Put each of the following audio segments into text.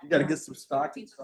You gotta get some stockings.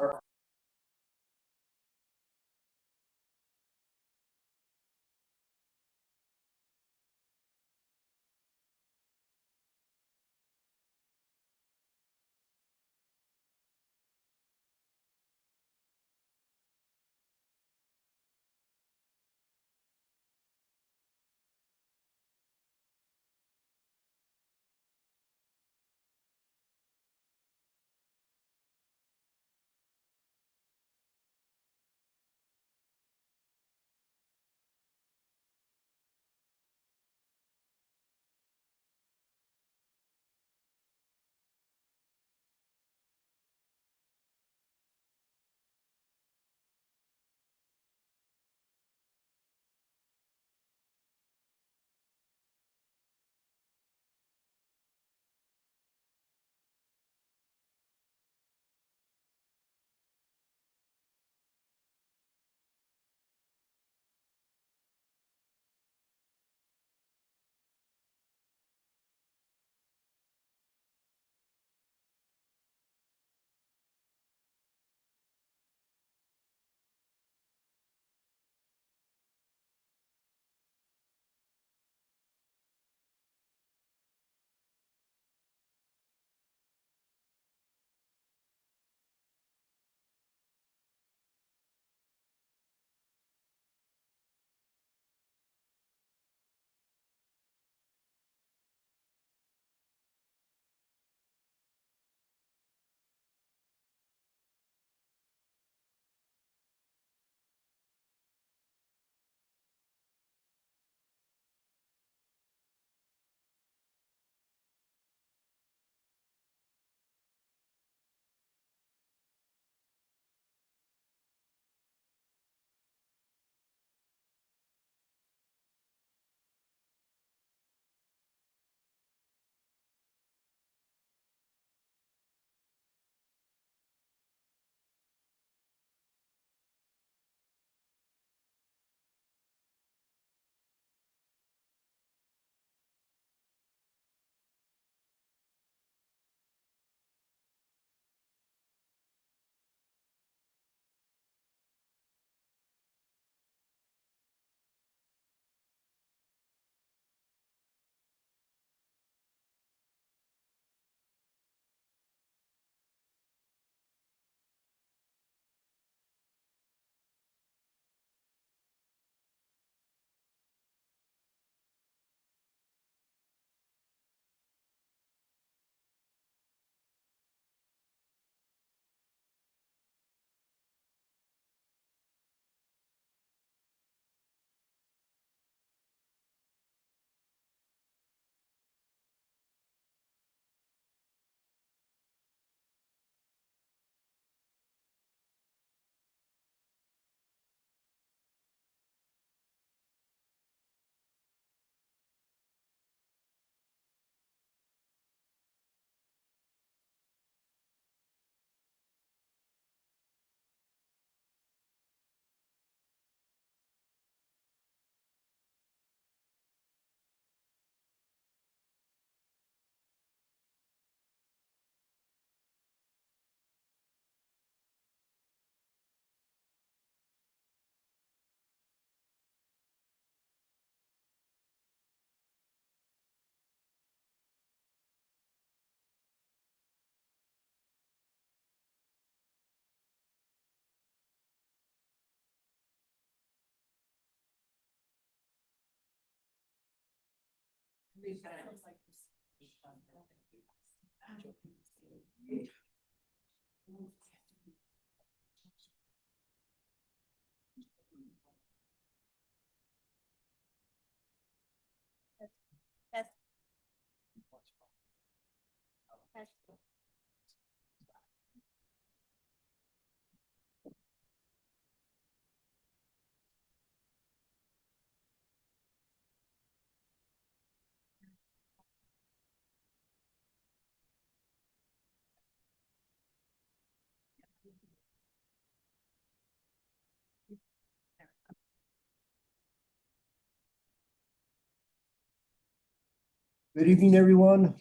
Good evening, everyone.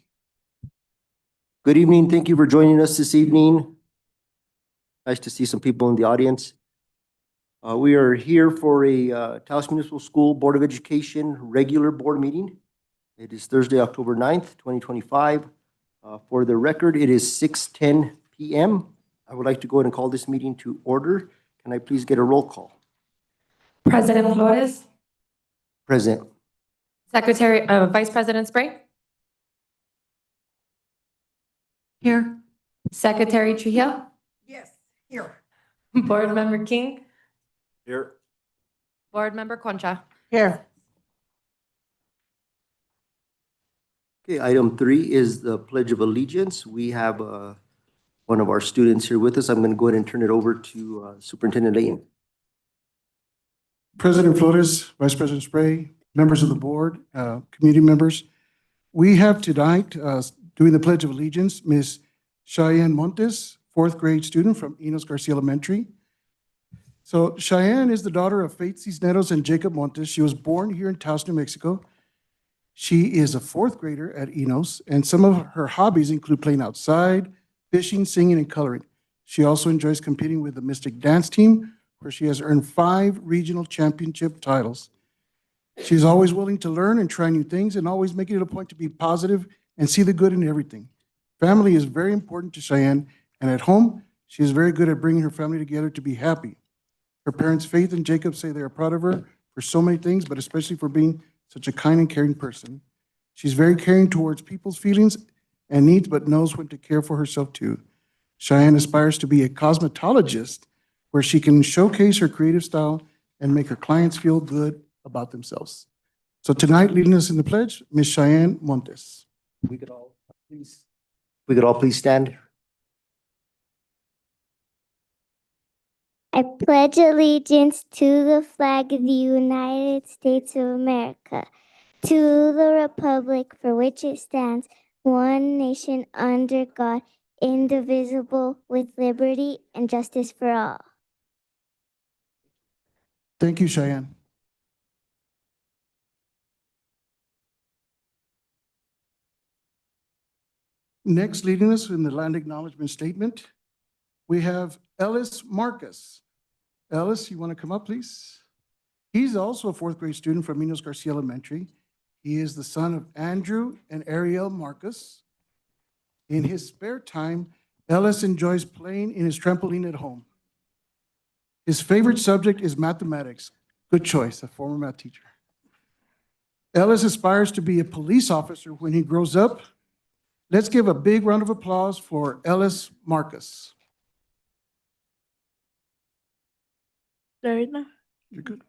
Good evening. Thank you for joining us this evening. Nice to see some people in the audience. We are here for a Taos Municipal School Board of Education regular board meeting. It is Thursday, October 9th, 2025. For the record, it is 6:10 p.m. I would like to go ahead and call this meeting to order. Can I please get a roll call? President Flores, Present. Vice President Spray. Here. Secretary Trujillo. Yes, here. Board Member King. Here. Board Member Concha. Here. Okay, item 3 is the Pledge of Allegiance. We have one of our students here with us. I'm going to go ahead and turn it over to Superintendent Layton. President Flores, Vice President Spray, members of the board, community members, we have tonight doing the Pledge of Allegiance, Ms. Cheyenne Montes, 4th grade student from Enos Garcia Elementary. So Cheyenne is the daughter of Faith Cisneros and Jacob Montes. She was born here in Taos, New Mexico. She is a 4th grader at Enos, and some of her hobbies include playing outside, fishing, singing, and coloring. She also enjoys competing with the Mystic Dance Team, where she has earned 5 regional championship titles. She's always willing to learn and try new things and always making it a point to be positive and see the good in everything. Family is very important to Cheyenne, and at home, she is very good at bringing her family together to be happy. Her parents, Faith and Jacob, say they are proud of her for so many things, but especially for being such a kind and caring person. She's very caring towards people's feelings and needs, but knows when to care for herself too. Cheyenne aspires to be a cosmetologist where she can showcase her creative style and make her clients feel good about themselves. So tonight, leading us in the pledge, Ms. Cheyenne Montes. We could all please stand. I pledge allegiance to the flag of the United States of America, to the republic for which it stands, one nation under God, indivisible, with liberty and justice for all. Thank you, Cheyenne. Next, leading us in the land acknowledgement statement, we have Ellis Marcus. Ellis, you want to come up, please? He's also a 4th grade student from Enos Garcia Elementary. He is the son of Andrew and Ariel Marcus. In his spare time, Ellis enjoys playing in his trampoline at home. His favorite subject is mathematics. Good choice, a former math teacher. Ellis aspires to be a police officer when he grows up. Let's give a big round of applause for Ellis Marcus. Sorry, no. You're good.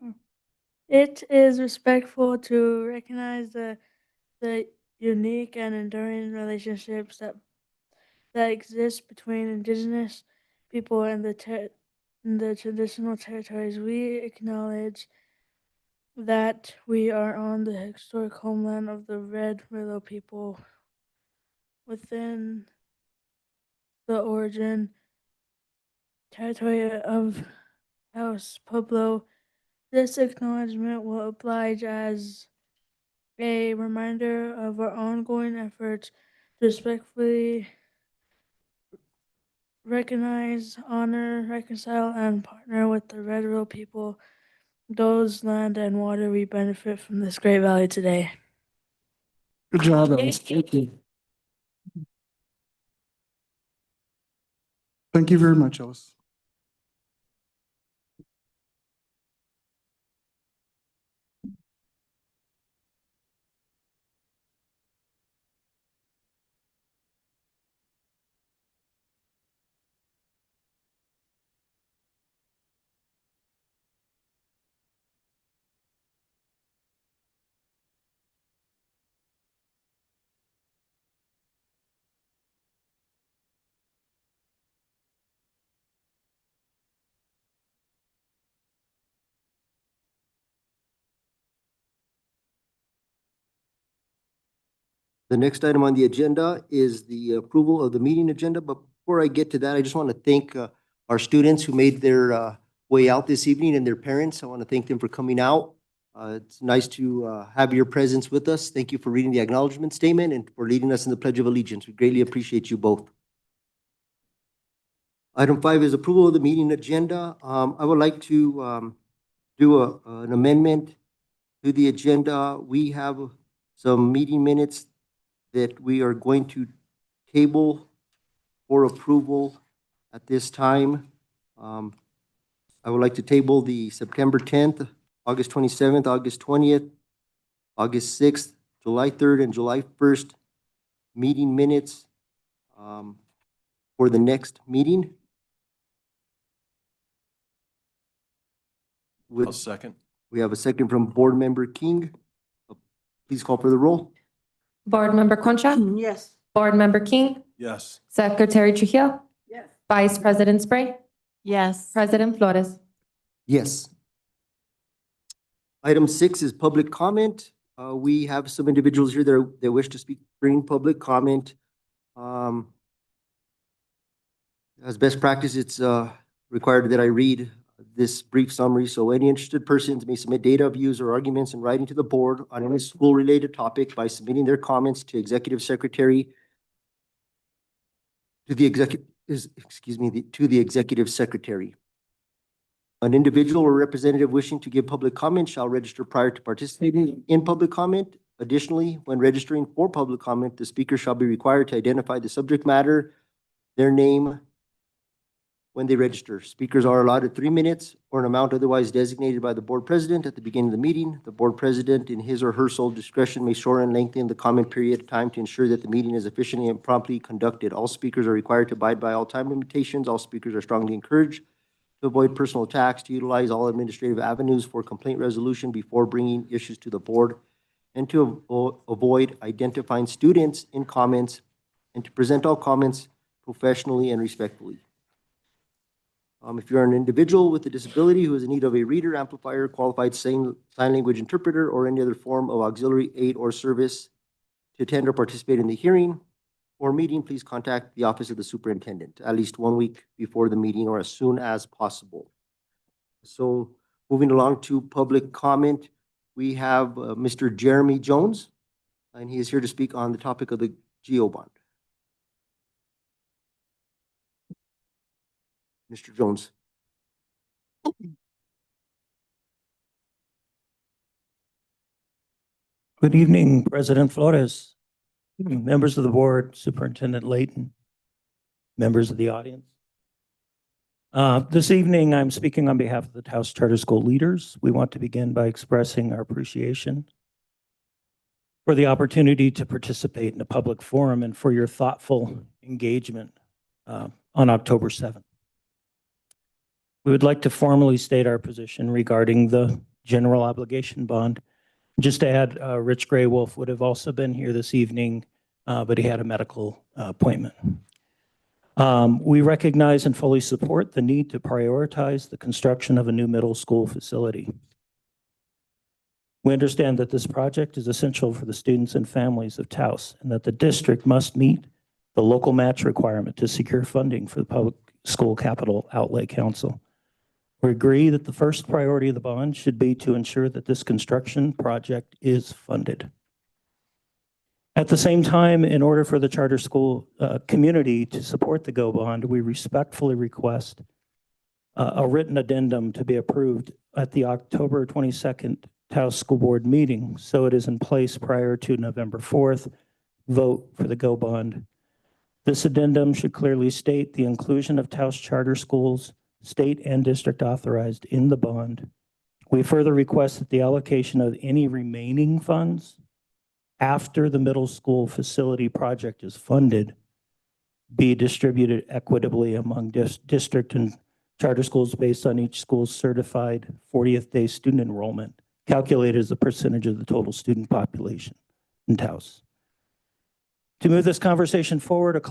It is respectful to recognize the unique and enduring relationships that exist between indigenous people and the traditional territories. We acknowledge that we are on the historic homeland of the Red Willow people within the origin territory of Taos Pueblo. This acknowledgement will oblige as a reminder of our ongoing efforts to respectfully recognize, honor, reconcile, and partner with the Red Willow people, those land and water we benefit from this great valley today. Good job, Ellis. Thank you. Thank you very much, Ellis. The next item on the agenda is the approval of the meeting agenda. But before I get to that, I just want to thank our students who made their way out this evening and their parents. I want to thank them for coming out. It's nice to have your presence with us. Thank you for reading the acknowledgement statement and for leading us in the Pledge of Allegiance. We greatly appreciate you both. Item 5 is approval of the meeting agenda. I would like to do an amendment to the agenda. We have some meeting minutes that we are going to table for approval at this time. I would like to table the September 10th, August 27th, August 20th, August 6th, July 3rd, and July 1st meeting minutes for the next meeting. I'll second. We have a second from Board Member King. Please call for the roll. Board Member Concha. Yes. Board Member King. Yes. Secretary Trujillo. Yes. Vice President Spray. Yes. President Flores. Yes. Item 6 is public comment. We have some individuals here that wish to speak during public comment. As best practice, it's required that I read this brief summary. So any interested persons may submit data, views, or arguments in writing to the board on any school-related topic by submitting their comments to Executive Secretary, to the Executive Secretary. An individual or representative wishing to give public comment shall register prior to participating in public comment. Additionally, when registering for public comment, the speaker shall be required to identify the subject matter, their name, when they register. Speakers are allotted 3 minutes or an amount otherwise designated by the board president at the beginning of the meeting. The board president, in his or her sole discretion, may shorten and lengthen the comment period of time to ensure that the meeting is efficiently and promptly conducted. All speakers are required to abide by all time limitations. All speakers are strongly encouraged to avoid personal attacks, to utilize all administrative avenues for complaint resolution before bringing issues to the board, and to avoid identifying students in comments, and to present all comments professionally and respectfully. If you're an individual with a disability who is in need of a reader, amplifier, qualified sign language interpreter, or any other form of auxiliary aid or service to attend or participate in the hearing or meeting, please contact the office of the superintendent at least 1 week before the meeting or as soon as possible. So moving along to public comment, we have Mr. Jeremy Jones, and he is here to speak on the topic of the GO bond. Mr. Jones. Good evening, President Flores, members of the board, Superintendent Layton, members of the audience. This evening, I'm speaking on behalf of the Taos Charter School leaders. We want to begin by expressing our appreciation for the opportunity to participate in a public forum and for your thoughtful engagement on October 7th. We would like to formally state our position regarding the general obligation bond. Just to add, Rich Gray Wolf would have also been here this evening, but he had a medical appointment. We recognize and fully support the need to prioritize the construction of a new middle school facility. We understand that this project is essential for the students and families of Taos, and that the district must meet the local match requirement to secure funding for the Public School Capital Outlay Council. We agree that the first priority of the bond should be to ensure that this construction project is funded. At the same time, in order for the charter school community to support the GO bond, we respectfully request a written addendum to be approved at the October 22nd Taos School Board meeting, so it is in place prior to November 4th vote for the GO bond. This addendum should clearly state the inclusion of Taos charter schools, state and district authorized, in the bond. We further request that the allocation of any remaining funds after the middle school facility project is funded be distributed equitably among district and charter schools based on each school's certified 40th day student enrollment, calculated as a percentage of the total student population in Taos. To move this conversation forward, in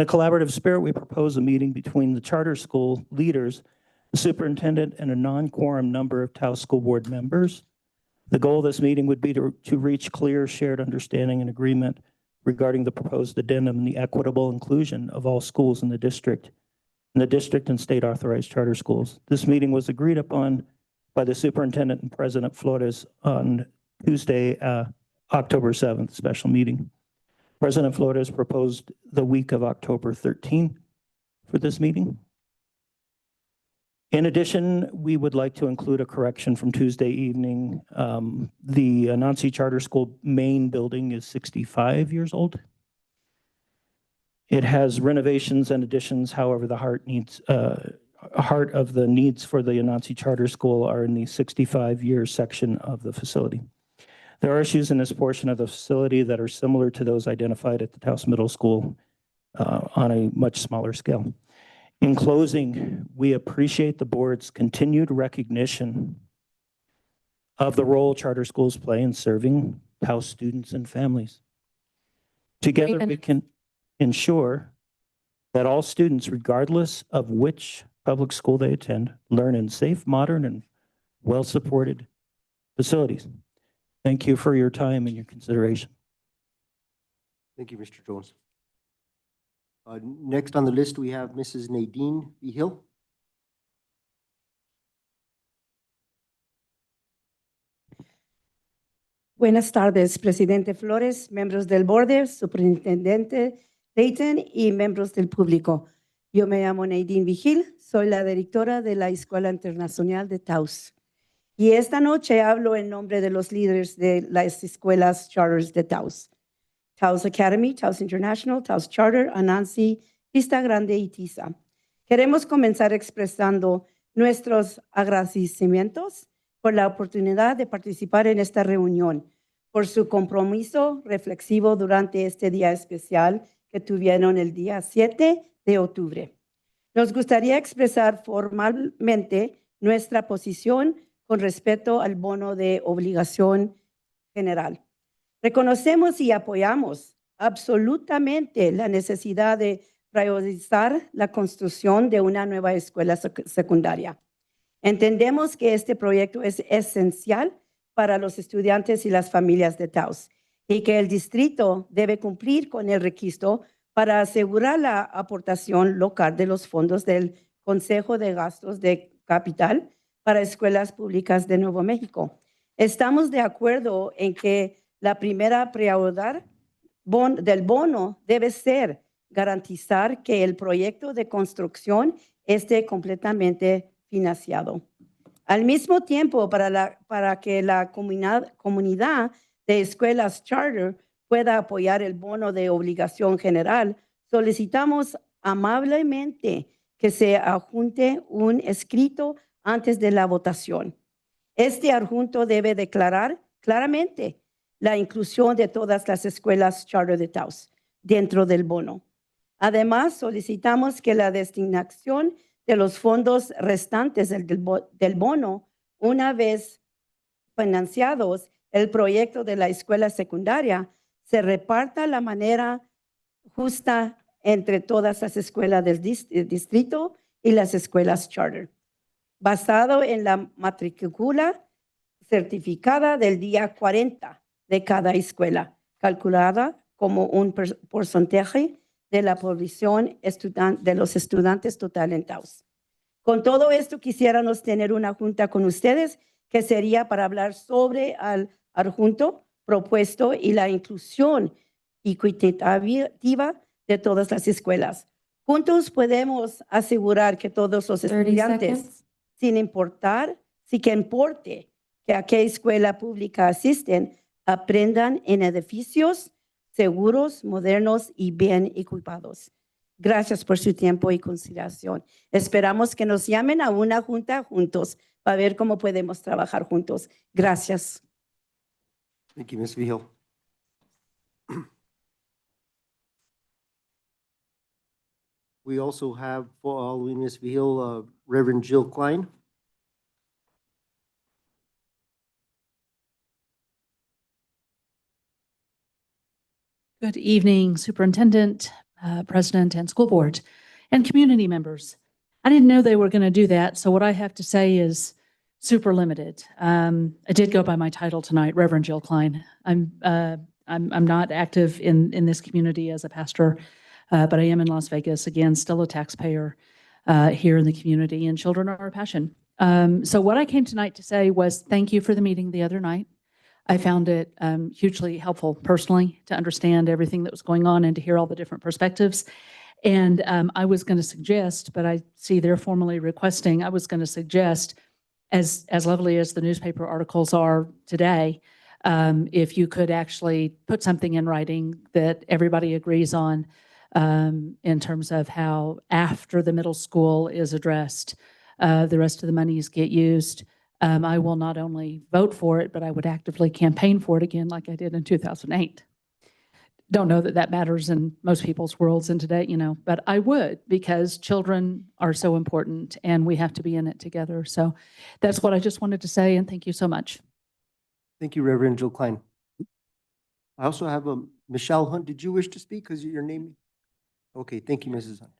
a collaborative spirit, we propose a meeting between the charter school leaders, the superintendent, and a non-quorum number of Taos School Board members. The goal of this meeting would be to reach clear shared understanding and agreement regarding the proposed addendum and the equitable inclusion of all schools in the district and state authorized charter schools. This meeting was agreed upon by the superintendent and President Flores on Tuesday, October 7th, special meeting. President Flores proposed the week of October 13th for this meeting? In addition, we would like to include a correction from Tuesday evening. The Anansi Charter School main building is 65 years old. It has renovations and additions. However, the heart of the needs for the Anansi Charter School are in the 65-year section of the facility. There are issues in this portion of the facility that are similar to those identified at the Taos Middle School on a much smaller scale. In closing, we appreciate the board's continued recognition of the role charter schools play in serving Taos students and families. Together, we can ensure that all students, regardless of which public school they attend, learn in safe, modern, and well-supported facilities. Thank you for your time and your consideration. Thank you, Mr. Jones. Next on the list, we have Mrs. Nadine Vigil. Buenas tardes, Presidente Flores, miembros del borde, Superintendente Leighton y miembros del público. Yo me llamo Nadine Vigil, soy la directora de la Escuela Internacional de Taos. Y esta noche hablo en nombre de los líderes de las escuelas charters de Taos. Taos Academy, Taos International, Taos Charter, Anansi, Vista Grande y TISA. Queremos comenzar expresando nuestros agradecimientos por la oportunidad de participar en esta reunión, por su compromiso reflexivo durante este día especial que tuvieron el día 7 de octubre. Nos gustaría expresar formalmente nuestra posición con respecto al bono de obligación general. Reconocemos y apoyamos absolutamente la necesidad de priorizar la construcción de una nueva escuela secundaria. Entendemos que este proyecto es esencial para los estudiantes y las familias de Taos y que el distrito debe cumplir con el requisito para asegurar la aportación local de los fondos del Consejo de Gastos de Capital para Escuelas Públicas de Nuevo México. Estamos de acuerdo en que la primera prioridad del bono debe ser garantizar que el proyecto de construcción esté completamente financiado. Al mismo tiempo, para que la comunidad de escuelas charter pueda apoyar el bono de obligación general, solicitamos amablemente que se adjunte un escrito antes de la votación. Este adjunto debe declarar claramente la inclusión de todas las escuelas charter de Taos dentro del bono. Además, solicitamos que la destinación de los fondos restantes del bono, una vez financiados el proyecto de la escuela secundaria, se reparta de la manera justa entre todas las escuelas del distrito y las escuelas charter, basado en la matrícula certificada del día 40 de cada escuela, calculada como un porcentaje de la población de los estudiantes total en Taos. Con todo esto, quisiéramos tener una junta con ustedes que sería para hablar sobre el adjunto propuesto y la inclusión equitativa de todas las escuelas. Juntos podemos asegurar que todos los 30 estudiantes, seconds. sin importar si que importe que a qué escuela pública asisten, aprendan en edificios seguros, modernos y bien equipados. Gracias por su tiempo y consideración. Esperamos que nos llamen a una junta juntos para ver cómo podemos trabajar juntos. Gracias. Thank you, Ms. Vigil. We also have, following Ms. Vigil, Reverend Jill Klein. Good evening, Superintendent, President, and School Board, and community members. I didn't know they were going to do that, so what I have to say is super limited. I did go by my title tonight, Reverend Jill Klein. I'm not active in this community as a pastor, but I am in Las Vegas, again, still a taxpayer here in the community, and children are our passion. So what I came tonight to say was thank you for the meeting the other night. I found it hugely helpful personally to understand everything that was going on and to hear all the different perspectives. And I was going to suggest, but I see they're formally requesting, I was going to suggest, as lovely as the newspaper articles are today, if you could actually put something in writing that everybody agrees on in terms of how after the middle school is addressed, the rest of the monies get used. I will not only vote for it, but I would actively campaign for it again like I did in 2008. Don't know that that matters in most people's worlds in today, but I would, because children are so important and we have to be in it together. So that's what I just wanted to say, and thank you so much. Thank you, Reverend Jill Klein. I also have Michelle Hunt. Did you wish to speak because your name? Okay, thank you, Mrs. Hunt.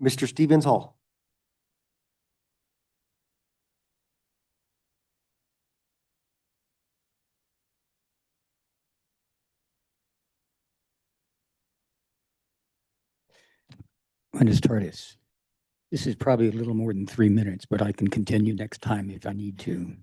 Mr. Stevens Hall. Buenas tardes. This is probably a little more than 3 minutes, but I can continue next time if I need to.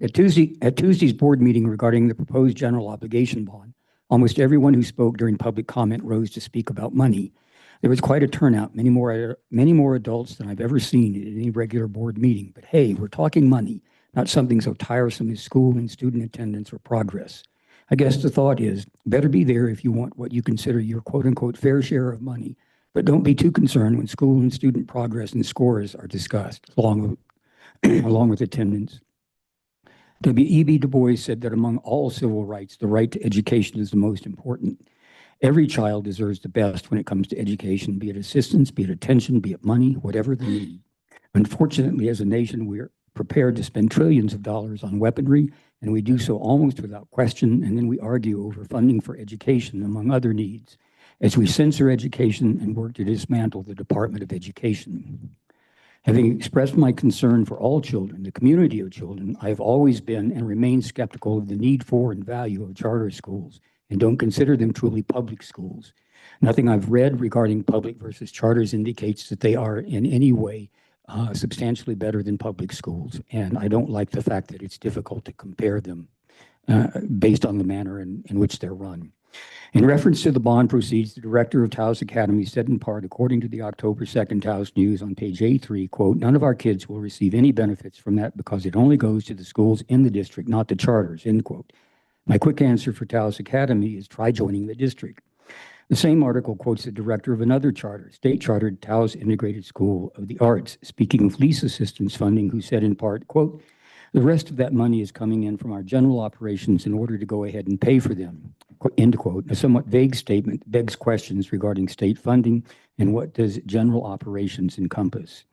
At Tuesday's board meeting regarding the proposed general obligation bond, almost everyone who spoke during public comment rose to speak about money. There was quite a turnout, many more adults than I've ever seen at any regular board meeting. But hey, we're talking money, not something so tiresome as school and student attendance or progress. I guess the thought is, better be there if you want what you consider your quote-unquote fair share of money, but don't be too concerned when school and student progress and scores are discussed, along with attendance. W.E.B. Du Bois said that among all civil rights, the right to education is the most important. Every child deserves the best when it comes to education, be it assistance, be it attention, be it money, whatever the need. Unfortunately, as a nation, we're prepared to spend trillions of dollars on weaponry, and we do so almost without question, and then we argue over funding for education, among other needs, as we censor education and work to dismantle the Department of Education. Having expressed my concern for all children, the community of children, I have always been and remain skeptical of the need for and value of charter schools and don't consider them truly public schools. Nothing I've read regarding public versus charters indicates that they are in any way substantially better than public schools. And I don't like the fact that it's difficult to compare them based on the manner in which they're run. In reference to the bond proceeds, the director of Taos Academy said in part, according to the October 2nd Taos News on page A3, quote, "None of our kids will receive any benefits from that because it only goes to the schools in the district, not the charters," end quote. My quick answer for Taos Academy is try joining the district. The same article quotes the director of another charter, state-chartered Taos Integrated School of the Arts, speaking of lease assistance funding, who said in part, quote, "The rest of that money is coming in from our general operations in order to go ahead and pay for them," end quote. A somewhat vague statement begs questions regarding state funding and what does general operations encompass.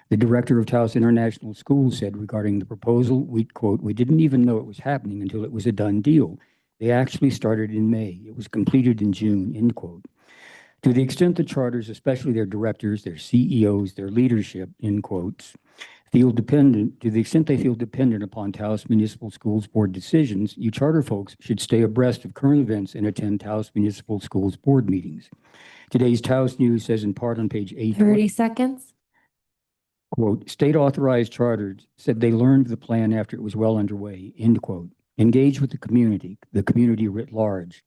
The director of Taos International Schools said regarding the proposal, we quote, "We didn't even know it was happening until it was a done deal. They actually started in May. It was completed in June," end quote. To the extent the charters, especially their directors, their CEOs, their leadership, end quotes, to the extent they feel dependent upon Taos Municipal Schools Board decisions, you charter folks should stay abreast of current events and attend Taos Municipal Schools Board meetings. Today's Taos News says in part on page 8, 30 seconds. quote, "State authorized charters said they learned the plan after it was well underway," end quote. Engage with the community writ large.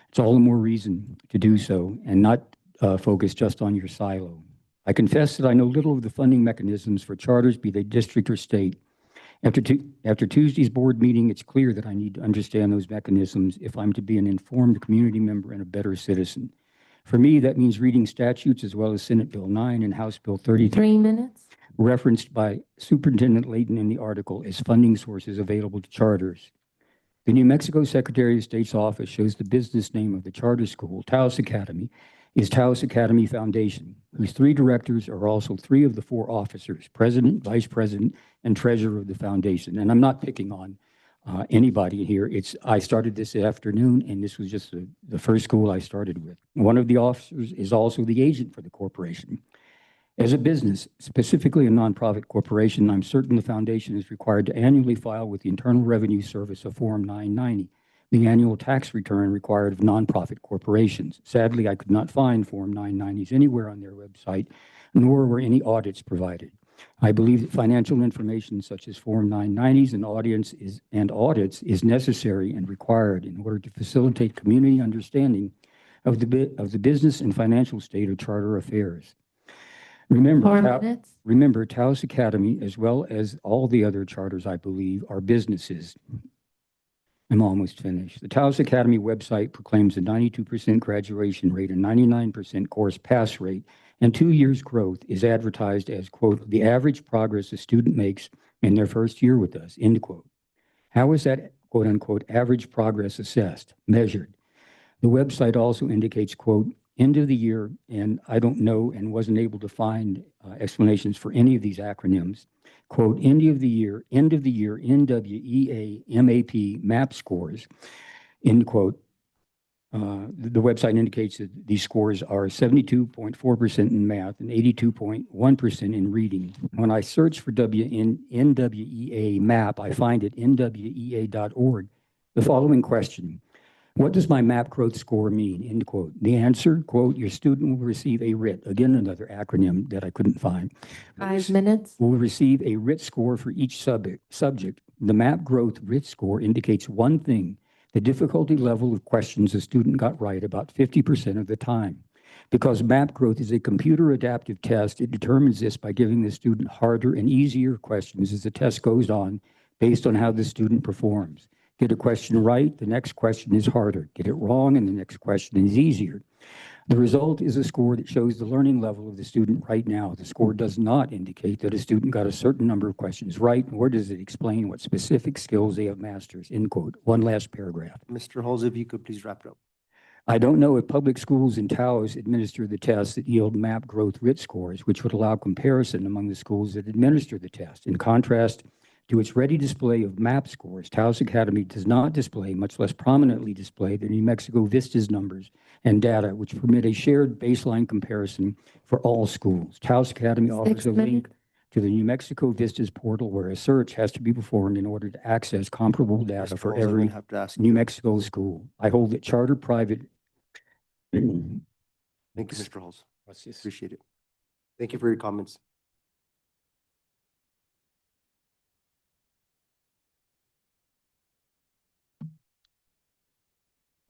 It's all the more reason to do so and not focus just on your silo. I confess that I know little of the funding mechanisms for charters, be they district or state. After Tuesday's board meeting, it's clear that I need to understand those mechanisms if I'm to be an informed community member and a better citizen. For me, that means reading statutes as well as Senate Bill 9 and House Bill 33. 3 minutes. Referenced by Superintendent Layton in the article as funding sources available to charters. The New Mexico Secretary of State's office shows the business name of the charter school, Taos Academy, is Taos Academy Foundation, whose 3 directors are also 3 of the 4 officers, president, vice president, and treasurer of the foundation. And I'm not picking on anybody here. I started this afternoon, and this was just the first school I started with. One of the officers is also the agent for the corporation. As a business, specifically a nonprofit corporation, I'm certain the foundation is required to annually file with the Internal Revenue Service a Form 990, the annual tax return required of nonprofit corporations. Sadly, I could not find Form 990s anywhere on their website, nor were any audits provided. I believe that financial information such as Form 990s and audits is necessary and required in order to facilitate community understanding of the business and financial state of charter affairs. Remember, 4 minutes. Remember, Taos Academy, as well as all the other charters, I believe, are businesses. I'm almost finished. The Taos Academy website proclaims a 92% graduation rate and 99% course pass rate, and 2 years growth is advertised as, quote, the average progress a student makes in their first year with us, end quote. How is that, quote unquote, average progress assessed, measured? The website also indicates, quote, end of the year, and I don't know and wasn't able to find explanations for any of these acronyms. Quote, end of the year, NWEA MAP MAP scores, end quote. The website indicates that these scores are 72.4% in math and 82.1% in reading. When I search for NWEA MAP, I find at nwea.org the following question. What does my MAP growth score mean, end quote? The answer, quote, your student will receive a RIT, again, another acronym that I couldn't find. 5 minutes. Will receive a RIT score for each subject. The MAP growth RIT score indicates one thing, the difficulty level of questions a student got right about 50% of the time. Because MAP growth is a computer adaptive test, it determines this by giving the student harder and easier questions as the test goes on based on how the student performs. Get a question right, the next question is harder. Get it wrong, and the next question is easier. The result is a score that shows the learning level of the student right now. The score does not indicate that a student got a certain number of questions right, nor does it explain what specific skills they have mastered, end quote. One last paragraph. Mr. Halls, if you could please wrap it up. I don't know if public schools in Taos administer the tests that yield MAP growth RIT scores, which would allow comparison among the schools that administer the test. In contrast to its ready display of MAP scores, Taos Academy does not display, much less prominently display, the New Mexico Vistas numbers and data, which permit a shared baseline comparison for all schools. Taos Academy offers a link to the New Mexico Vistas portal where a search has to be performed in order to access comparable data Mr. for Halls, I'm every gonna have to ask New you. Mexico school. I hold that charter, private. Thank you, Mr. Halls. What's this? Appreciate it. Thank you for your comments.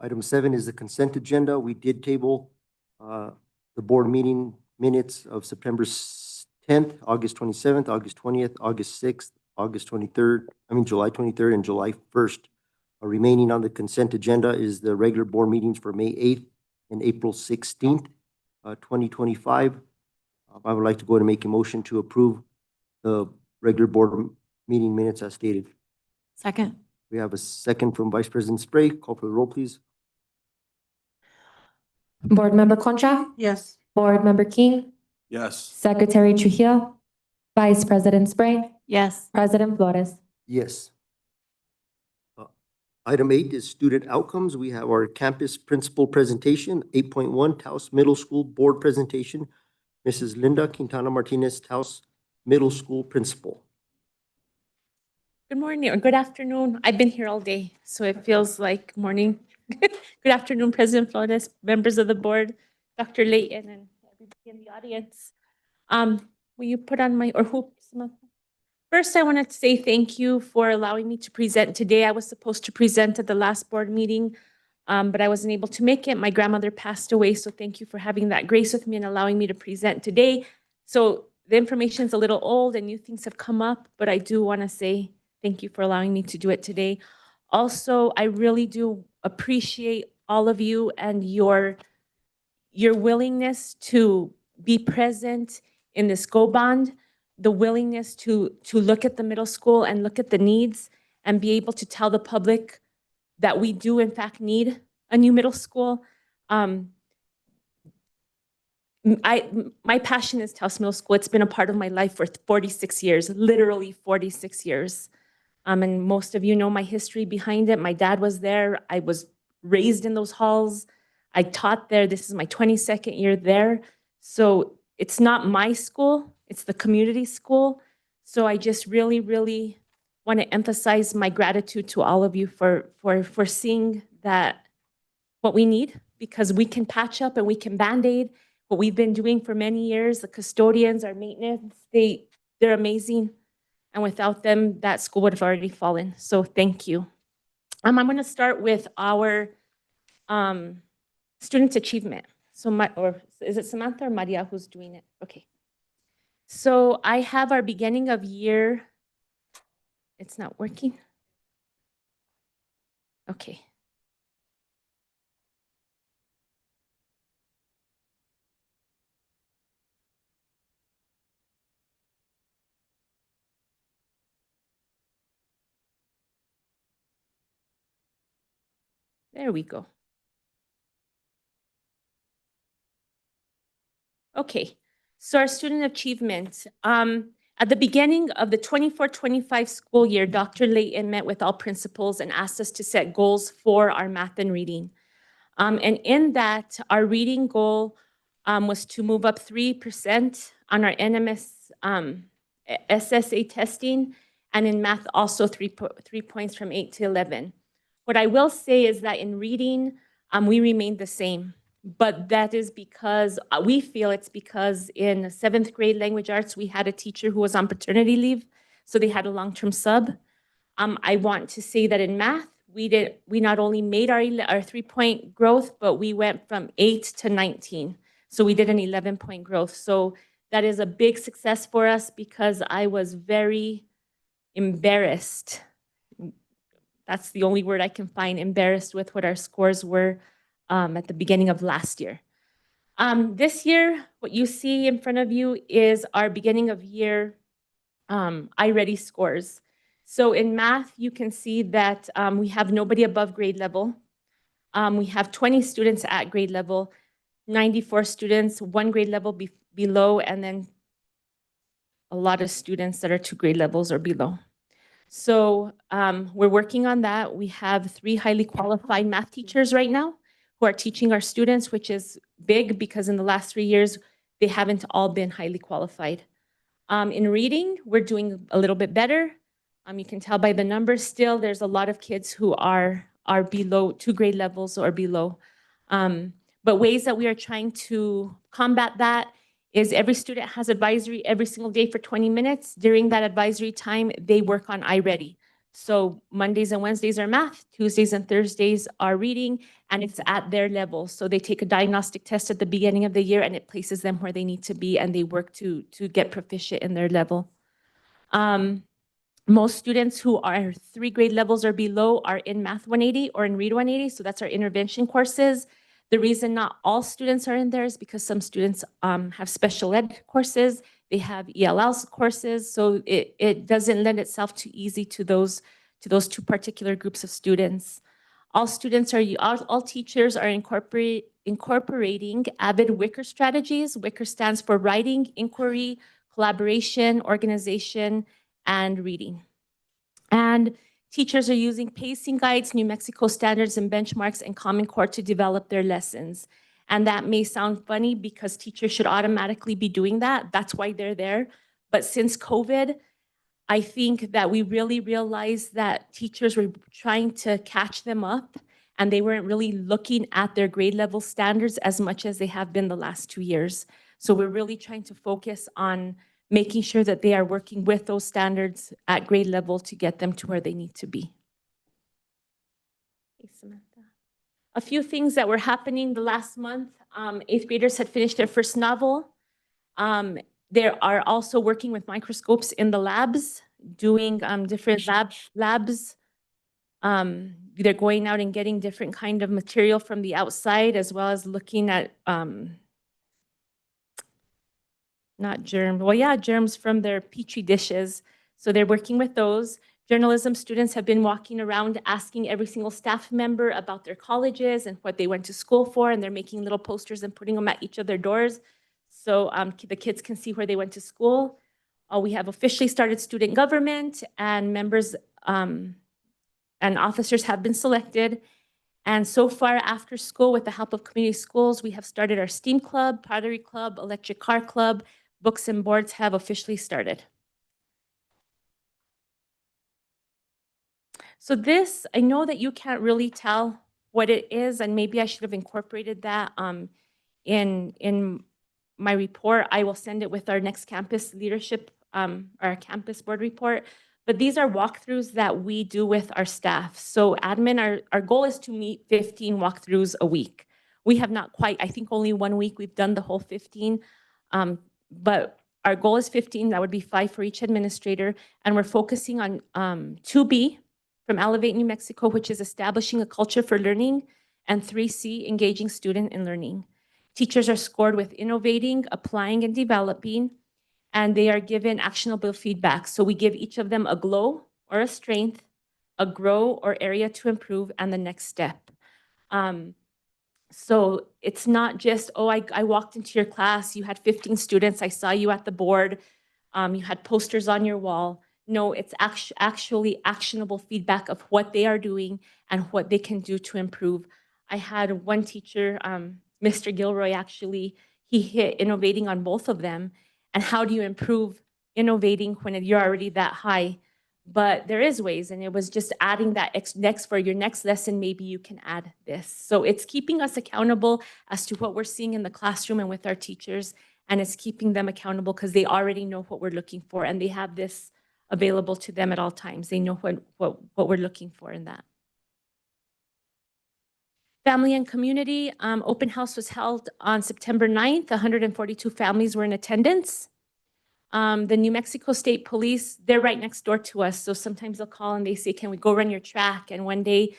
Item 7 is the consent agenda. We did table the board meeting minutes of September 10th, August 27th, August 20th, August 6th, July 23rd, and July 1st. Remaining on the consent agenda is the regular board meetings for May 8th and April 16th, 2025. I would like to go ahead and make a motion to approve the regular board meeting minutes as stated. Second. We have a second from Vice President Spray. Call for the roll, please. Board Member Concha. Yes. Board Member King. Yes. Secretary Trujillo. Vice President Spray. Yes. President Flores. Yes. Item 8 is student outcomes. We have our campus principal presentation, 8.1 Taos Middle School Board Presentation. Mrs. Linda Quintana Martinez, Taos Middle School Principal. Good morning or good afternoon. I've been here all day, so it feels like morning. Good afternoon, President Flores, members of the board, Dr. Layton, and everybody in the audience. Will you put on my, or who? First, I wanted to say thank you for allowing me to present today. I was supposed to present at the last board meeting, but I wasn't able to make it. My grandmother passed away, so thank you for having that grace with me and allowing me to present today. So the information is a little old and new things have come up, but I do want to say thank you for allowing me to do it today. Also, I really do appreciate all of you and your willingness to be present in this Go Bond, the willingness to look at the middle school and look at the needs and be able to tell the public that we do in fact need a new middle school. My passion is Taos Middle School. It's been a part of my life for 46 years, literally 46 years. And most of you know my history behind it. My dad was there. I was raised in those halls. I taught there. This is my 22nd year there. So it's not my school, it's the community school. So I just really, really want to emphasize my gratitude to all of you for seeing that what we need, because we can patch up and we can Band-Aid what we've been doing for many years. The custodians, our maintenance, they They're amazing. And without them, that school would have already fallen. So thank you. I'm going to start with our student achievement. So or is it Samantha or Maria who's doing it? Okay. So I have our beginning of year. It's not working. Okay. There we go. Okay, so our student achievement. At the beginning of the 24-25 school year, Dr. Layton met with all principals and asked us to set goals for our math and reading. And in that, our reading goal was to move up 3% on our NMS SSA testing, and in math also 3 points from 8 to 11. What I will say is that in reading, we remained the same. But that is because we feel it's because in 7th grade language arts, we had a teacher who was on paternity leave, so they had a long-term sub. I want to say that in math, we not only made our 3-point growth, but we went from 8 to 19. So we did an 11-point growth. So that is a big success for us because I was very embarrassed. That's the only word I can find, embarrassed with what our scores were at the beginning of last year. This year, what you see in front of you is our beginning of year iReady scores. So in math, you can see that we have nobody above grade level. We have 20 students at grade level, 94 students, 1 grade level below, and then a lot of students that are 2 grade levels or below. So we're working on that. We have 3 highly qualified math teachers right now who are teaching our students, which is big because in the last 3 years, they haven't all been highly qualified. In reading, we're doing a little bit better. You can tell by the numbers still, there's a lot of kids who are below 2 grade levels or below. But ways that we are trying to combat that is every student has advisory every single day for 20 minutes. During that advisory time, they work on iReady. So Mondays and Wednesdays are math, Tuesdays and Thursdays are reading, and it's at their level. So they take a diagnostic test at the beginning of the year and it places them where they need to be and they work to get proficient in their level. Most students who are 3 grade levels or below are in Math 180 or in Read 180, so that's our intervention courses. The reason not all students are in there is because some students have special ed courses, they have ELL courses, so it doesn't lend itself too easy to those 2 particular groups of students. All teachers are incorporating AVID WICKER strategies. WICKER stands for Writing, Inquiry, Collaboration, Organization, and Reading. And teachers are using pacing guides, New Mexico standards and benchmarks, and Common Core to develop their lessons. And that may sound funny because teachers should automatically be doing that. That's why they're there. But since COVID, I think that we really realized that teachers were trying to catch them up and they weren't really looking at their grade level standards as much as they have been the last 2 years. So we're really trying to focus on making sure that they are working with those standards at grade level to get them to where they need to be. Hey, Samantha. A few things that were happening the last month. 8th graders had finished their first novel. They are also working with microscopes in the labs, doing different labs. They're going out and getting different kind of material from the outside, as well as looking at germs from their Petri dishes. So they're working with those. Journalism students have been walking around asking every single staff member about their colleges and what they went to school for, and they're making little posters and putting them at each of their doors so the kids can see where they went to school. We have officially started student government, and members and officers have been selected. And so far after school, with the help of community schools, we have started our STEAM club, pottery club, electric car club. Books and boards have officially started. So this, I know that you can't really tell what it is, and maybe I should have incorporated that in my report. I will send it with our next campus leadership our campus board report. But these are walkthroughs that we do with our staff. So admin, our goal is to meet 15 walkthroughs a week. We have not quite, I think only 1 week we've done the whole 15. But our goal is 15, that would be 5 for each administrator. And we're focusing on 2B from Elevate New Mexico, which is establishing a culture for learning, and 3C, engaging student in learning. Teachers are scored with innovating, applying, and developing, and they are given actionable feedback. So we give each of them a glow or a strength, a grow or area to improve, and the next step. So it's not just, oh, I walked into your class, you had 15 students, I saw you at the board, you had posters on your wall. No, it's actually actionable feedback of what they are doing and what they can do to improve. I had one teacher, Mr. Gilroy, actually, he hit innovating on both of them. And how do you improve innovating when you're already that high? But there is ways, and it was just adding that next for your next lesson, maybe you can add this. So it's keeping us accountable as to what we're seeing in the classroom and with our teachers, and it's keeping them accountable because they already know what we're looking for, and they have this available to them at all times. They know what we're looking for in that. Family and community, open house was held on September 9th. 142 families were in attendance. The New Mexico State Police, they're right next door to us. So sometimes they'll call and they say, can we go run your track? And one day,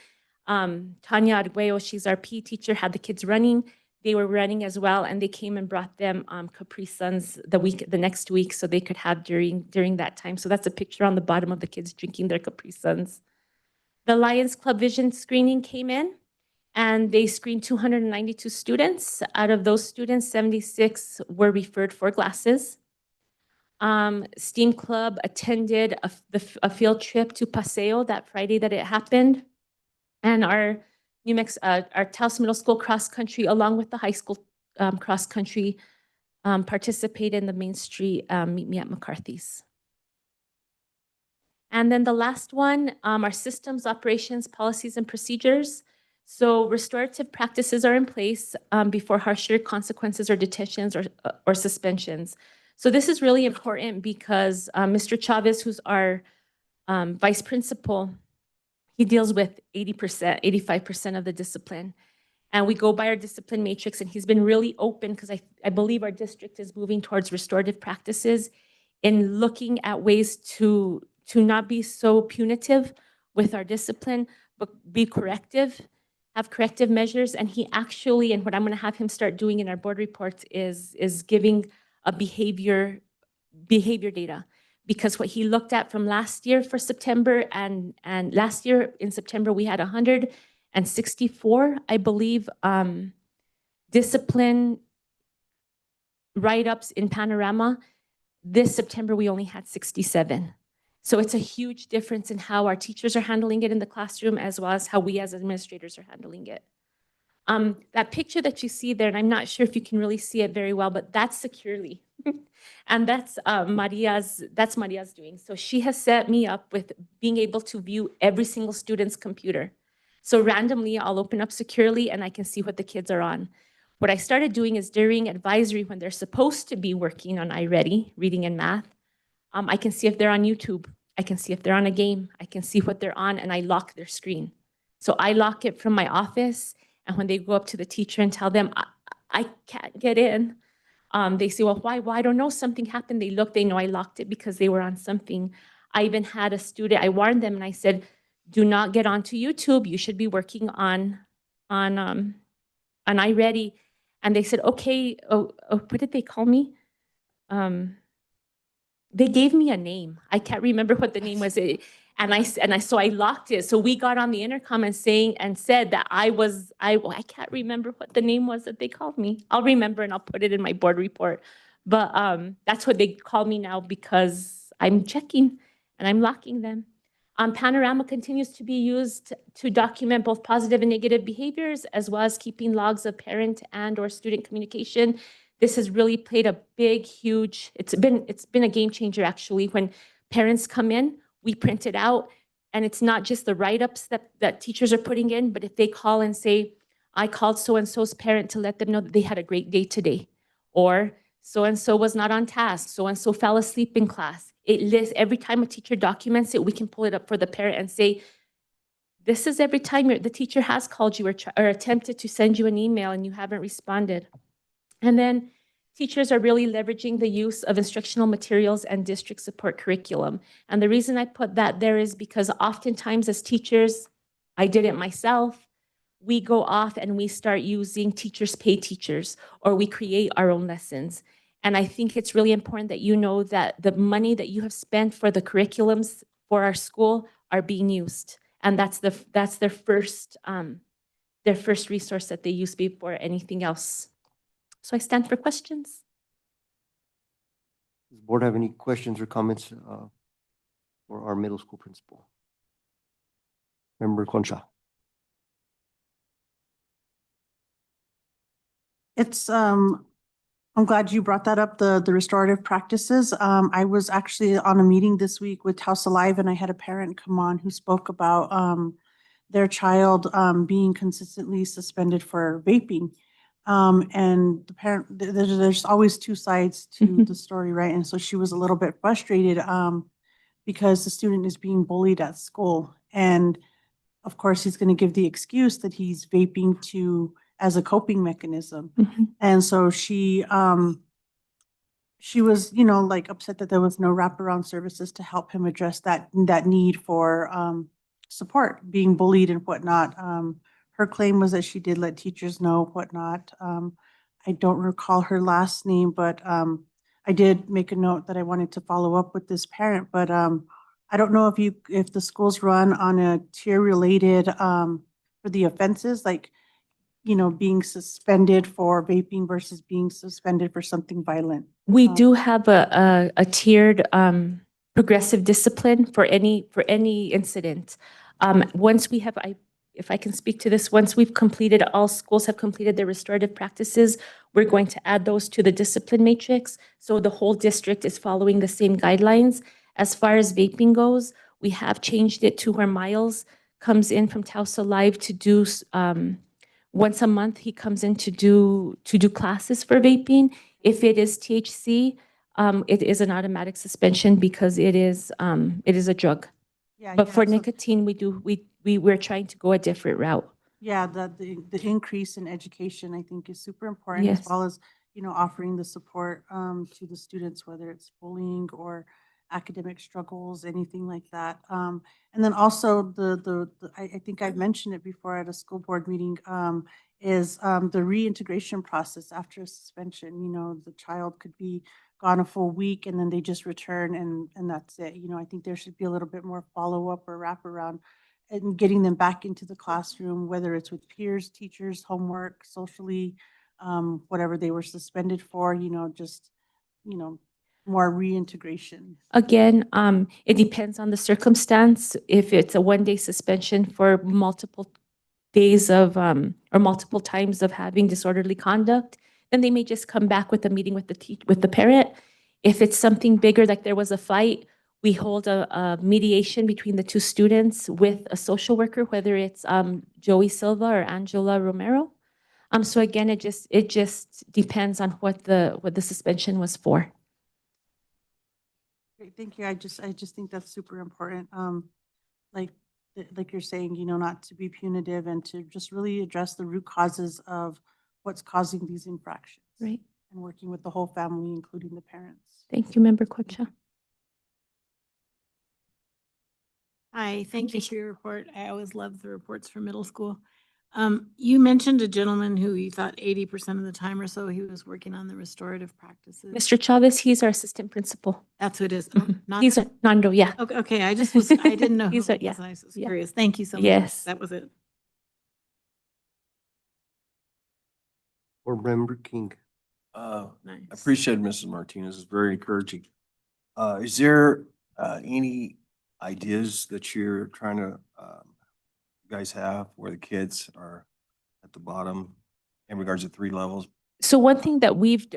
Tanya Arguello, she's our PE teacher, had the kids running. They were running as well, and they came and brought them Capri Suns the next week, so they could have during that time. So that's a picture on the bottom of the kids drinking their Capri Suns. The Lions Club Vision screening came in, and they screened 292 students. Out of those students, 76 were referred for glasses. STEAM Club attended a field trip to Paseo that Friday that it happened. And our Taos Middle School cross country, along with the high school cross country, participated in the Main Street Meet Me at McCarthy's. And then the last one, our systems, operations, policies, and procedures. So restorative practices are in place before harsher consequences or detentions or suspensions. So this is really important because Mr. Chavez, who's our vice principal, he deals with 80%, 85% of the discipline. And we go by our discipline matrix, and he's been really open because I believe our district is moving towards restorative practices in looking at ways to not be so punitive with our discipline, but be corrective, have corrective measures. And he actually, and what I'm going to have him start doing in our board reports is giving a behavior data. Because what he looked at from last year for September, and last year in September, we had 164, I believe, discipline write-ups in Panorama. This September, we only had 67. So it's a huge difference in how our teachers are handling it in the classroom, as well as how we as administrators are handling it. That picture that you see there, and I'm not sure if you can really see it very well, but that's Securely. And that's Maria's doing. So she has set me up with being able to view every single student's computer. So randomly, I'll open up Securely and I can see what the kids are on. What I started doing is during advisory, when they're supposed to be working on iReady, reading and math, I can see if they're on YouTube. I can see if they're on a game. I can see what they're on, and I lock their screen. So I lock it from my office, and when they go up to the teacher and tell them, I can't get in, they say, well, why? Well, I don't know, something happened. They look, they know I locked it because they were on something. I even had a student, I warned them and I said, do not get onto YouTube. You should be working on iReady. And they said, okay, what did they call me? They gave me a name. I can't remember what the name was. So I locked it. So we got on the intercom and said that I can't remember what the name was that they called me. I'll remember and I'll put it in my board report. But that's what they call me now because I'm checking and I'm locking them. Panorama continues to be used to document both positive and negative behaviors, as well as keeping logs of parent and/or student communication. This has really played a big, huge, it's been a game changer actually. When parents come in, we print it out, and it's not just the write-ups that teachers are putting in, but if they call and say, I called so-and-so's parent to let them know that they had a great day today, or so-and-so was not on task, so-and-so fell asleep in class. It lists, every time a teacher documents it, we can pull it up for the parent and say, this is every time the teacher has called you or attempted to send you an email and you haven't responded. And then teachers are really leveraging the use of instructional materials and district support curriculum. And the reason I put that there is because oftentimes as teachers, I did it myself, we go off and we start using teachers pay teachers, or we create our own lessons. And I think it's really important that you know that the money that you have spent for the curriculums for our school are being used. And that's their first resource that they use before anything else. So I stand for questions. Does the board have any questions or comments for our middle school principal? Member Concha. I'm glad you brought that up, the restorative practices. I was actually on a meeting this week with House Alive, and I had a parent come on who spoke about their child being consistently suspended for vaping. And the parent, there's always two sides to the story, right? And so she was a little bit frustrated because the student is being bullied at school. And of course, he's going to give the excuse that he's vaping as a coping mechanism. And so she was, like upset that there was no wraparound services to help him address that need for support, being bullied and whatnot. Her claim was that she did let teachers know whatnot. I don't recall her last name, but I did make a note that I wanted to follow up with this parent, but I don't know if the schools run on a tier related for the offenses, like, being suspended for vaping versus being suspended for something violent. We do have a tiered progressive discipline for any incident. Once we have, if I can speak to this, once we've completed, all schools have completed their restorative practices, we're going to add those to the discipline matrix. So the whole district is following the same guidelines. As far as vaping goes, we have changed it to where Miles comes in from Taos Alive to do, once a month, he comes in to do classes for vaping. If it is THC, it is an automatic suspension because it is a drug. Yeah, But for so- nicotine, we're trying to go a different route. Yeah, the increase in education, I think, is super important, as Yes. well as, offering the support to the students, whether it's bullying or academic struggles, anything like that. And then also I think I've mentioned it before at a school board meeting, is the reintegration process after a suspension. The child could be gone a full week and then they just return and that's it. I think there should be a little bit more follow-up or wraparound and getting them back into the classroom, whether it's with peers, teachers, homework, socially, whatever they were suspended for, more reintegration. Again, it depends on the circumstance. If it's a one-day suspension for multiple days of, or multiple times of having disorderly conduct, then they may just come back with a meeting with the parent. If it's something bigger, like there was a fight, we hold a mediation between the two students with a social worker, whether it's Joey Silva or Angela Romero. So again, it just depends on what the suspension was for. Great, thank you. I just think that's super important. Like you're saying, not to be punitive and to just really address the root causes of what's causing these infractions. Right. And working with the whole family, including the parents. Thank you, Member Concha. Hi, thank you for your report. I always love the reports for middle school. You mentioned a gentleman who you thought 80% of the time or so he was working on the restorative practices. Mr. Chavez, he's our assistant principal. That's who it is. Oh, not He's Nando, yeah. okay. Okay, I didn't know. He's who a- it yeah, was. I was yeah. curious. Thank you so much. Yes. That was it. Board Member King. Nice. I appreciate Mrs. Martinez. It's very encouraging. Is there any ideas that you're trying to, you guys have where the kids are at the bottom in regards to 3 levels? So one thing that we've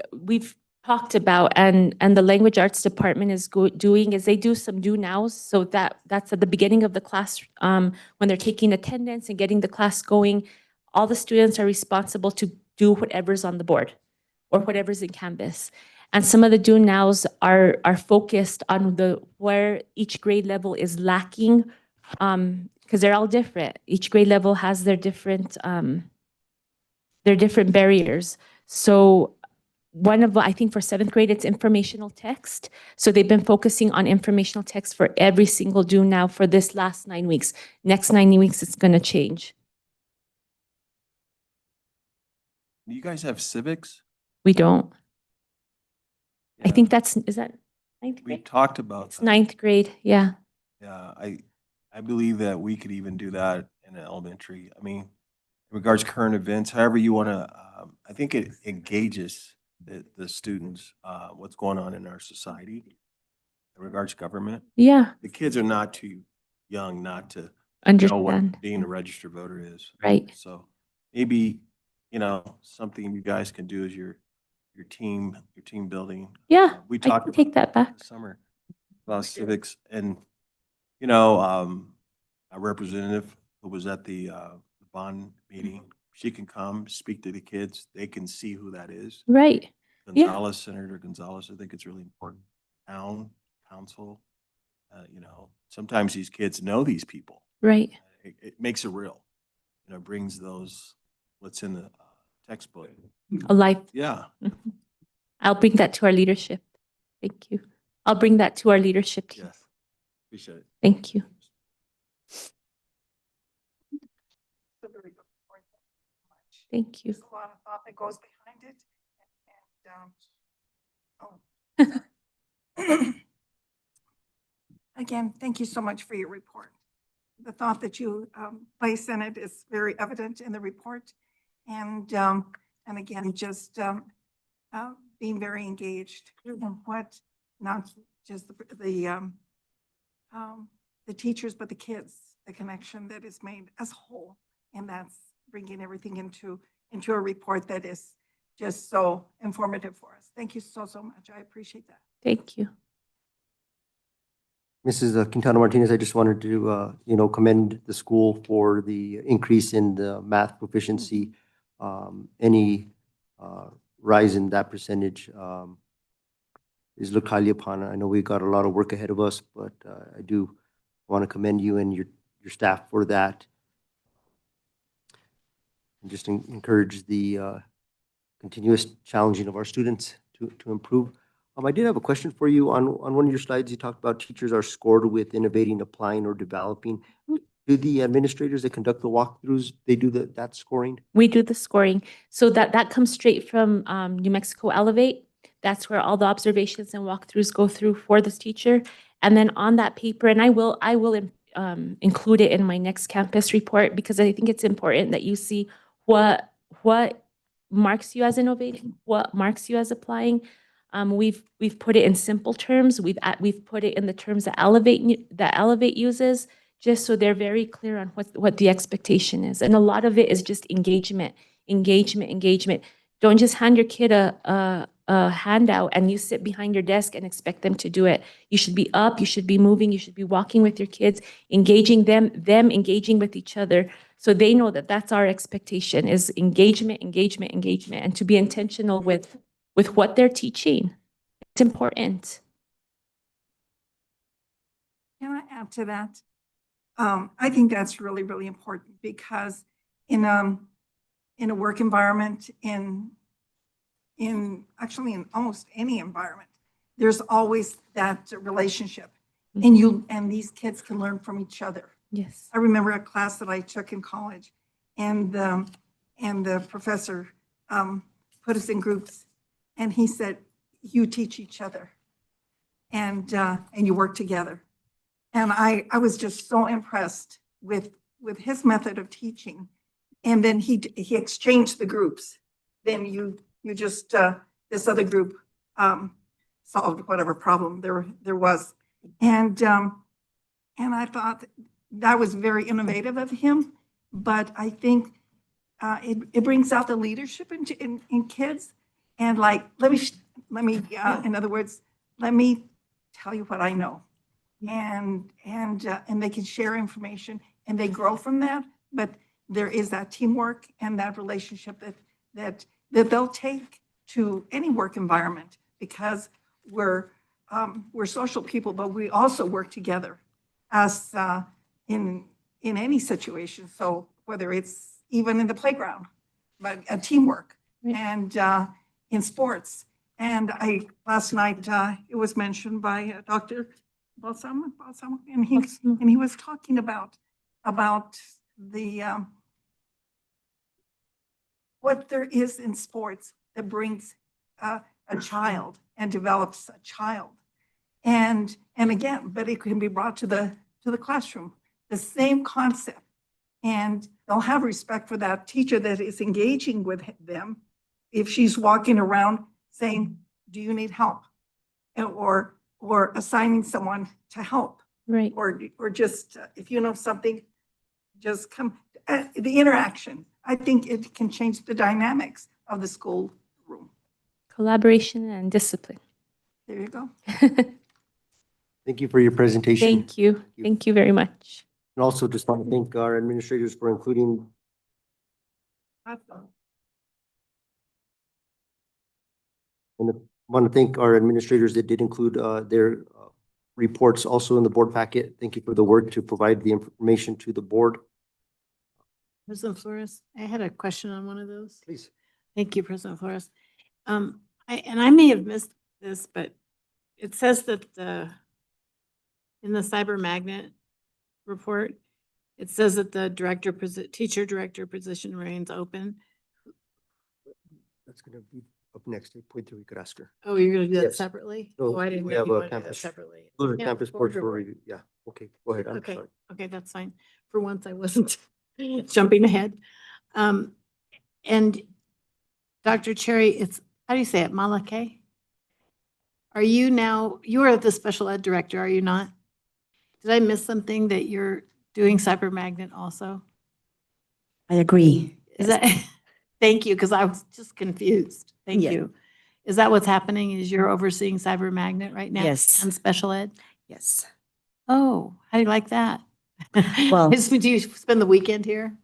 talked about and the language arts department is doing is they do some do nows. So that's at the beginning of the class when they're taking attendance and getting the class going. All the students are responsible to do whatever's on the board. or whatever's in Canvas. And some of the do nows are focused on where each grade level is lacking, because they're all different. Each grade level has their different barriers. So I think for 7th grade, it's informational text. So they've been focusing on informational text for every single do now for this last 9 weeks. Next 9 weeks, it's going to change. Do you guys have civics? We don't. I Yeah. think is that 9th We grade? talked about It's that. 9th grade, yeah. Yeah, I believe that we could even do that in elementary. I mean, in regards to current events, however you want to, I think it engages the students, what's going on in our society in regards to government. Yeah, The kids are not too young not to know understand. what being a registered voter is. Right. So maybe, something you guys can do is your team building. Yeah, We I talked can take about that back. this summer about civics and, a representative who was at the bond meeting, she can come, speak to the kids. They can see who that is. Right, yeah. Gonzalez, Senator Gonzalez, I think it's really important. Town, council, sometimes these kids know these people. right. It makes it real. Brings what's in the textbook. A life. Yeah. I'll bring that to our leadership. Thank you. I'll bring that to our leadership team. Yes. Appreciate it. Thank you. Thank you. There's a lot of thought that goes behind it. Again, thank you so much for your report. The thought that you place in it is very evident in the report. And again, just being very engaged in what, not just the teachers, but the kids, the connection that is made as a whole. And that's bringing everything into a report that is just so informative for us. Thank you so much. I appreciate that. Thank you. Mrs. Quintana Martinez, I just wanted to, commend the school for the increase in the math proficiency. Any rise in that percentage is looked highly upon. I know we've got a lot of work ahead of us, but I do want to commend you and your staff for that. And just encourage the continuous challenging of our students to improve. I did have a question for you. On one of your slides, you talked about teachers are scored with innovating, applying, or developing. Do the administrators that conduct the walkthroughs, they do that scoring? We do the scoring. So that comes straight from New Mexico Elevate. That's where all the observations and walkthroughs go through for this teacher. And then on that paper, and I will include it in my next campus report, because I think it's important that you see what marks you as innovating, what marks you as applying. We've put it in simple terms. We've put it in the terms that Elevate uses, just so they're very clear on what the expectation is. And a lot of it is just engagement. Don't just hand your kid a handout and you sit behind your desk and expect them to do it. You should be up, you should be moving, you should be walking with your kids, engaging them engaging with each other. So they know that that's our expectation, is engagement, and to be intentional with what they're teaching. It's important. Can I add to that? I think that's really, really important, because in a work environment, actually in almost any environment, there's always that relationship, and these kids can learn from each other. Yes. I remember a class that I took in college, and the professor put us in groups, and he said, "You teach each other, and you work together." And I was just so impressed with his method of teaching. And then he exchanged the groups. Then you just this other group solved whatever problem there was, and I thought that was very innovative of him. But I think it brings out the leadership in kids. And like, let me in other words, let me tell you what I know. And they can share information and they grow from that. But there is that teamwork and that relationship that they'll take to any work environment because we're social people, but we also work together as in any situation. So whether it's even in the playground, but teamwork and in sports. And last night, it was mentioned by Dr. Balsamo, and he was talking about the what there is in sports that brings a child and develops a child. And again, but it can be brought to the classroom, the same concept. And they'll have respect for that teacher that is engaging with them if she's walking around saying, do you need help? Or assigning someone to help. Right. Or just, if you know something, just come. The interaction, I think it can change the dynamics of the school room. Collaboration and discipline. There you go. Thank you for your presentation. Thank you. Thank you very much. And also just want to thank our administrators for including and want to thank our administrators that did include their reports also in the board packet. Thank you for the work to provide the information to the board. President Flores, I had a question on one of those. Please. Thank you, President Flores. I may have missed this, but it says that in the Cyber Magnet report, it says that the teacher director position remains open. That's going to be up next. Point three, we could ask her. Oh, you're gonna do that Yes. separately? So Oh, I didn't we know have you a wanted to do that campus- separately. Those are Yeah, campus forward boards for report. review. Yeah. Okay, go ahead. I'm Okay, sorry. okay, that's fine. For once, I wasn't jumping ahead. And Dr. Cherry, how do you say it, Malake? You are the special ed director, are you not? Did I miss something that you're doing Cyber Magnet also? I agree. Is that, thank you, because I was just confused. Thank Yeah. you. Is that what's happening, is you're overseeing Cyber Magnet right now? Yes. And special ed? Yes. Oh, how do you like that? Well- Do you spend the weekend here?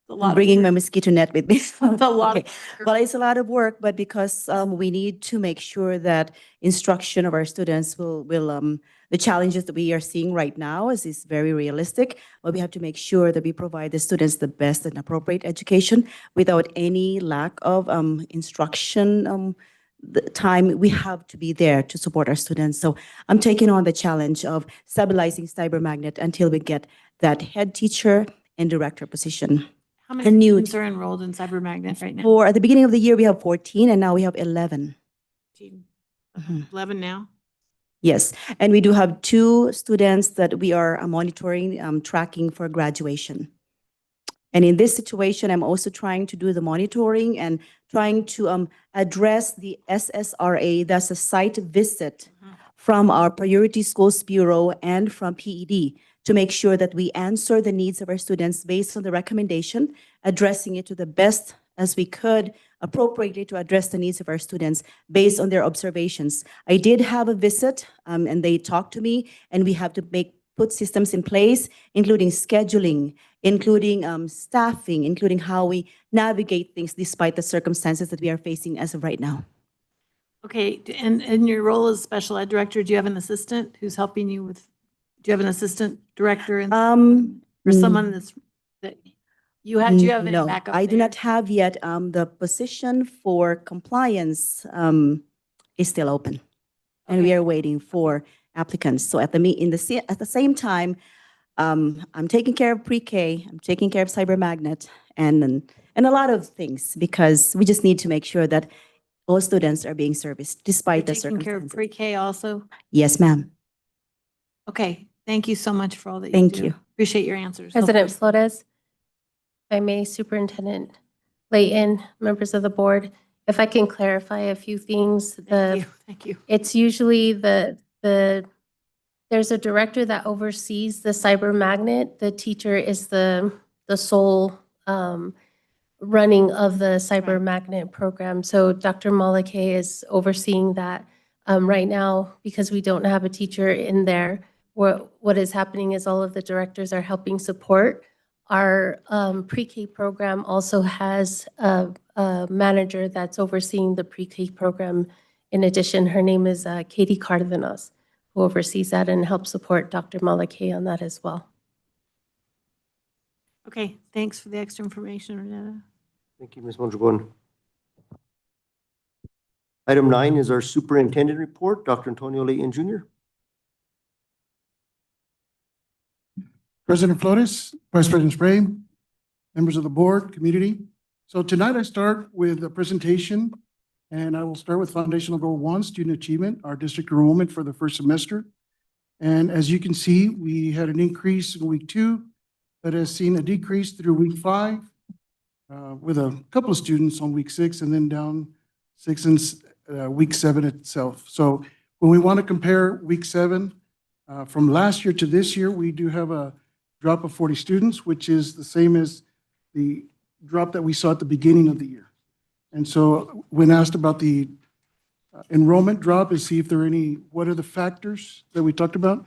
It's a lot I'm of bringing my work. mosquito net with me. It's a lot of Okay. work. Well, it's a lot of work, but because we need to make sure that instruction of our students will the challenges that we are seeing right now is very realistic. But we have to make sure that we provide the students the best and appropriate education without any lack of instruction the time. We have to be there to support our students. So I'm taking on the challenge of stabilizing Cyber Magnet until we get that head teacher and director position. How the many new students are enrolled in Cyber Magnet right now? For at the beginning of the year, we have 14 and now we have 11. 11 now? Yes, and we do have 2 students that we are monitoring, tracking for graduation. And in this situation, I'm also trying to do the monitoring and trying to address the SSRA, that's a site visit from our Priority Schools Bureau and from PED to make sure that we answer the needs of our students based on the recommendation, addressing it to the best as we could, appropriately to address the needs of our students based on their observations. I did have a visit and they talked to me, and we have to put systems in place, including scheduling, including staffing, including how we navigate things despite the circumstances that we are facing as of right now. Okay, and in your role as special ed director, do you have an assistant who's helping you with, do you have an assistant director or someone that do you have any No, backup I do there? not have yet. The position for compliance is still open, and we Okay. are waiting for applicants. So at the same time, I'm taking care of pre-K, I'm taking care of Cyber Magnet, and a lot of things because we just need to make sure that all students are being serviced despite the You're taking care of circumstances. pre-K also? Yes, ma'am. Okay, thank you so much for all that you Thank do. you. Appreciate your answers. President Flores, if I may, Superintendent Layton, members of the board, if I can clarify a few things. Thank you. It's usually there's a director that oversees the Cyber Magnet. The teacher is the sole running of the Cyber Magnet program. So Dr. Malake is overseeing that right now because we don't have a teacher in there. What is happening is all of the directors are helping support our pre-K program also has a manager that's overseeing the pre-K program. In addition, her name is Katie Cardenas, who oversees that and helps support Dr. Malakeh on that as well. Okay, thanks for the extra information, Renata. Thank you, Ms. Mondragon. Item 9 is our superintendent report, Dr. Antonio Leighton Jr. President Flores, Vice President Spray, members of the board, community. So tonight I start with a presentation, and I will start with foundational goal 1, student achievement, our district enrollment for the first semester. And as you can see, we had an increase in week 2, but has seen a decrease through week 5, with a couple of students on week 6, and then down 6 in week 7 itself. So when we want to compare week 7 from last year to this year, we do have a drop of 40 students, which is the same as the drop that we saw at the beginning of the year. And so when asked about the enrollment drop and see if there are any, what are the factors that we talked about?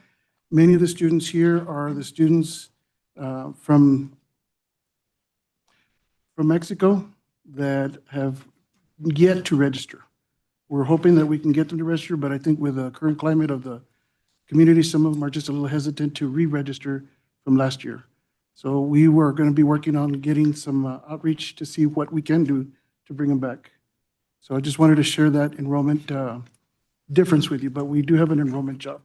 Many of the students here are the students from Mexico that have yet to register. We're hoping that we can get them to register, but I think with the current climate of the community, some of them are just a little hesitant to re-register from last year. So we were going to be working on getting some outreach to see what we can do to bring them back. So I just wanted to share that enrollment difference with you, but we do have an enrollment job.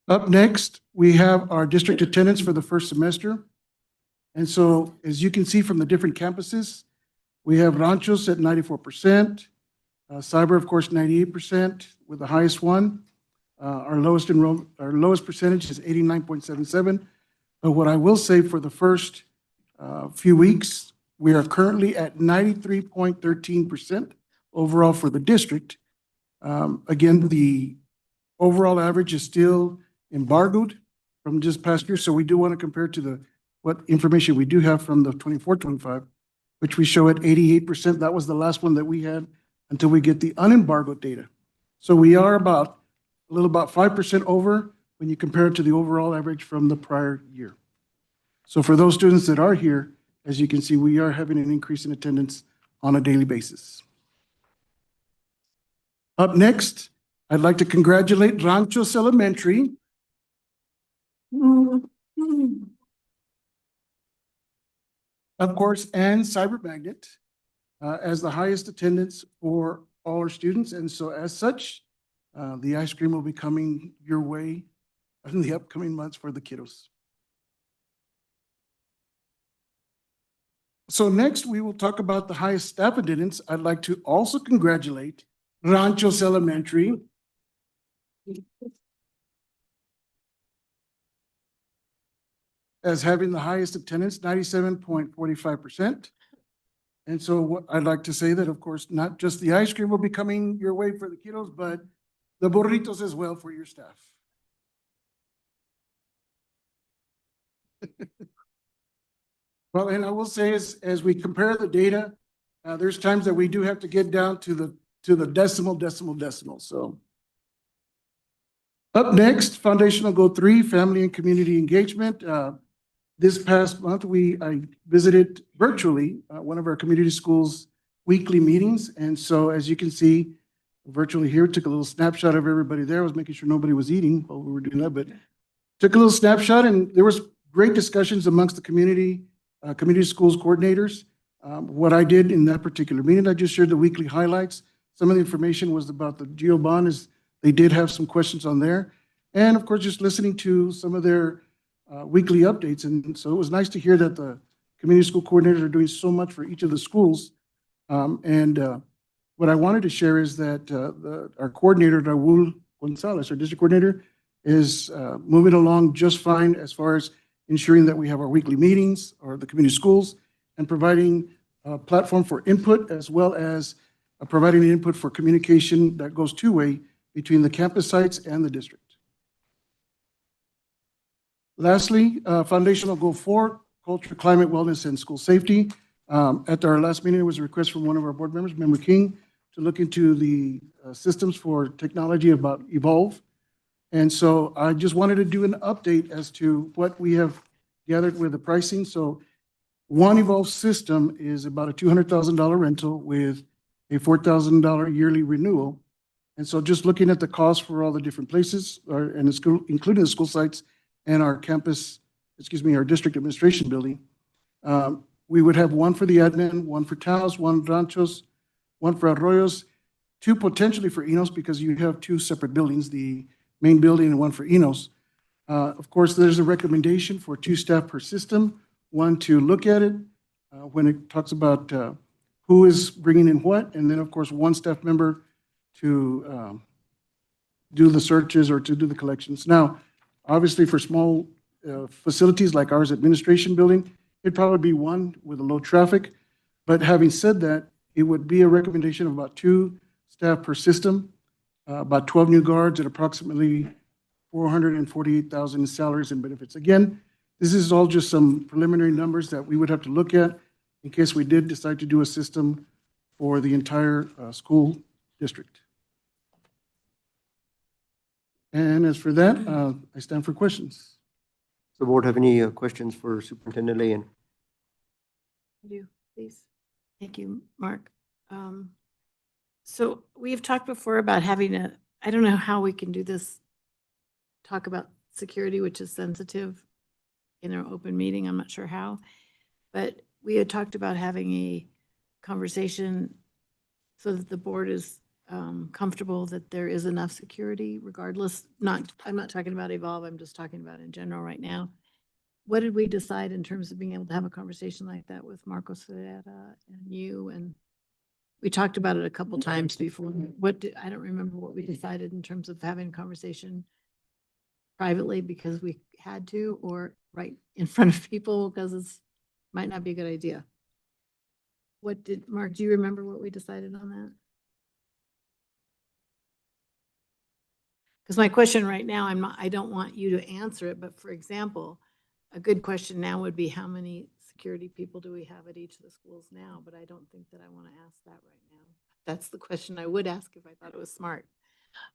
Up next, we have our district attendance for the first semester. And so as you can see from the different campuses, we have Ranchos at 94%, Cyber, of course, 98% with the highest one. Our lowest percentage is 89.77. But what I will say for the first few weeks, we are currently at 93.13% overall for the district. Again, the overall average is still embargoed from just past year, so we do want to compare to what information we do have from the 24-25, which we show at 88%. That was the last one that we had until we get the unembargoed data. So we are a little about 5% over when you compare it to the overall average from the prior year. So for those students that are here, as you can see, we are having an increase in attendance on a daily basis. Up next, I'd like to congratulate Ranchos Elementary. Of course, and Cyber Magnet as the highest attendance for all our students. And so as such, the ice cream will be coming your way in the upcoming months for the kiddos. So next, we will talk about the highest staff attendance. I'd like to also congratulate Ranchos Elementary. As having the highest attendance, 97.45%. And so what I'd like to say that, of course, not just the ice cream will be coming your way for the kiddos, but the burritos as well for your staff. Well, and I will say as we compare the data, there's times that we do have to get down to the decimal. So up next, foundational goal 3, family and community engagement. This past month, I visited virtually one of our community schools' weekly meetings. And so as you can see, virtually here, took a little snapshot of everybody there. I was making sure nobody was eating while we were doing that, but took a little snapshot, and there was great discussions amongst the community schools coordinators. What I did in that particular meeting, I just shared the weekly highlights. Some of the information was about the GEO bond, they did have some questions on there. And of course, just listening to some of their weekly updates. And so it was nice to hear that the community school coordinators are doing so much for each of the schools. What I wanted to share is that our coordinator, Raul Gonzalez, our district coordinator, is moving along just fine as far as ensuring that we have our weekly meetings or the community schools and providing a platform for input, as well as providing the input for communication that goes two-way between the campus sites and the district. Lastly, foundational goal 4, culture, climate, wellness, and school safety. At our last meeting, there was a request from one of our board members, Member King, to look into the systems for technology about Evolve. And so I just wanted to do an update as to what we have gathered with the pricing. So one Evolve system is about a $200,000 rental with a $4,000 yearly renewal. And so just looking at the cost for all the different places, and the school, including the school sites and our campus, our district administration building, we would have one for the admin, one for Taos, one Ranchos, one for Arroyos, two potentially for Enos, because you have two separate buildings, the main building and one for Enos. Of course, there's a recommendation for 2 staff per system, one to look at it when it talks about who is bringing in what, and then, of course, 1 staff member to do the searches or to do the collections. Now, obviously, for small facilities like ours, administration building, it'd probably be 1 with a low traffic. But having said that, it would be a recommendation of about 2 staff per system, about 12 new guards at approximately $448,000 in salaries and benefits. Again, this is all just some preliminary numbers that we would have to look at in case we did decide to do a system for the entire school district. And as for that, I stand for questions. Does the board have any questions for Superintendent Leyen? I do, please. Thank you, Mark. So we've talked before about having I don't know how we can do this, talk about security, which is sensitive in our open meeting. I'm not sure how, but we had talked about having a conversation so that the board is comfortable that there is enough security regardless. I'm not talking about Evolve, I'm just talking about in general right now. What did we decide in terms of being able to have a conversation like that with Marcos Ferreira and you? And we talked about it a couple times before. I don't remember what we decided in terms of having a conversation privately because we had to, or right in front of people because it's might not be a good idea. Mark, do you remember what we decided on that? Because my question right now, I don't want you to answer it, but for example, a good question now would be how many security people do we have at each of the schools now? But I don't think that I want to ask that right now. That's the question I would ask if I thought it was smart.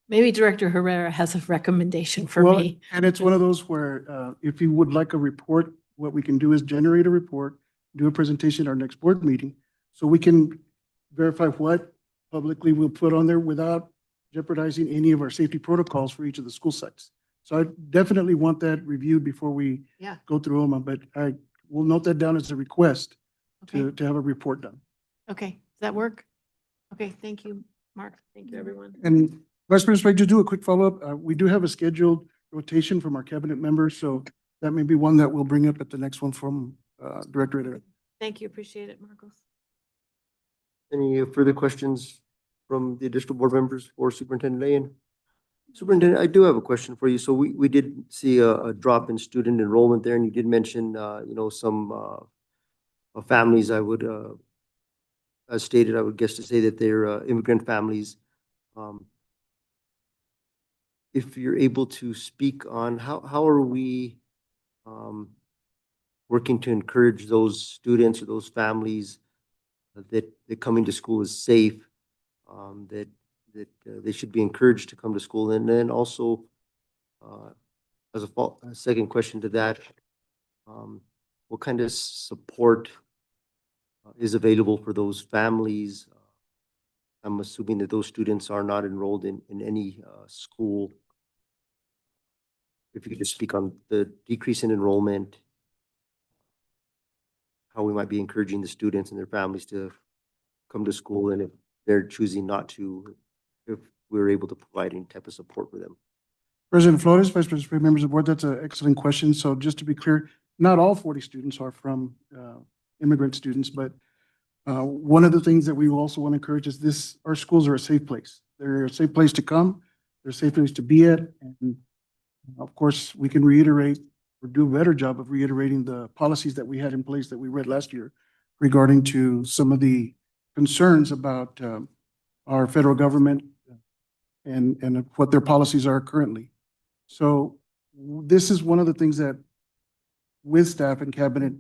Maybe Director Herrera has a recommendation for me. And it's one of those where if you would like a report, what we can do is generate a report, do a presentation at our next board meeting, so we can verify what publicly we'll put on there without jeopardizing any of our safety protocols for each of the school sites. So I definitely want that reviewed before we go through them, but I will note that down as a request to have a report done. Okay, does that work? Okay, thank you, Mark. Thank you, everyone. And Vice President Sprague, to do a quick follow-up, we do have a scheduled rotation from our cabinet members, so that may be one that we'll bring up at the next one from Director Herrera. Thank you, appreciate it, Marcos. Any further questions from the additional board members or Superintendent Leyen? Superintendent, I do have a question for you. So we did see a drop in student enrollment there, and you did mention, some families, I would, as stated, I would guess to say that they're immigrant families. If you're able to speak on how are we working to encourage those students or those families that coming to school is safe, that they should be encouraged to come to school. And then also, as a second question to that, what kind of support is available for those families? I'm assuming that those students are not enrolled in any school. If you could just speak on the decrease in enrollment, how we might be encouraging the students and their families to come to school, and if they're choosing not to, if we're able to provide any type of support for them. President Flores, Vice President Sprague, members of the board, that's an excellent question. So just to be clear, not all 40 students are from immigrant students, but one of the things that we also want to encourage is our schools are a safe place. They're a safe place to come. They're a safe place to be at. And of course, we can reiterate or do a better job of reiterating the policies that we had in place that we read last year regarding to some of the concerns about our federal government and what their policies are currently. So this is one of the things that with staff and cabinet,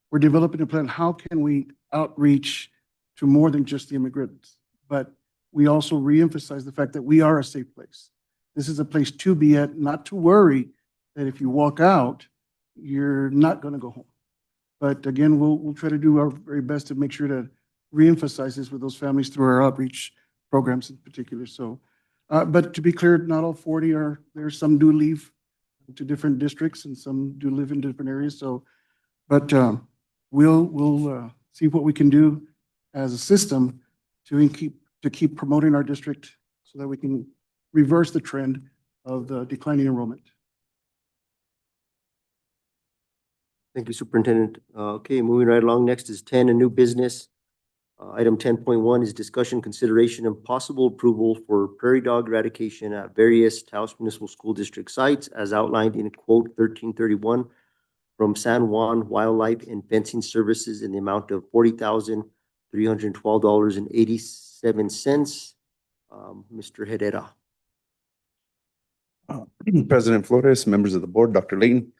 we're developing a plan. How can we outreach to more than just the immigrants? But we also reemphasize the fact that we are a safe place. This is a place to be at, not to worry that if you walk out, you're not going to go home. But again, we'll try to do our very best to make sure to reemphasize this with those families through our outreach programs in particular. So, but to be clear, not all 40 are, there's some do leave to different districts and some do live in different areas. So, but we'll see what we can do as a system to keep promoting our district so that we can reverse the trend of the declining enrollment. Thank you, Superintendent. Okay, moving right along. Next is 10, a new business. Item 10.1 is discussion, consideration, and possible approval for prairie dog eradication at various Taos Municipal School District sites as outlined in quote 1331 from San Juan Wildlife and Fencing Services in the amount of $40,312.87. Mr. Herrera. President Flores, members of the board, Dr. Layton.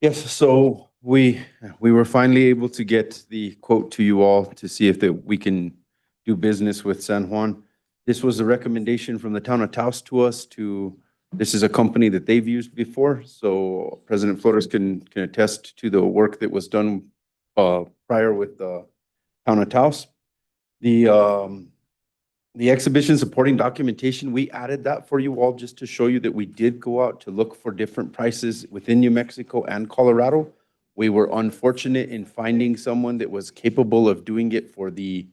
Yes, so we were finally able to get the quote to you all to see if we can do business with San Juan. This was a recommendation from the town of Taos to us this is a company that they've used before, so President Flores can attest to the work that was done prior with the town of Taos. The exhibition supporting documentation, we added that for you all just to show you that we did go out to look for different prices within New Mexico and Colorado. We were unfortunate in finding someone that was capable of doing it for the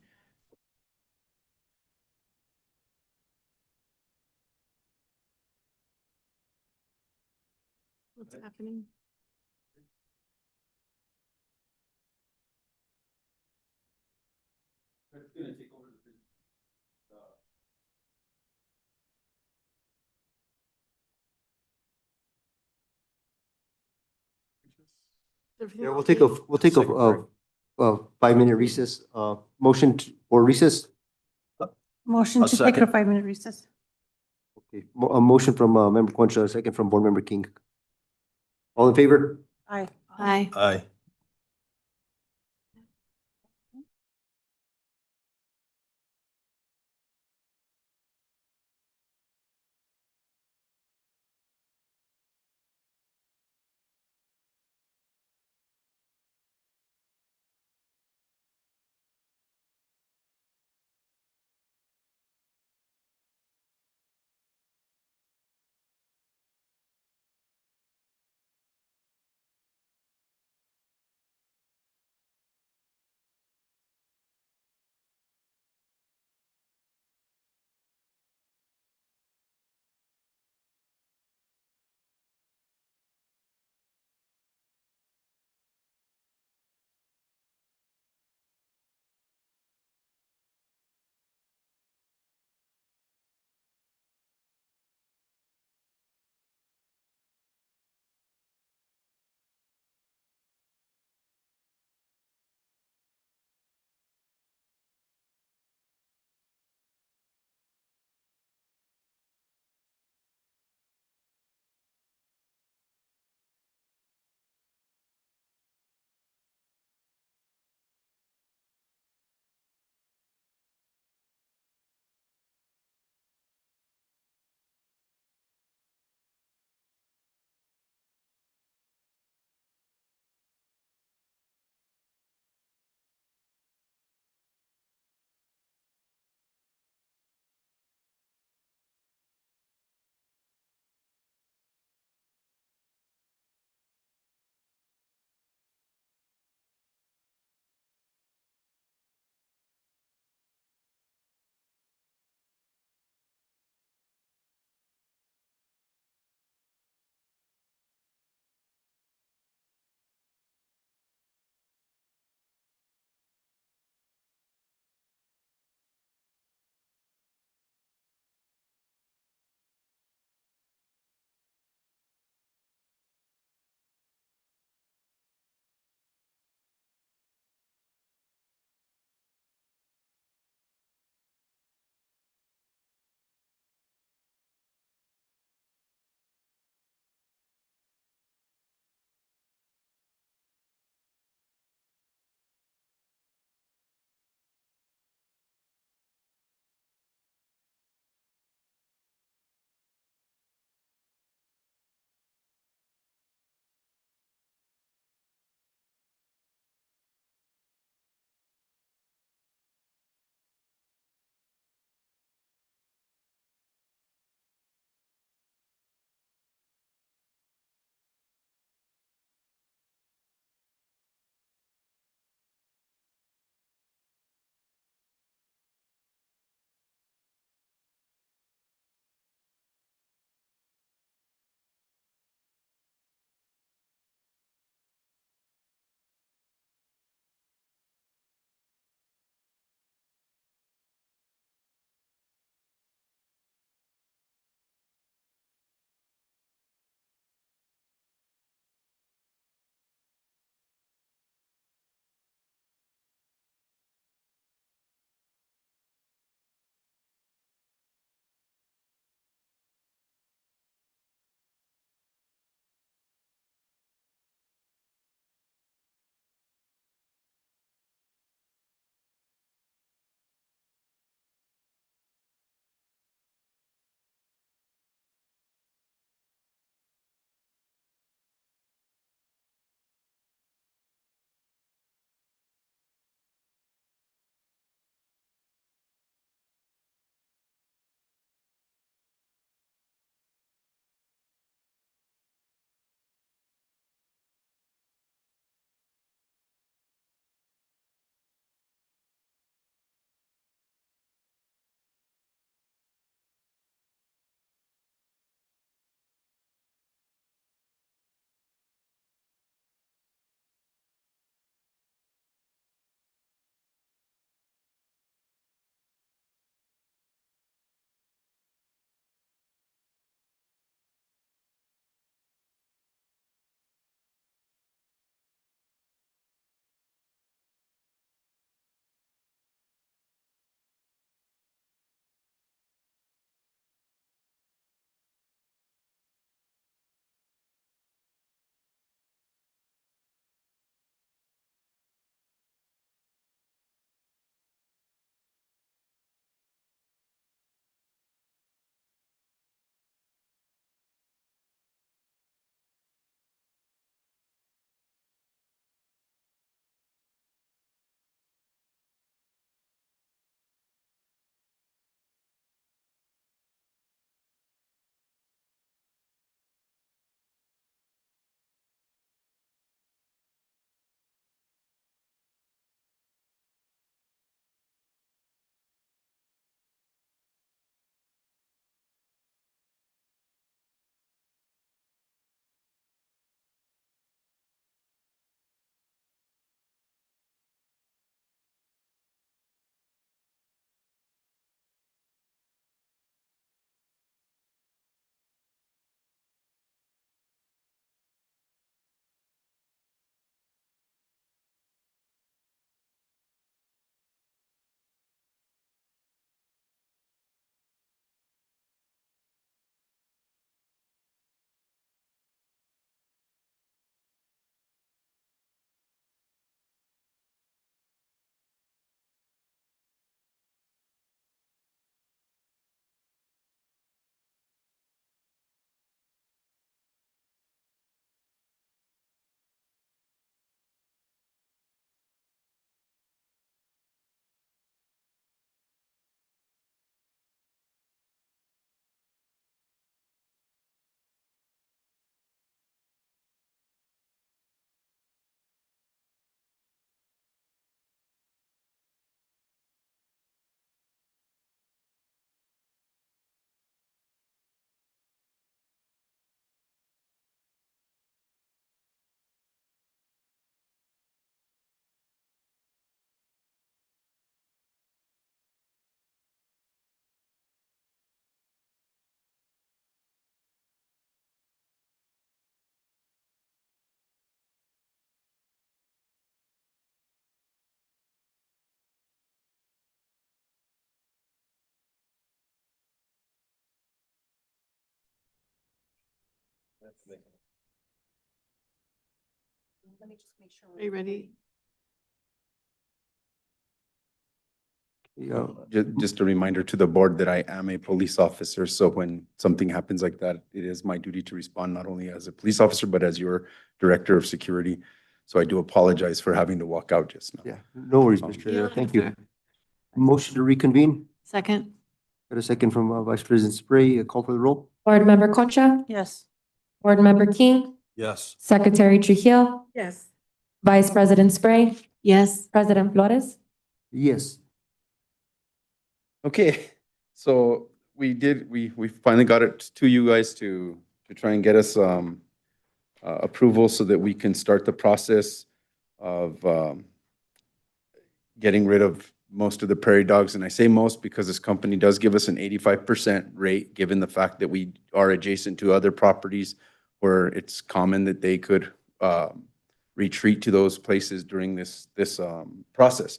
What's happening? Yeah, we'll take a 5-minute recess. Motion for recess. Motion I'll to take a second. 5-minute recess. Okay, a motion from Member Concha, a second from Board Member King. All in favor? Aye. Aye. Aye. Are you ready? Yeah. Just a reminder to the board that I am a police officer, so when something happens like that, it is my duty to respond not only as a police officer, but as your director of security. So I do apologize for having to walk out just now. Yeah, no worries, Mr. Herrera. Thank you. Motion to reconvene. Second? Got a second from Vice President Spray. Call for the roll. Board Member Concha, Yes. Board Member King, Yes. Secretary Trujillo, Yes. Vice President Spray, Yes. President Flores. Yes. Okay, so we finally got it to you guys to try and get us approval so that we can start the process of getting rid of most of the prairie dogs. And I say most because this company does give us an 85% rate, given the fact that we are adjacent to other properties where it's common that they could retreat to those places during this process.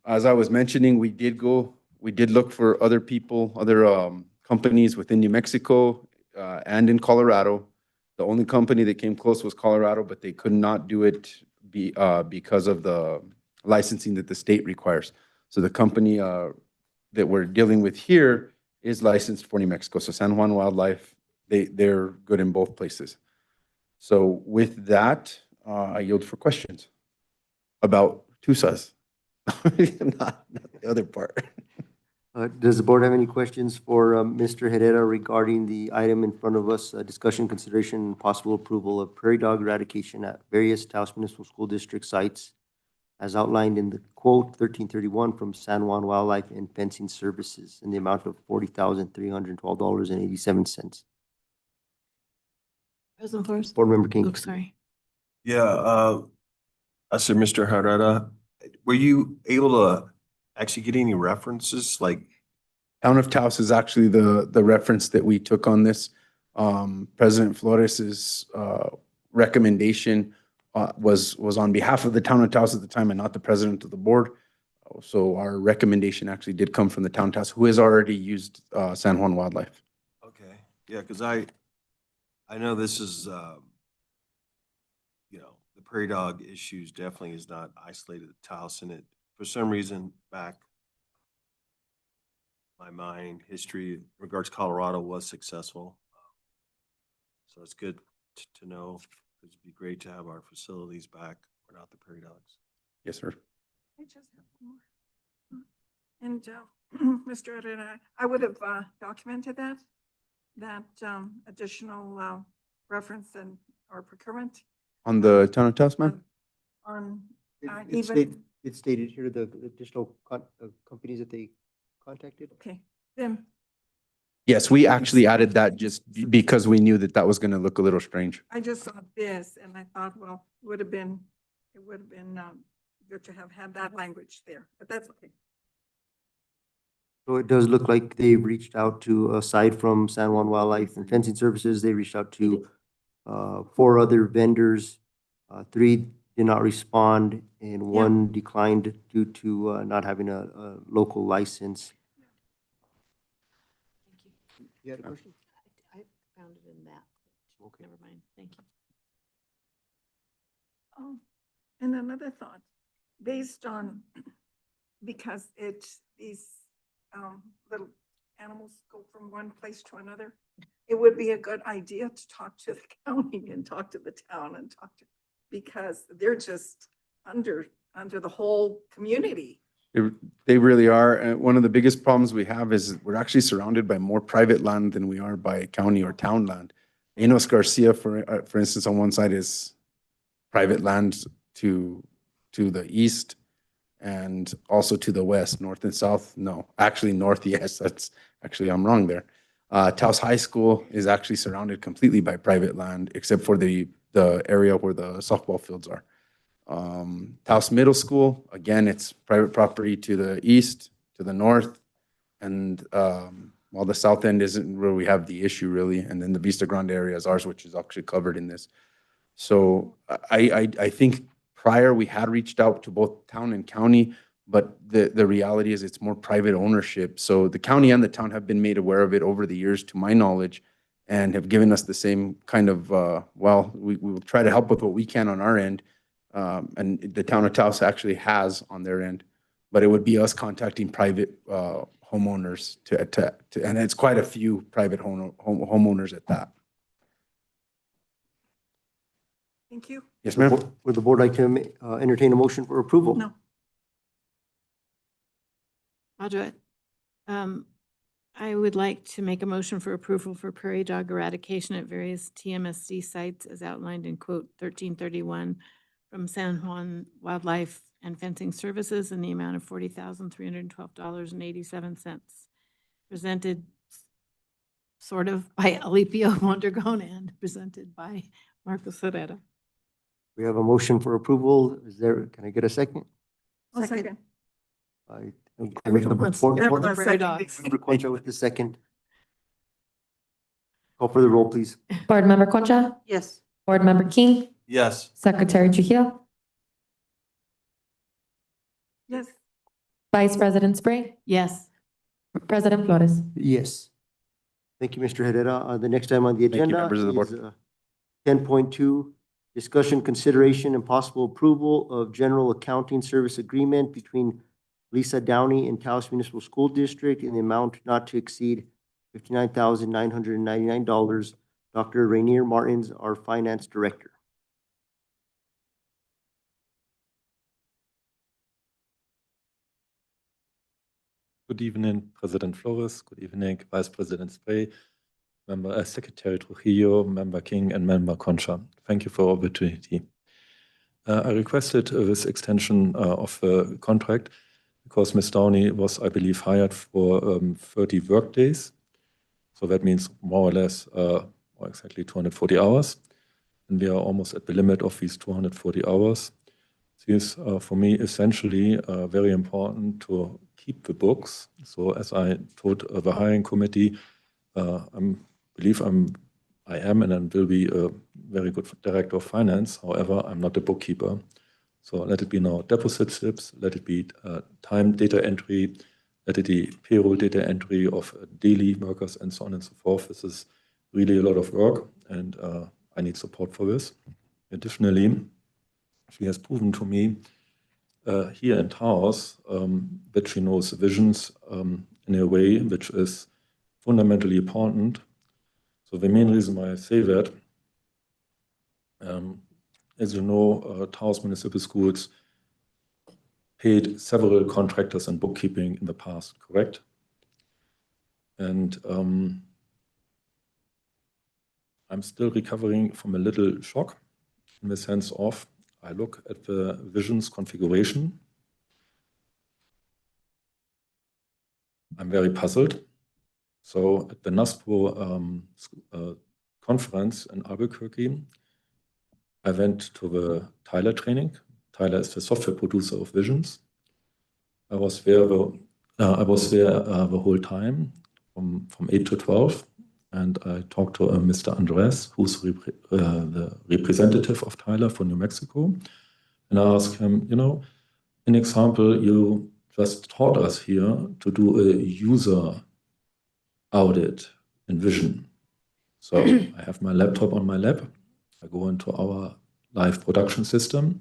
As I was mentioning, we did look for other people, other companies within New Mexico and in Colorado. The only company that came close was Colorado, but they could not do it because of the licensing that the state requires. So the company that we're dealing with here is licensed for New Mexico. So San Juan Wildlife, they're good in both places. So with that, I yield for questions about TUSAS. Not the other part. Does the board have any questions for Mr. Herrera regarding the item in front of us, discussion, consideration, and possible approval of prairie dog eradication at various Taos Municipal School District sites as outlined in the quote 1331 from San Juan Wildlife and Fencing Services in the amount of $40,312.87. President Flores? Board Member King. Oh, sorry. Yeah, I said, Mr. Herrera, were you able to actually get any references like? Town of Taos is actually the reference that we took on this. President Flores's recommendation was on behalf of the town of Taos at the time and not the president of the board. So our recommendation actually did come from the town of Taos, who has already used San Juan Wildlife. Okay, yeah, because I know this is, the prairie dog issues definitely is not isolated to Taos, and it, for some reason, back my mind, history in regards to Colorado was successful. So it's good to know. It'd be great to have our facilities back without the prairie dogs. Yes, sir. I just have one more. And Mr. Herrera, I would have documented that additional reference and or procurement On the town of Taos, ma'am? on It's stated here, the additional companies that they contacted. Okay, then Yes, we actually added that just because we knew that was going to look a little strange. I just saw this and I thought, well, it would have been good to have had that language there, but that's okay. So it does look like they reached out to, aside from San Juan Wildlife and Fencing Services, they reached out to 4 other vendors. 3 did not respond and 1 declined due to not having a local license. Thank you. You had a question? I found it in that. Okay. Never mind. Thank you. Oh, and another thought, based on, because these little animals go from one place to another, it would be a good idea to talk to the county and talk to the town and because they're just under the whole community. They really are. And one of the biggest problems we have is we're actually surrounded by more private land than we are by county or town land. Enos Garcia, for instance, on one side is private land to the east and also to the west, north and south. No, actually north, yes, I'm wrong there. Taos High School is actually surrounded completely by private land, except for the area where the softball fields are. Taos Middle School, again, it's private property to the east, to the north, and while the south end isn't where we have the issue really, and then the Vista Grande area is ours, which is actually covered in this. So I think prior we had reached out to both town and county, but the reality is it's more private ownership. So the county and the town have been made aware of it over the years, to my knowledge, and have given us the same kind of, well, we will try to help with what we can on our end. And the town of Taos actually has on their end, but it would be us contacting private homeowners and it's quite a few private homeowners at that. Thank you. Yes, ma'am. Would the board like to entertain a motion for approval? No. I'll do it. I would like to make a motion for approval for prairie dog eradication at various TMSD sites as outlined in quote 1331 from San Juan Wildlife and Fencing Services in the amount of $40,312.87. Presented sort of by Alipio Mondragon and presented by Marcos Herrera. We have a motion for approval. Can I get a second? Second. Member Prairie dogs. Concha with the second. Call for the roll, please. Board Member Concha, Yes. Board Member King, Yes. Secretary Trujillo, Yes. Vice President Spray, Yes. President Flores. Yes. Thank you, Mr. Herrera. The next item on the Thank you, agenda members of the board. is 10.2, discussion, consideration, and possible approval of general accounting service agreement between Lisa Downey and Taos Municipal School District in the amount not to exceed $59,999. Dr. Rainier Martins, our Finance Director. Good evening, President Flores. Good evening, Vice President Spray, Secretary Trujillo, Member King, and Member Concha. Thank you for the opportunity. I requested this extension of the contract because Ms. Downey was, I believe, hired for 30 work days. So that means more or less, or exactly 240 hours. And we are almost at the limit of these 240 hours. This is, for me, essentially very important to keep the books. So as I told the hiring committee, I believe I am and I will be a very good director of finance. However, I'm not a bookkeeper. So let it be now deposit slips, let it be time data entry, let it be payroll data entry of daily workers and so on and so forth. This is really a lot of work and I need support for this. Additionally, she has proven to me here in Taos that she knows visions in a way which is fundamentally important. So the main reason why I say that, as you know, Taos Municipal Schools paid several contractors in bookkeeping in the past, correct? And I'm still recovering from a little shock in the sense of I look at the visions configuration. I'm very puzzled. So at the NASPO conference in Albuquerque, I went to the Tyler training. Tyler is the software producer of Visions. I was there the whole time from 8 to 12. And I talked to Mr. Andres, who's the representative of Tyler for New Mexico. And I asked him, you know, an example, you just taught us here to do a user audit in Vision. So I have my laptop on my lap. I go into our live production system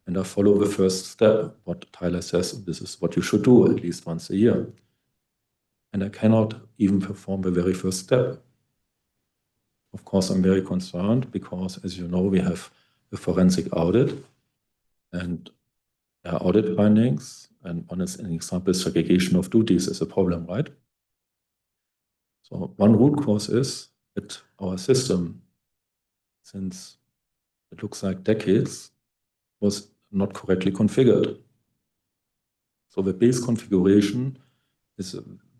and I follow the first step. What Tyler says, this is what you should do at least once a year. And I cannot even perform the very first step. Of course, I'm very concerned because, as you know, we have a forensic audit and audit findings. And one is an example, segregation of duties is a problem, right? So one root cause is that our system, since it looks like decades, was not correctly configured. So the base configuration is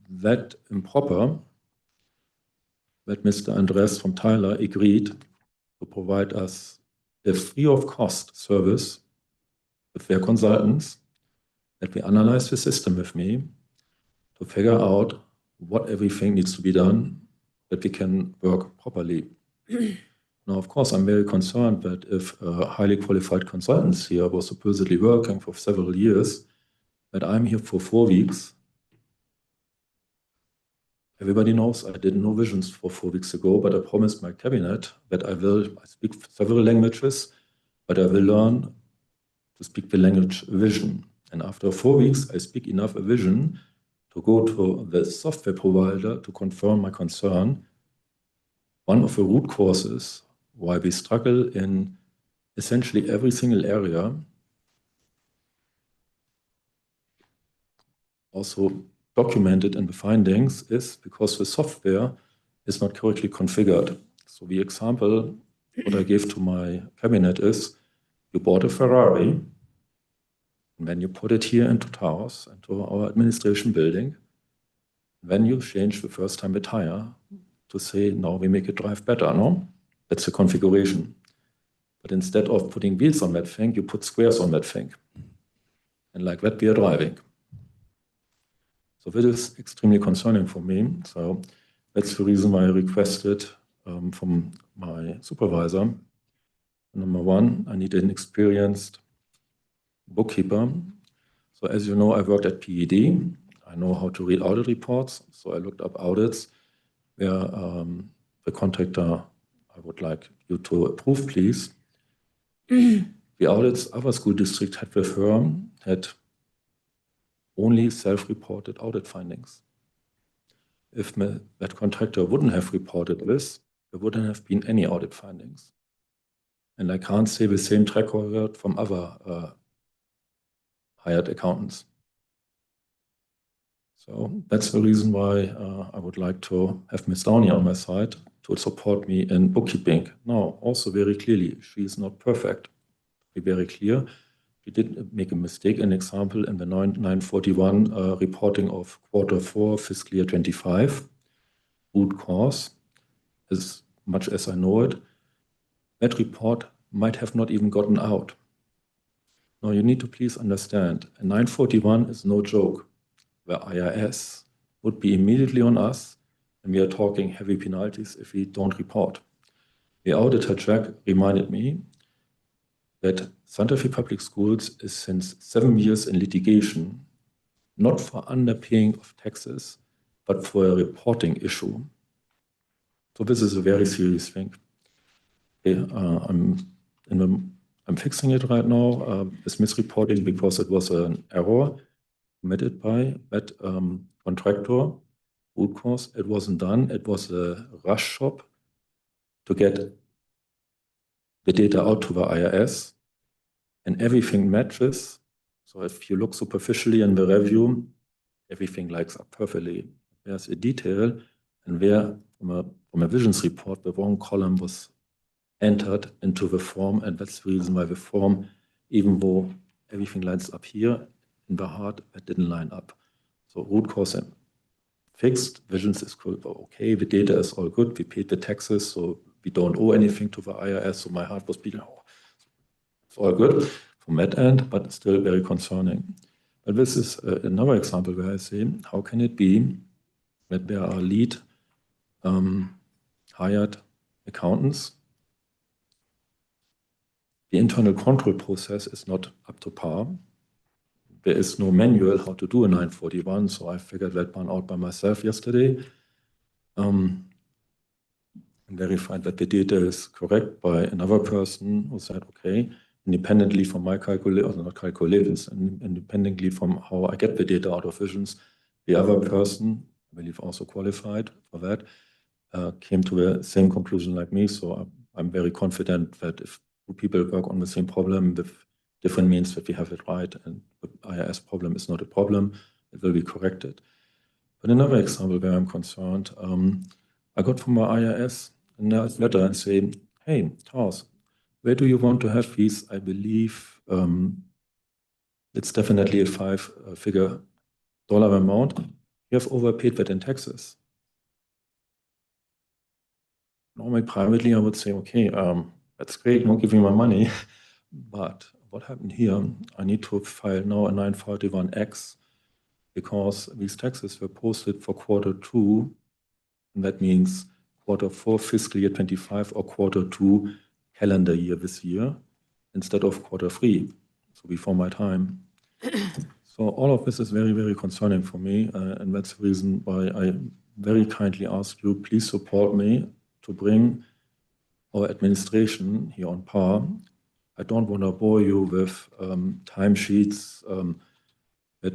that improper that Mr. Andres from Tyler agreed to provide us a free of cost service with their consultants, that we analyze the system with me to figure out what everything needs to be done that we can work properly. Now, of course, I'm very concerned that if highly qualified consultants here were supposedly working for several years, that I'm here for 4 weeks Everybody knows I didn't know visions for 4 weeks ago, but I promised my cabinet that I speak several languages, but I will learn to speak the language vision. And after 4 weeks, I speak enough a vision to go to the software provider to confirm my concern. One of the root causes why we struggle in essentially every single area, also documented in the findings, is because the software is not correctly configured. So the example what I gave to my cabinet is, you bought a Ferrari, and then you put it here into Taos, into our administration building. Then you change the first time the tire to say, now we make it drive better, no? That's the configuration. But instead of putting wheels on that thing, you put squares on that thing. And like that, we are driving. So that is extremely concerning for me. So that's the reason why I requested from my supervisor. Number one, I need an experienced bookkeeper. So as you know, I worked at PED. I know how to read audit reports. So I looked up audits where the contractor I would like you to approve, please. The audits other school districts had with her had only self-reported audit findings. If that contractor wouldn't have reported this, there wouldn't have been any audit findings. And I can't say the same track record from other hired accountants. So that's the reason why I would like to have Ms. Downey on my side to support me in bookkeeping. Now, also very clearly, she is not perfect. To be very clear, she did make a mistake. An example in the 941 reporting of Q4 fiscal year 25, root cause, as much as I know it, that report might have not even gotten out. Now, you need to please understand, a 941 is no joke. The IRS would be immediately on us, and we are talking heavy penalties if we don't report. The auditor Jack reminded me that Santa Fe Public Schools is since 7 years in litigation, not for underpaying of taxes, but for a reporting issue. So this is a very serious thing. Okay, I'm fixing it right now. It's misreporting because it was an error committed by that contractor. Root cause, it wasn't done. It was a rush job to get the data out to the IRS, and everything matches. So if you look superficially in the review, everything lines up perfectly. There's a detail, and where from a visions report, the wrong column was entered into the form, and that's the reason why the form, even though everything lines up here, in the heart, that didn't line up. So root cause fixed, visions is okay, the data is all good, we paid the taxes, so we don't owe anything to the IRS, so my heart was beating, oh, it's all good from that end, but it's still very concerning. But this is another example where I say, how can it be that there are lead hired accountants? The internal control process is not up to par. There is no manual how to do a 941, so I figured that one out by myself yesterday. And verified that the data is correct by another person who said, okay, independently from my calculations, not calculations, and independently from how I get the data out of visions, the other person, I believe also qualified for that, came to the same conclusion like me. So I'm very confident that if two people work on the same problem with different means, that we have it right, and the IRS problem is not a problem, it will be corrected. But another example where I'm concerned, I got from my IRS a letter and saying, hey, Taos, where do you want to have these? I believe it's definitely a 5-figure dollar amount. You have overpaid that in taxes. Normally, privately, I would say, okay, that's great, don't give me my money. But what happened here? I need to file now a 941X because these taxes were posted for Q2, and that means Q4 fiscal year 25 or Q2 calendar year this year instead of Q3, so before my time. So all of this is very, very concerning for me, and that's the reason why I very kindly ask you, please support me to bring our administration here on par. I don't want to bore you with timesheets that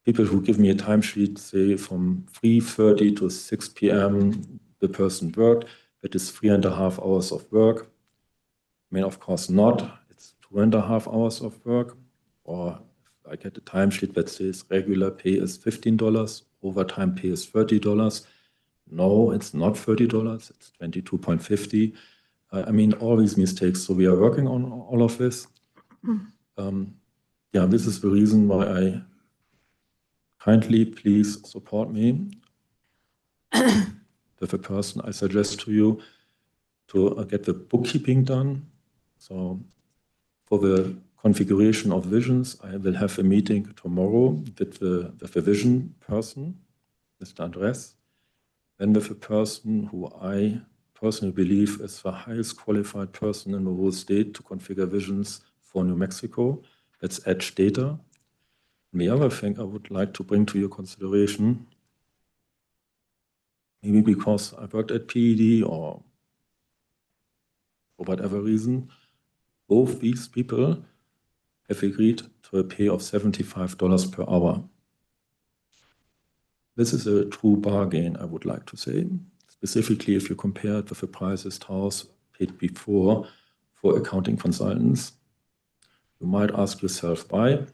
people who give me a timesheet say from 3:30 to 6 p.m. the person worked. That is 3.5 hours of work. I mean, of course not. It's 2.5 hours of work. Or if I get a timesheet that says regular pay is $15, overtime pay is $30. No, it's not $30. It's $22.50. I mean, all these mistakes. So we are working on all of this. Yeah, this is the reason why I kindly please support me with a person I suggest to you to get the bookkeeping done. So for the configuration of visions, I will have a meeting tomorrow with the vision person, Mr. Andres, then with a person who I personally believe is the highest qualified person in the whole state to configure visions for New Mexico. That's Edge Data. And the other thing I would like to bring to your consideration, maybe because I worked at PED or for whatever reason, both these people have agreed to a pay of $75 per hour. This is a true bargain, I would like to say. Specifically, if you compare it with the prices Taos paid before for accounting consultants, you might ask yourself why. I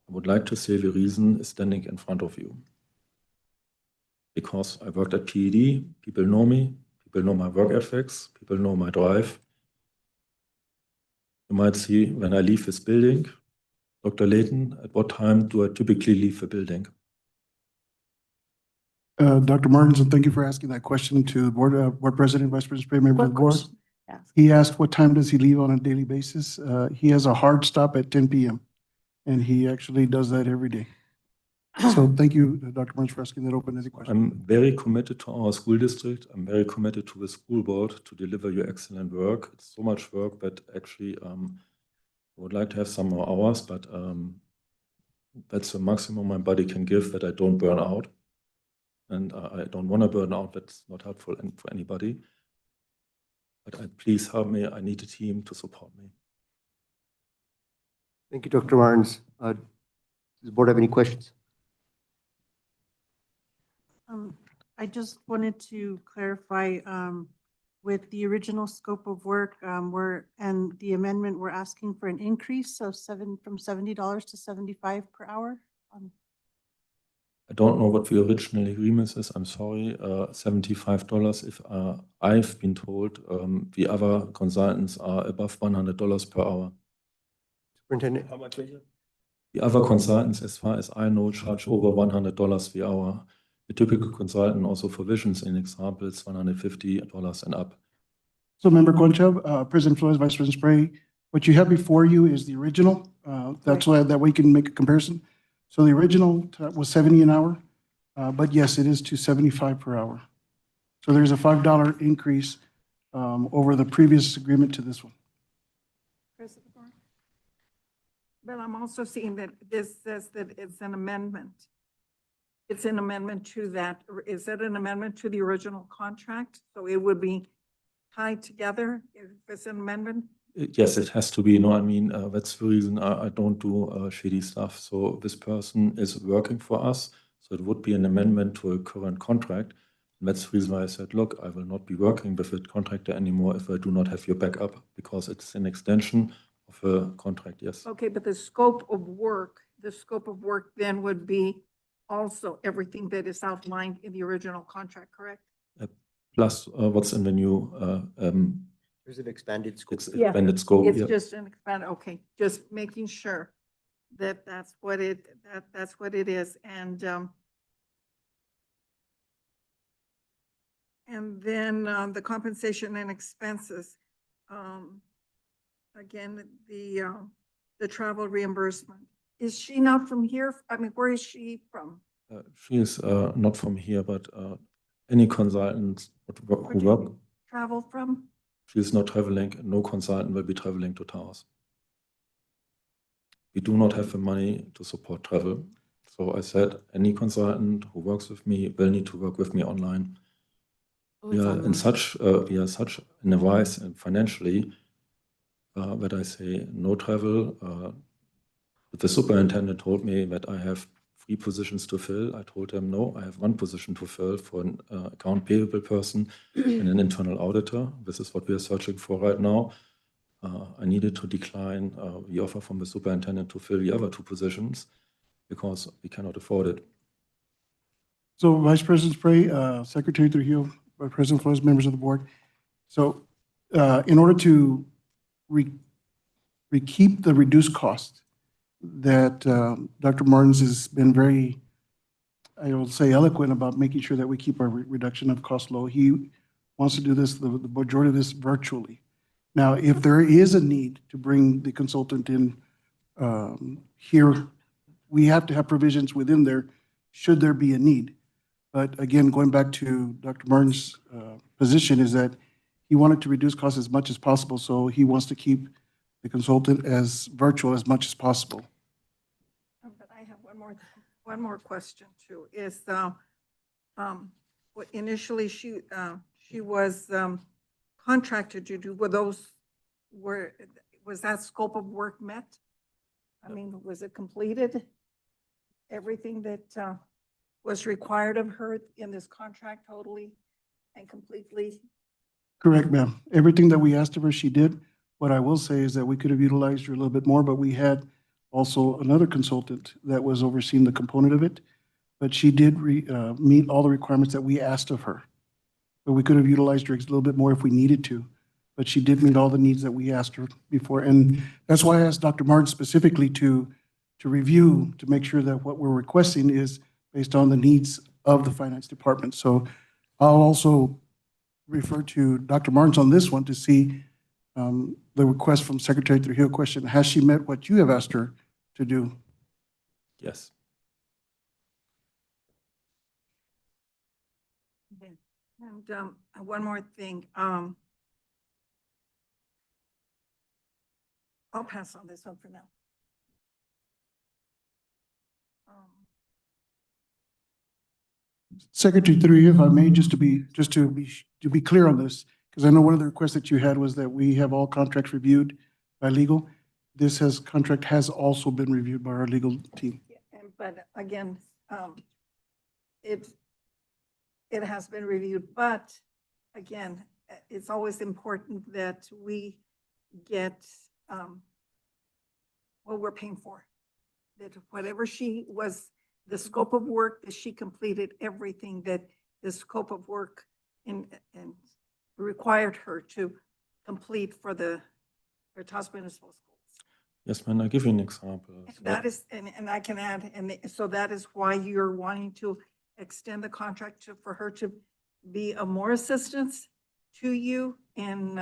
would like to say the reason is standing in front of you. Because I worked at PED, people know me, people know my work ethics, people know my drive. You might see when I leave this building, Dr. Layton, at what time do I typically leave the building? Dr. Martinson, thank you for asking that question to the board, board president, vice president, Sprague, members of the board. He asked what time does he leave on a daily basis? He has a hard stop at 10 p.m. and he actually does that every day. So thank you, Dr. Burns, for asking that open-ended question. I'm very committed to our school district. I'm very committed to the school board to deliver you excellent work. It's so much work that actually I would like to have some more hours, but that's the maximum my body can give that I don't burn out. And I don't want to burn out. That's not helpful for anybody. But please help me. I need a team to support me. Thank you, Dr. Martins. Does the board have any questions? I just wanted to clarify with the original scope of work and the amendment, we're asking for an increase of from $70 to $75 per hour. I don't know what the original agreement is. I'm sorry, $75. If I've been told the other consultants are above $100 per hour. Superintendent, how much is it? The other consultants, as far as I know, charge over $100 the hour. The typical consultant, also for visions, in examples, $150 and up. So Member Concha, President Flores, Vice President Sprague, what you have before you is the original. That's why that way you can make a comparison. So the original was 70 an hour, but yes, it is to 75 per hour. So there's a $5 increase over the previous agreement to this one. But I'm also seeing that this says that it's an amendment. It's an amendment to that. Is that an amendment to the original contract? So it would be tied together if it's an amendment? Yes, it has to be. No, I mean, that's the reason I don't do shady stuff. So this person is working for us. So it would be an amendment to a current contract. And that's the reason why I said, look, I will not be working with a contractor anymore if I do not have your backup, because it's an extension of a contract, yes. Okay, but the scope of work then would be also everything that is outlined in the original contract, correct? Plus what's in the new there's an expanded scope. Expanded scope. It's Yeah. just an expanded, okay, just making sure that that's what it is. And then the compensation and expenses. Again, the travel reimbursement. Is she not from here? I mean, where is she from? She is not from here, but any consultant who work. Travel from? She is not traveling. No consultant will be traveling to Taos. we do not have the money to support travel. So I said, any consultant who works with me will need to work with me online. We are in such in a wise and financially that I say no travel. But the superintendent told me that I have 3 positions to fill. I told him, no, I have 1 position to fill for an account payable person and an internal auditor. This is what we are searching for right now. I needed to decline the offer from the superintendent to fill the other 2 positions because we cannot afford it. So Vice President Spray, Secretary Trujillo, Vice President Flores, members of the board. So in order to keep the reduced cost that Dr. Martins has been very, I will say, eloquent about making sure that we keep our reduction of cost low. He wants to do this, the majority of this virtually. Now, if there is a need to bring the consultant in here, we have to have provisions within there should there be a need. But again, going back to Dr. Martin's position is that he wanted to reduce costs as much as possible, so he wants to keep the consultant as virtual as much as possible. But I have one more question too, is what initially she was contracted to do, was that scope of work met? I mean, was it completed? Everything that was required of her in this contract totally and completely? Correct, ma'am. Everything that we asked of her, she did. What I will say is that we could have utilized her a little bit more, but we had also another consultant that was overseeing the component of it. But she did meet all the requirements that we asked of her. But we could have utilized her a little bit more if we needed to. But she did meet all the needs that we asked her before. And that's why I asked Dr. Martin specifically to review, to make sure that what we're requesting is based on the needs of the finance department. So I'll also refer to Dr. Martins on this one to see the request from Secretary Trujillo question. Has she met what you have asked her to do? Yes. Okay. And one more thing. I'll pass on this one for now. Secretary Trujillo, if I may, just to be clear on this, because I know one of the requests that you had was that we have all contracts reviewed by legal. This contract has also been reviewed by our legal team. But again, it has been reviewed, but again, it's always important that we get what we're paying for. That whatever the scope of work that she completed, everything that the scope of work and required her to complete for the Taos Municipal Schools. Yes, ma'am. I'll give you an example. That is, and I can add, so that is why you're wanting to extend the contract for her to be of more assistance to you and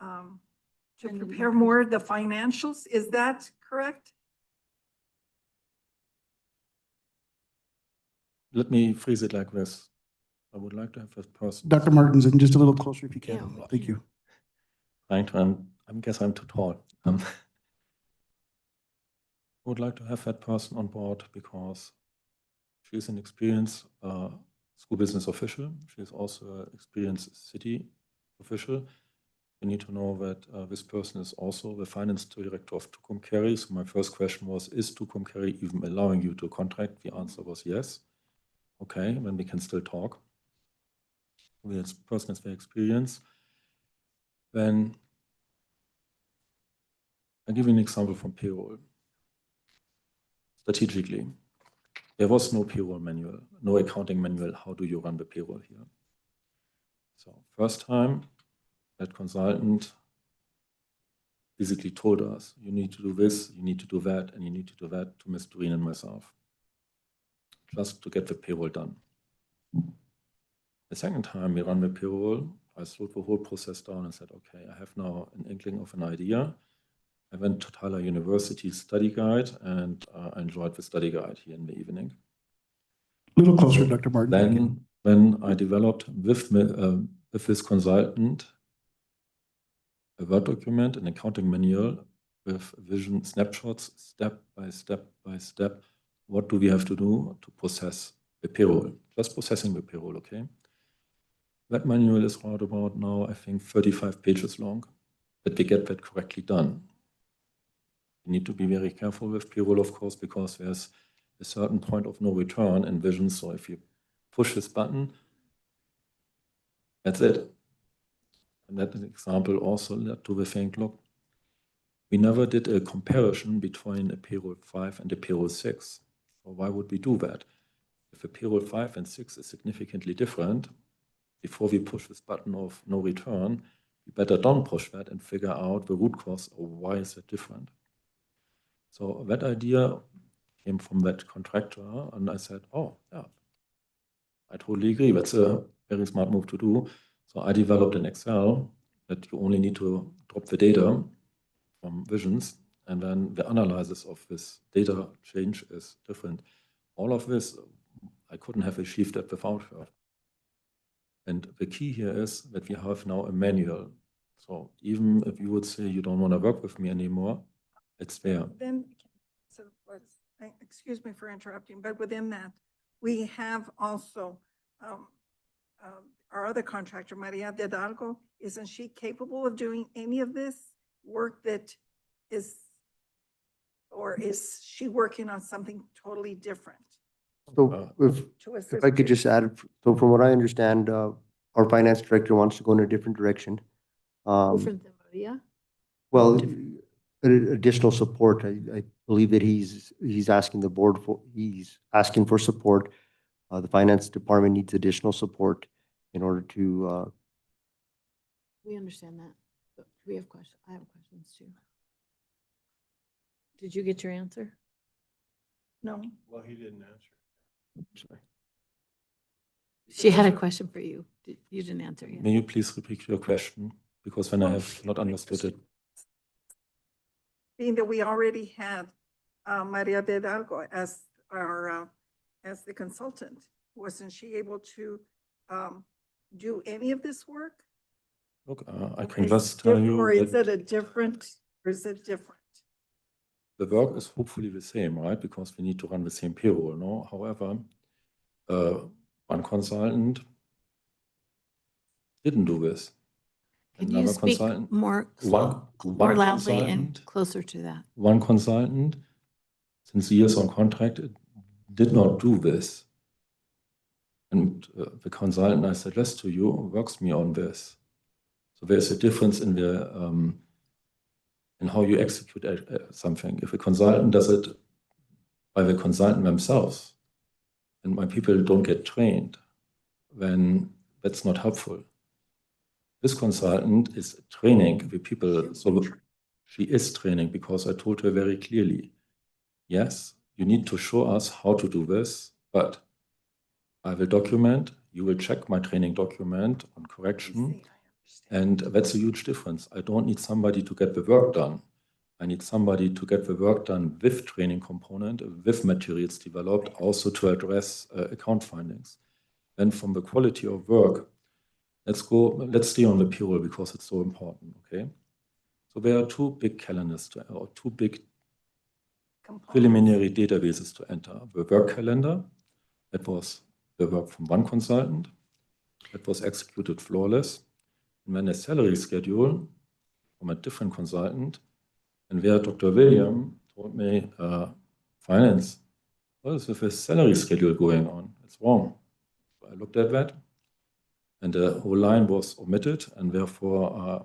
to prepare more the financials. Is that correct? Let me phrase it like this. I would like to have that person. Dr. Martins, and just a little closer if you can. Thank you. I guess I'm too tall. I would like to have that person on board because she's an experienced school business official. She's also an experienced city official. You need to know that this person is also the finance director of Tucumcari. So my first question was, is Tucumcari even allowing you to contract? The answer was yes. Okay, then we can still talk. This person has very experienced. Then I'll give you an example from payroll. Strategically, there was no payroll manual, no accounting manual. How do you run the payroll here? So first time, that consultant basically told us, you need to do this, you need to do that, and you need to do that to Ms. Doreen and myself, just to get the payroll done. The second time we run the payroll, I slowed the whole process down and said, okay, I have now an inkling of an idea. I went to Tyler University study guide and I enjoyed the study guide here in the evening. A little closer, Dr. Martin. Then when I developed with this consultant a Word document, an accounting manual with vision snapshots, step by step by step. What do we have to do to process the payroll? Just processing the payroll, okay? That manual is around about now, I think, 35 pages long, but we get that correctly done. We need to be very careful with payroll, of course, because there's a certain point of no return in vision. So if you push this button, that's it. And that example also led to the thing, look, we never did a comparison between a payroll 5 and a payroll 6. So why would we do that? If a payroll 5 and 6 is significantly different, before we push this button of no return, we better don't push that and figure out the root cause of why is it different. So that idea came from that contractor, and I said, oh, yeah, I totally agree. That's a very smart move to do. So I developed an Excel that you only need to drop the data from visions, and then the analysis of this data change is different. All of this, I couldn't have achieved that without her. And the key here is that we have now a manual. So even if you would say you don't want to work with me anymore, it's there. Then, so excuse me for interrupting, but within that, we have also our other contractor, Maria de Hidalgo. Isn't she capable of doing any of this work that is, or is she working on something totally different? So To if assist I could you? just add, so from what I understand, our finance director wants to go in a different direction. Different than Maria? Well, additional support. I believe that he's asking the board for, he's asking for support. The finance department needs additional support in order to, We understand that. But we have questions. I have questions too. Did you get your answer? No. Well, he didn't answer. Sorry. She had a question for you. You didn't answer yet. May you please repeat your question? Because when I have not understood it. Being that we already had Maria de Hidalgo as our, as the consultant, wasn't she able to do any of this work? Look, I can just tell you Or is that it a different, or is it different? the work is hopefully the same, right? Because we need to run the same payroll, no? However, one consultant didn't do this. Can you Another speak consultant, more one loudly and consultant, closer to that? one consultant, since years on contract, did not do this. And the consultant I suggest to you works me on this. So there's a difference in the in how you execute something. If a consultant does it by the consultant themselves, and my people don't get trained, then that's not helpful. This consultant is training the people. So she is training because I told her very clearly, yes, you need to show us how to do this, but I will document, you will check my training document on correction. And that's a huge difference. I don't need somebody to get the work done. I need somebody to get the work done with training component, with materials developed, also to address account findings. Then from the quality of work, let's stay on the payroll because it's so important, okay? So there are two big calendars, or two big preliminary databases to enter. The work calendar, that was the work from one consultant, that was executed flawless. And then a salary schedule from a different consultant, and where Dr. William told me, finance, what is with the salary schedule going on? It's wrong. So I looked at that, and the whole line was omitted, and therefore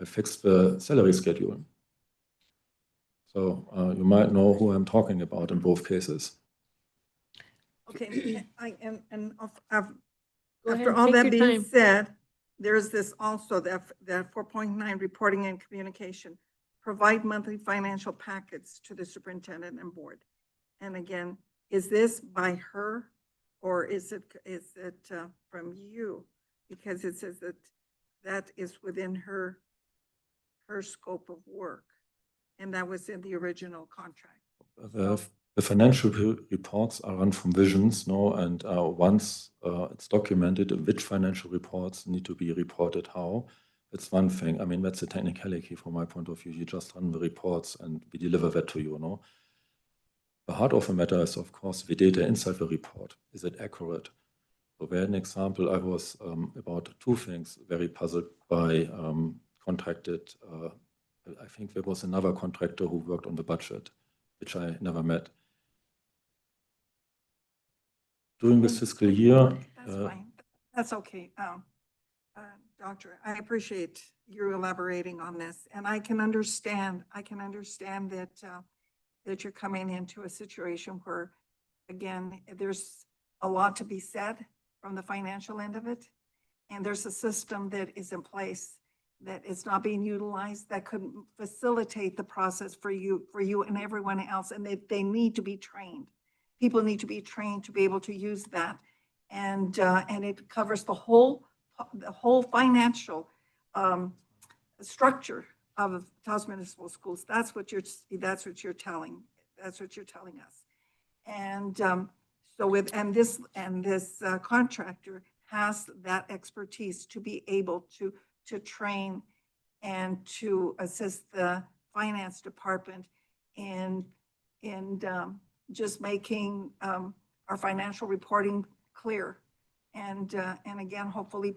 I fixed the salary schedule. So you might know who I'm talking about in both cases. Okay, Go ahead, after all take that your being time. said, there's this also, that 4.9, reporting and communication. Provide monthly financial packets to the superintendent and board. And again, is this by her or is it from you? Because it says that that is within her scope of work. And that was in the original contract. The financial reports are run from Visions, no, and once it's documented which financial reports need to be reported how, it's one thing. I mean, that's a technicality from my point of view. You just run the reports and we deliver that to you, no? The heart of the matter is, of course, the data inside the report. Is it accurate? So there an example, I was about two things very puzzled by contracted, I think there was another contractor who worked on the budget, which I never met. During this fiscal year. That's fine. That's okay. Doctor, I appreciate you elaborating on this, and I can understand that, that you're coming into a situation where, again, there's a lot to be said from the financial end of it, and there's a system that is in place that is not being utilized that could facilitate the process for you and everyone else, and they need to be trained. People need to be trained to be able to use that, and it covers the whole financial structure of Taos Municipal Schools. That's what you're telling us. And so this contractor has that expertise to be able to train and to assist the finance department in just making our financial reporting clear. And again, hopefully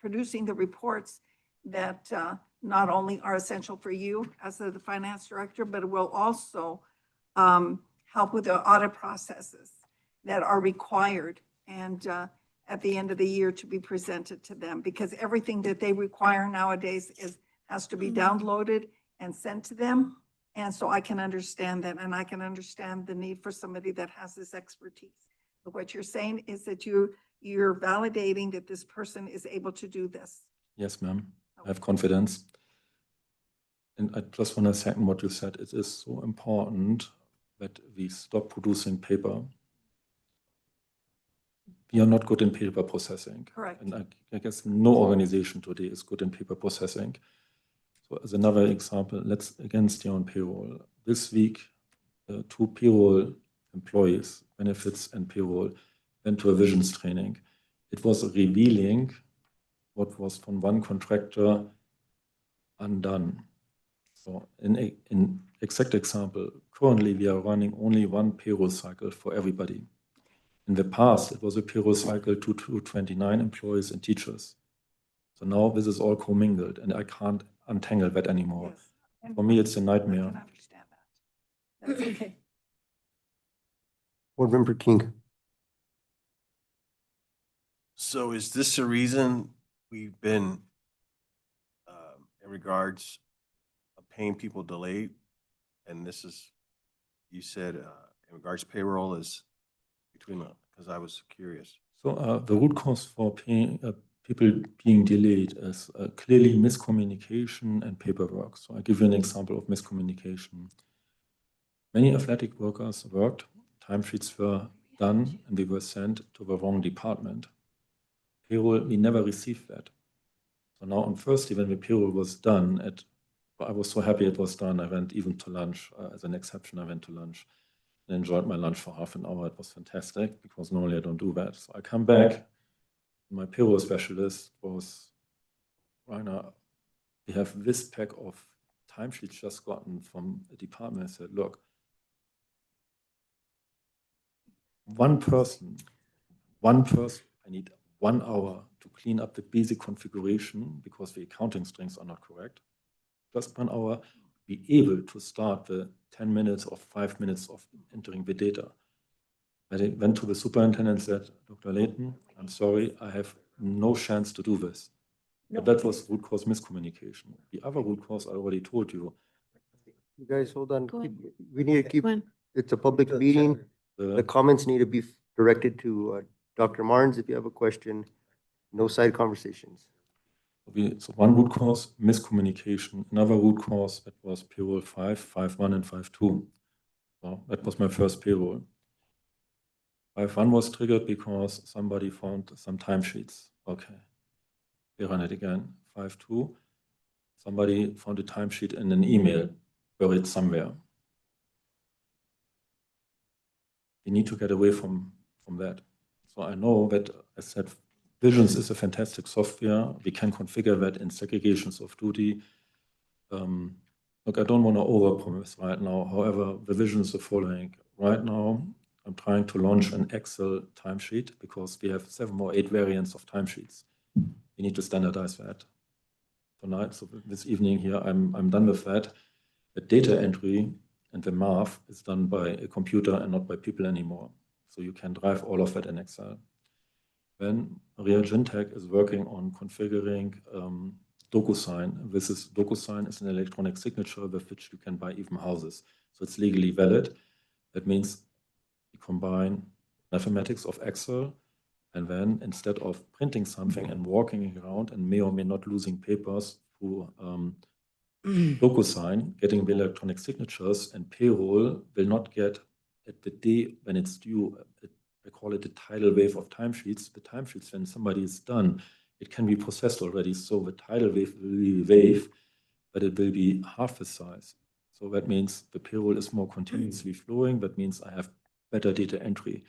producing the reports that not only are essential for you as the finance director, but it will also help with the audit processes that are required and at the end of the year to be presented to them, because everything that they require nowadays has to be downloaded and sent to them. And so I can understand that, and I can understand the need for somebody that has this expertise. But what you're saying is that you're validating that this person is able to do this. Yes, ma'am. I have confidence. And I just want to second what you said. It is so important that we stop producing paper. We are not good in paper processing. Correct. And I guess no organization today is good in paper processing. So as another example, let's again stay on payroll. This week, 2 payroll employees, benefits and payroll, went to a visions training. It was revealing what was from one contractor undone. So in exact example, currently we are running only one payroll cycle for everybody. In the past, it was a payroll cycle to 29 employees and teachers. So now this is all commingled and I can't untangle that anymore. Yes. For me, it's a nightmare. I can understand that. That's okay. Board Member King. So is this the reason we've been, in regards of paying people delayed? And this is, you said, in regards to payroll is between, because I was curious. So the root cause for paying, people being delayed is clearly miscommunication and paperwork. So I'll give you an example of miscommunication. Many athletic workers worked, timesheets were done, and they were sent to the wrong department. Payroll, we never received that. So now on Thursday, when the payroll was done, I was so happy it was done. I went even to lunch. As an exception, I went to lunch and enjoyed my lunch for half an hour. It was fantastic because normally I don't do that. So I come back. My payroll specialist was, Rainer, we have this pack of timesheets just gotten from a department. I said, look, one person, I need 1 hour to clean up the basic configuration because the accounting strings are not correct. Just 1 hour, be able to start the 10 minutes or 5 minutes of entering the data. I went to the superintendent and said, Dr. Layton, I'm sorry, I have no chance to do this. But that was root cause miscommunication. The other root cause I already told you. You guys, hold on. Go ahead. We need to keep, Go ahead. it's a public meeting. The comments need to be directed to Dr. Martins. If you have a question, no side conversations. So one root cause, miscommunication. Another root cause, that was payroll 5.1 and 5.2. So that was my first payroll. 5.1 was triggered because somebody found some timesheets. Okay, we run it again. 5.2, somebody found a timesheet in an email buried somewhere. We need to get away from that. So I know that I said Visions is a fantastic software. We can configure that in segregations of duty. Look, I don't want to overpromise right now. However, the vision is the following. Right now, I'm trying to launch an Excel timesheet because we have 7 or 8 variants of timesheets. We need to standardize that tonight. So this evening here, I'm done with that. The data entry and the math is done by a computer and not by people anymore. So you can drive all of that in Excel. Then Maria Gintech is working on configuring DocuSign. DocuSign is an electronic signature with which you can buy even houses. So it's legally valid. That means you combine mathematics of Excel, and then instead of printing something and walking around and may or may not losing papers through DocuSign, getting the electronic signatures, and payroll will not get at the day when it's due. I call it the tidal wave of timesheets. The timesheets, when somebody is done, it can be processed already. So the tidal wave will be a wave, but it will be half the size. So that means the payroll is more continuously flowing. That means I have better data entry.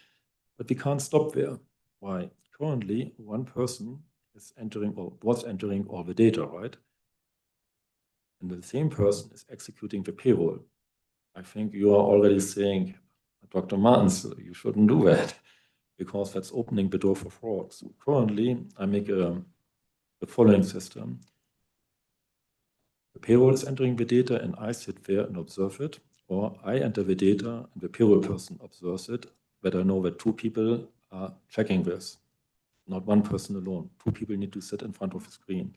But we can't stop there. Why? Currently, one person is entering or was entering all the data, right? And the same person is executing the payroll. I think you are already saying, Dr. Martens, you shouldn't do that because that's opening the door for fraud. So currently, I make the following system. The payroll is entering the data and I sit there and observe it, or I enter the data and the payroll person observes it, but I know that 2 people are checking this, not 1 person alone. 2 people need to sit in front of the screen.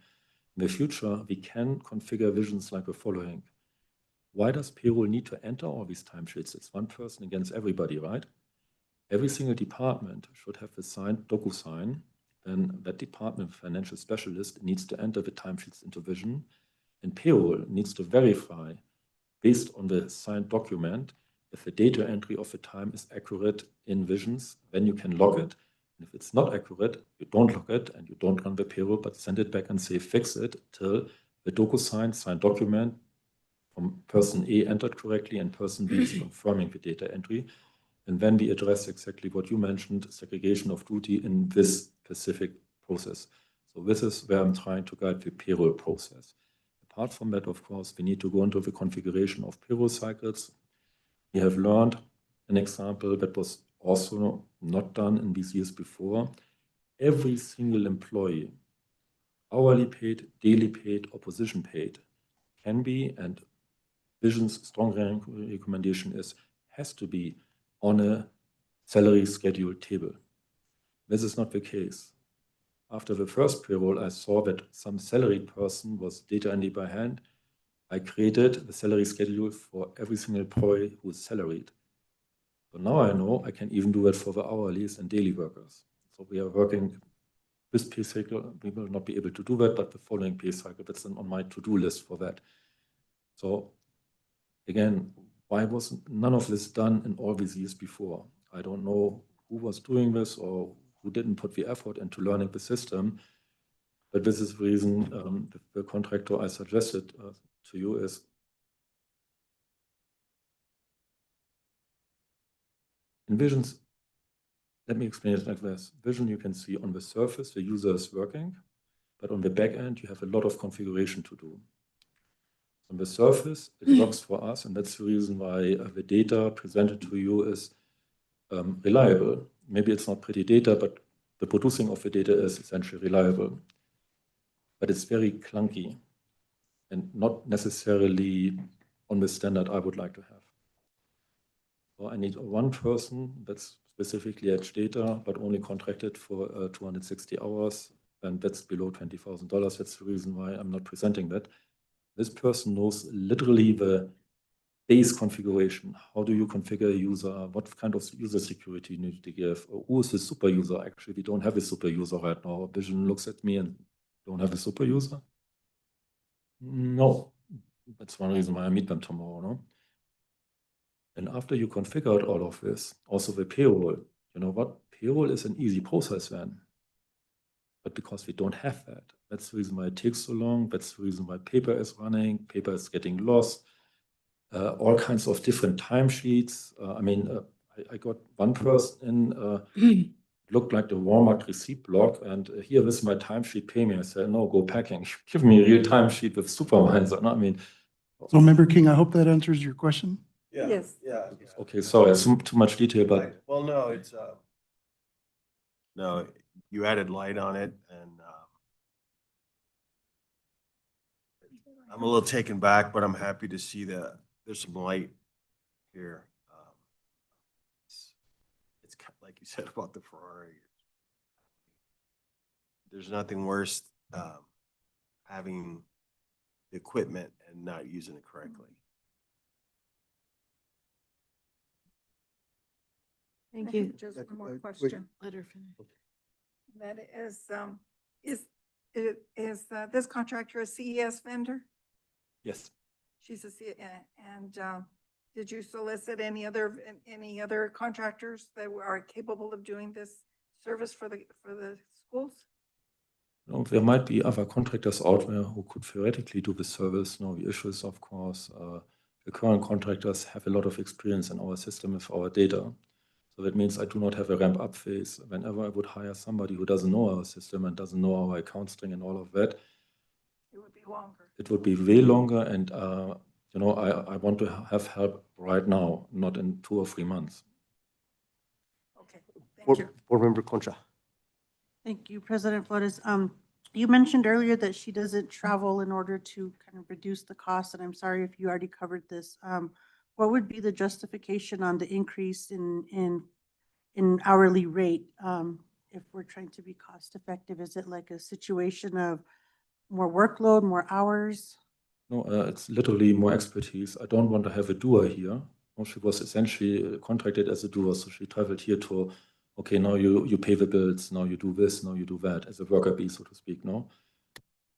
In the future, we can configure visions like the following. Why does payroll need to enter all these timesheets? It's 1 person against everybody, right? Every single department should have the signed DocuSign. Then that department financial specialist needs to enter the timesheets into Vision, and payroll needs to verify based on the signed document if the data entry of the time is accurate in Visions. Then you can log it. And if it's not accurate, you don't log it and you don't run the payroll, but send it back and say fix it till the DocuSign signed document from person A entered correctly and person B is confirming the data entry. And then we address exactly what you mentioned, segregation of duty in this specific process. So this is where I'm trying to guide the payroll process. Apart from that, of course, we need to go into the configuration of payroll cycles. We have learned an example that was also not done in these years before. Every single employee, hourly paid, daily paid, or position paid, can be, and Vision's strong recommendation is, has to be on a salary schedule table. This is not the case. After the first payroll, I saw that some salaried person was data entry by hand. I created the salary schedule for every single employee who is salaried. So now I know I can even do that for the hourlies and daily workers. So we are working this pay cycle. We will not be able to do that, but the following pay cycle, that's on my to-do list for that. So again, why was none of this done in all these years before? I don't know who was doing this or who didn't put the effort into learning the system, but this is the reason the contractor I suggested to you is in Visions. Let me explain it like this. Vision, you can see on the surface, the user is working, but on the back end, you have a lot of configuration to do. On the surface, it works for us, and that's the reason why the data presented to you is reliable. Maybe it's not pretty data, but the producing of the data is essentially reliable. But it's very clunky and not necessarily on the standard I would like to have. So I need 1 person that's specifically Edge data, but only contracted for 260 hours, and that's below $20,000. That's the reason why I'm not presenting that. This person knows literally the base configuration. How do you configure a user? What kind of user security you need to give? Or who is the super user? Actually, we don't have a super user right now. Vision looks at me and don't have a super user? No. That's one reason why I meet them tomorrow, no? And after you configured all of this, also the payroll, you know what? Payroll is an easy process then. But because we don't have that, that's the reason why it takes so long. That's the reason why paper is running, paper is getting lost, all kinds of different timesheets. I got 1 person in looked like the Walmart receipt block, and here, this is my timesheet, pay me. I said, no, go packing. Give me a real timesheet with supervisor. No, I mean, So Member King, I hope that answers your question. Yeah, Yes. yeah. okay, sorry, it's too much detail, but Well, no, it's, no, you added light on it and, I'm a little taken back, but I'm happy to see that there's some light here. It's kind of like you said about the Ferrari. There's nothing worse, having the equipment and not using it correctly. Thank I have you. just one more question. Let her finish. That is this contractor a CES vendor? yes. She's a C, and did you solicit any other contractors that are capable of doing this service for the schools? No, there might be other contractors out there who could theoretically do the service. No, the issue is, of course, the current contractors have a lot of experience in our system with our data. So that means I do not have a ramp up phase. Whenever I would hire somebody who doesn't know our system and doesn't know our account string and all of that, It would be longer. it would be way longer. And, you know, I want to have help right now, not in 2 or 3 months. Okay, thank you. Board Member Concha. Thank you, President Flores. You mentioned earlier that she doesn't travel in order to kind of reduce the cost, and I'm sorry if you already covered this. What would be the justification on the increase in hourly rate? If we're trying to be cost effective, is it like a situation of more workload, more hours? No, it's literally more expertise. I don't want to have a doer here. No, she was essentially contracted as a doer, so she traveled here to, okay, now you pay the bills, now you do this, now you do that, as a worker bee, so to speak. No,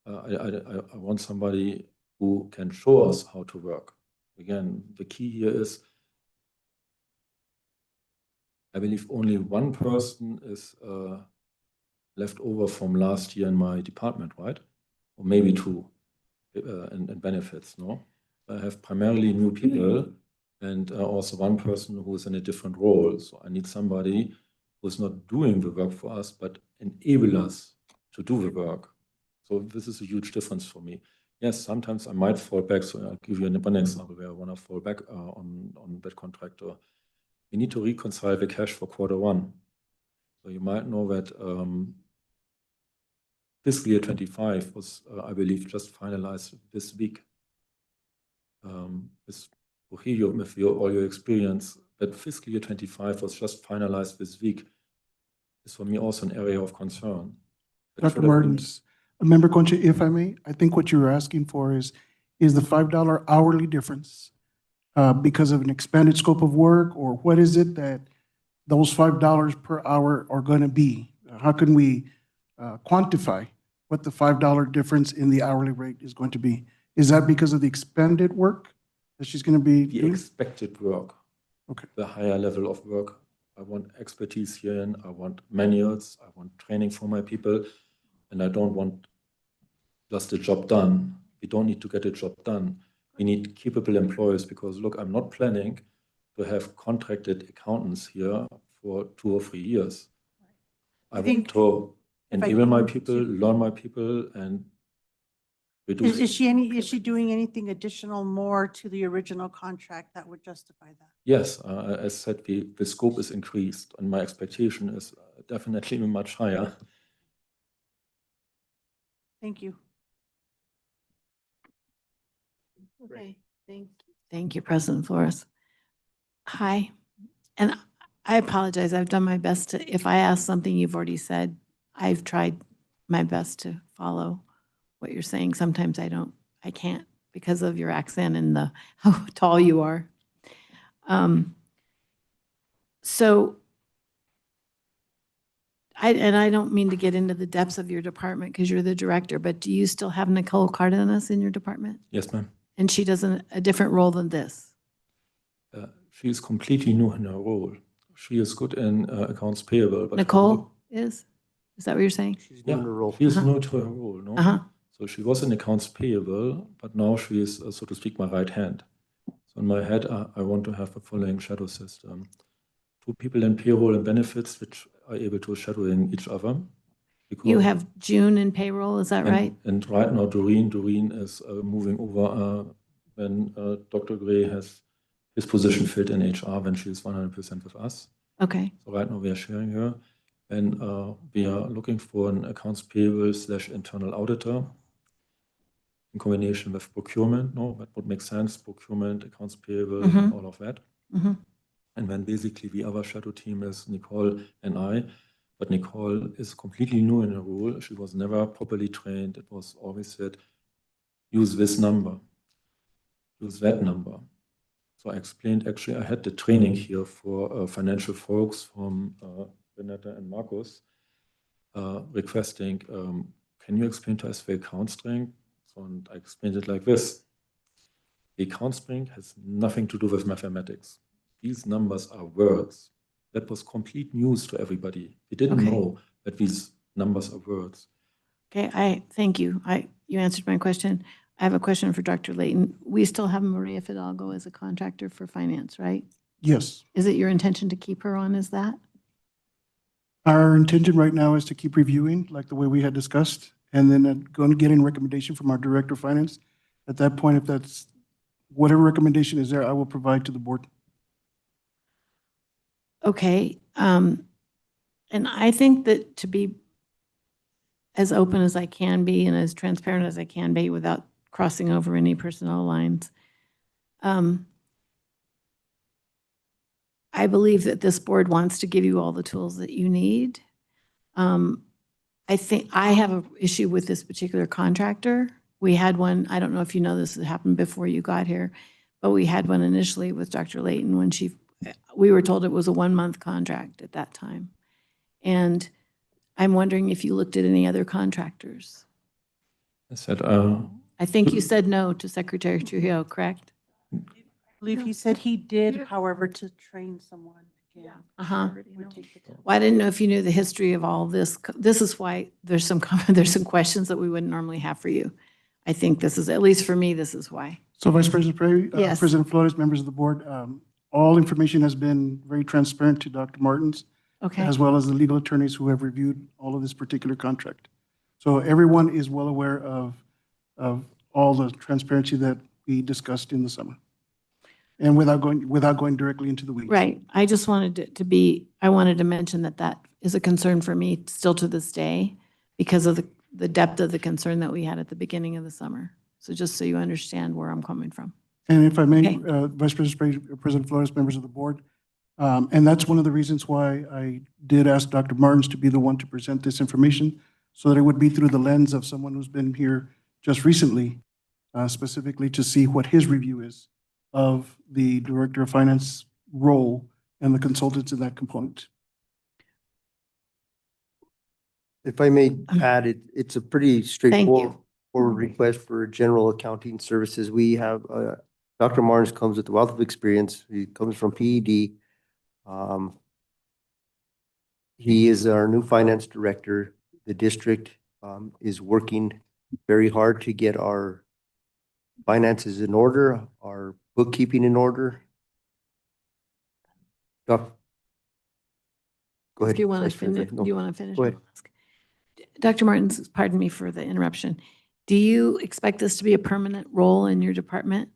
I want somebody who can show us how to work. Again, the key here is, I believe only one person is left over from last year in my department, right? Or maybe 2 in benefits, no? I have primarily new people and also one person who is in a different role. So I need somebody who's not doing the work for us, but enable us to do the work. So this is a huge difference for me. Yes, sometimes I might fall back. So I'll give you one example where I want to fall back on that contractor. We need to reconcile the cash for Q1. So you might know that fiscal year 25 was, I believe, just finalized this week. With Trujillo, with all your experience, that fiscal year 25 was just finalized this week. Is for me also an area of concern. Dr. Martins, Member Concha, if I may, I think what you're asking for is the $5 hourly difference because of an expanded scope of work, or what is it that those $5 per hour are going to be? How can we quantify what the $5 difference in the hourly rate is going to be? Is that because of the expanded work that she's going to be The doing? expected work. Okay. The higher level of work. I want expertise here, and I want manuals, I want training for my people, and I don't want just a job done. We don't need to get a job done. We need capable employees, because look, I'm not planning to have contracted accountants here for 2 or 3 years. I want to enable my people, learn my people, and reduce. Is she doing anything additional more to the original contract that would justify that? Yes, as said, the scope is increased, and my expectation is definitely much higher. Thank you. Okay, thank you, President Flores. Hi, and I apologize. I've done my best to, if I ask something you've already said, I've tried my best to follow what you're saying. Sometimes I can't because of your accent and how tall you are. So I don't mean to get into the depths of your department because you're the director, but do you still have Nicole Cardenas in your department? Yes, ma'am. And she does a different role than this? She is completely new in her role. She is good in accounts payable. But Nicole is? Is that what you're saying? She's new in her role. She is new to her role, no? So she was in accounts payable, but now she is, so to speak, my right hand. So in my head, I want to have a following shadow system. 2 people in payroll and benefits, which are able to shadowing each other. You because- have June in payroll, is that and- right? And right now, Doreen is moving over when Dr. Gray has his position filled in HR when she is 100% with us. Okay, So right now we are sharing her, and we are looking for an accounts payable / internal auditor in combination with procurement. No, that would make sense. Procurement, accounts payable, and all of that. Mhm. And then basically the other shadow team is Nicole and I. But Nicole is completely new in her role. She was never properly trained. It was always said, use this number, use that number. So I explained, actually, I had the training here for financial folks from Renata and Marcus requesting, can you explain to us the account string? So, and I explained it like this. The account string has nothing to do with mathematics. These numbers are words. That was complete news to everybody. We didn't Okay. know that these numbers are words. okay, thank you. You answered my question. I have a question for Dr. Layton. We still have Maria Fidalgo as a contractor for finance, right? Yes. Is it your intention to keep her on as that? Our intention right now is to keep reviewing, like the way we had discussed, and then going to get in recommendation from our Director of Finance. At that point, if that's, whatever recommendation is there, I will provide to the board. Okay, and I think that to be as open as I can be and as transparent as I can be without crossing over any personnel lines, I believe that this board wants to give you all the tools that you need. I think I have an issue with this particular contractor. We had one, I don't know if you know this, it happened before you got here, but we had one initially with Dr. Layton when we were told it was a 1-month contract at that time. And I'm wondering if you looked at any other contractors. I said, I think you said no to Secretary Trujillo, correct? I believe he said he did, however, to train someone again. Uh-huh. Would take the time. Well, I didn't know if you knew the history of all this. This is why there's some questions that we wouldn't normally have for you. I think this is, at least for me, this is why. So Vice President Prey, Yes. President Flores, members of the board, all information has been very transparent to Dr. Martins, Okay, as well as the legal attorneys who have reviewed all of this particular contract. So everyone is well aware of all the transparency that we discussed in the summer. And without going directly into the weeds. right. I just wanted it to be, I wanted to mention that that is a concern for me still to this day because of the depth of the concern that we had at the beginning of the summer. So just so you understand where I'm coming from. And if I may, Okay. Vice President Spray, President Flores, members of the board, and that's one of the reasons why I did ask Dr. Martins to be the one to present this information, so that it would be through the lens of someone who's been here just recently, specifically to see what his review is of the Director of Finance role and the consultants in that component. If I may add, it's a pretty straightforward you. request for general accounting services. We have, Dr. Martins comes with a wealth of experience. He comes from PED. He is our new finance director. The district is working very hard to get our finances in order, our bookkeeping in order. Go ahead. Do you want Vice to finish? President. No. Do you want to finish? Go ahead. Dr. Martins, pardon me for the interruption. Do you expect this to be a permanent role in your department?